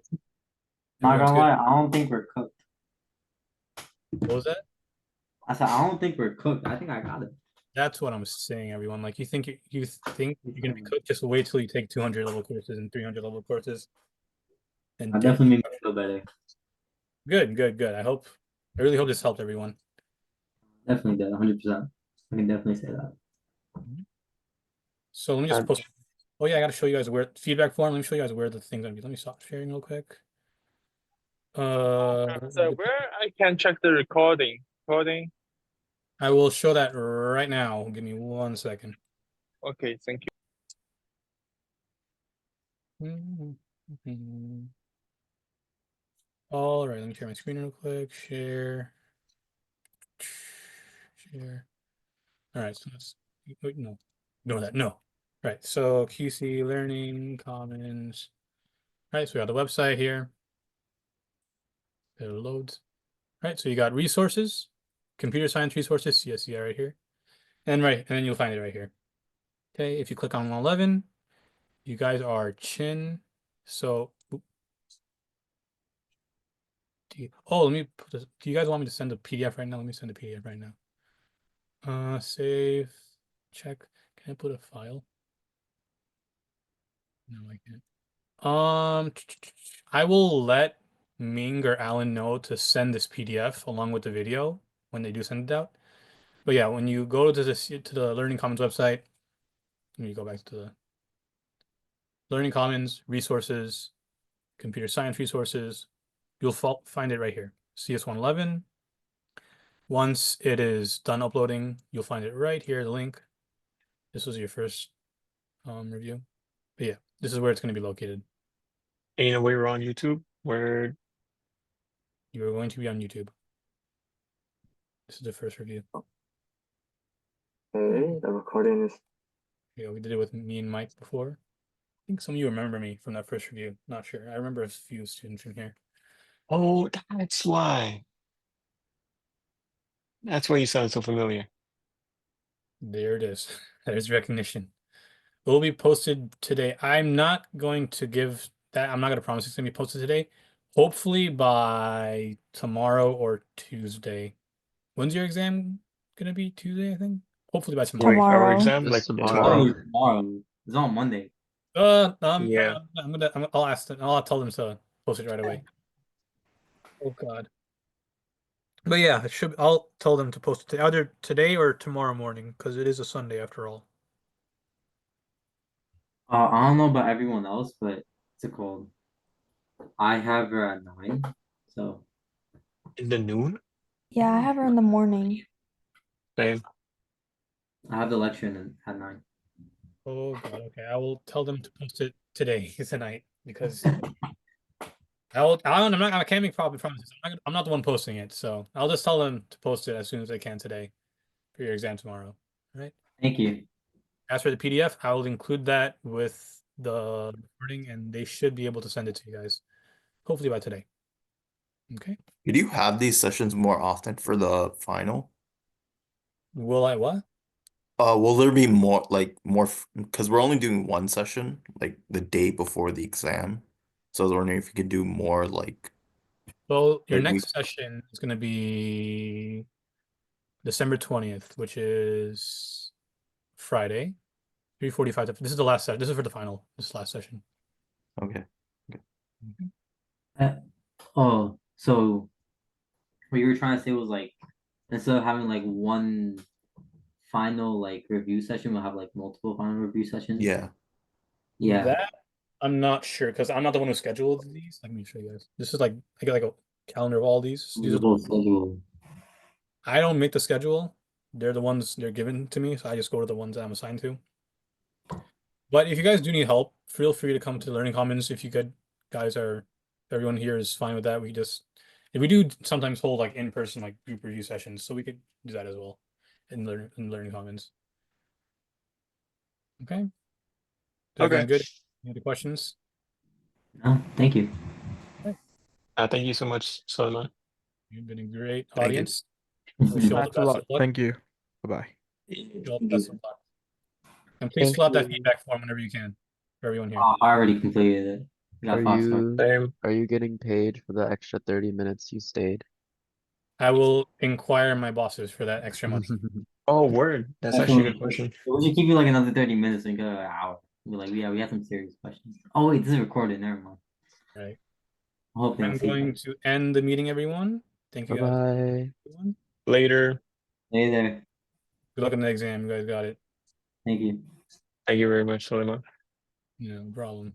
Not Everyone's gonna good? lie, I don't think we're cooked. What was that? I said I don't think we're cooked. I think I got it. That's what I'm saying, everyone. Like you think you're gonna be cooked, just wait till you take 200 level courses and 300 level courses. And I definitely made me feel better. Good. I really hope this helped everyone. Definitely did, 100%. I can definitely say that. So let me just post. Oh yeah, I gotta show you guys where feedback form. Let me show you guys where the thing's gonna be. Let me stop sharing real quick. So where I can check the recording. I will show that right now. Give me 1 second. Okay, thank you. All right, let me share my screen real quick. Share. All right, so let's wait, no, ignore that. No. Right, so QC Learning Commons. All right, so we got the website here. It loads. All right, so you got resources, computer science resources, CSCI right here. And then you'll find it right here. Okay, if you click on 111, you guys are Chyn. So, let me put this. Do you guys want me to send a PDF right now? Let me send a PDF right now. Save, check. Can I put a file? No, I can't. I will let Ming or Alan know to send this PDF along with the video when they do send it out. But yeah, when you go to the Learning Commons website, let me go back to the Learning Commons resources, computer science resources, you'll find it right here, CS111. Once it is done uploading, you'll find it right here, the link. This was your first review. But yeah, this is where it's going to be located. And you know we were on YouTube where you are going to be on YouTube. This is the first review. Okay, the recording is. Yeah, we did it with me and Mike before. I think some of you remember me from that first review. Not sure. I remember a few students from here. Oh, that's why. That's why you sound so familiar. There it is. There's recognition. It will be posted today. I'm not going to give that. I'm not going to promise it's going to be posted today. Hopefully by tomorrow or Tuesday. When's your exam going to be? Tuesday, I think. Hopefully by tomorrow. Wait, our exam It's like tomorrow. Tomorrow. It's on Monday. Yeah. I'll ask them. I'll tell them to post it right away. Oh God. But yeah, I'll tell them to post it either today or tomorrow morning because it is a Sunday after all. I don't know about everyone else, but it's a cold. I have her at 9, so. In the noon? Yeah, I have her in the morning. Same. I have the lecture at 9. Oh God, okay. I will tell them to post it today, tonight, because I can't make promises. I'm not the one posting it, so I'll just tell them to post it as soon as they can today for your exam tomorrow. All right. Thank you. As for the PDF, I will include that with the recording, and they should be able to send it to you guys, hopefully by today. Okay. Could you have these sessions more often for the final? Will I what? Will there be more because we're only doing one session like the day before the exam. So I was wondering if you could do more like Well, your Like, next session is going to be December 20th, which is Friday, 3:45. This is the last session. This is for the final. This last session. Okay. Oh, so what you were trying to say was like instead of having like one final like review session, we'll have like multiple final review sessions. Yeah. Yeah. That I'm not sure because I'm not the one who scheduled these. Let me show you guys. This is like I get like a calendar of all these. These are the schedule. I don't make the schedule. They're the ones they're given to me, so I just go to the ones I'm assigned to. But if you guys do need help, feel free to come to Learning Commons. If you everyone here is fine with that. If we do sometimes hold like in-person like group review sessions, so we could do that as well in Learning Commons. Okay. Is everyone good? Any other questions? No, thank you. Okay. Thank you so much, Sulaiman. You've been a great Thank you. audience. Wish you all the Thanks a best lot. of luck. Thank you. Bye-bye. Wish you all the best of luck. And please Thank fill out that you. feedback form whenever you can for everyone here. I already completed it. Are Got 5 stars. you Same. are you getting paid for the extra 30 minutes you stayed? I will inquire my bosses for that extra money. Oh, word. That's actually a good question. We should give you like another 30 minutes and go an hour. We're like, we have some serious questions. Oh wait, this is recorded. Never mind. Right. I hope they don't I'm see going that. to end the meeting, everyone. Thank you guys. Bye-bye. Later. Hey there. Good luck in the exam. You guys got it. Thank you. Thank you very much, Sulaiman. No problem.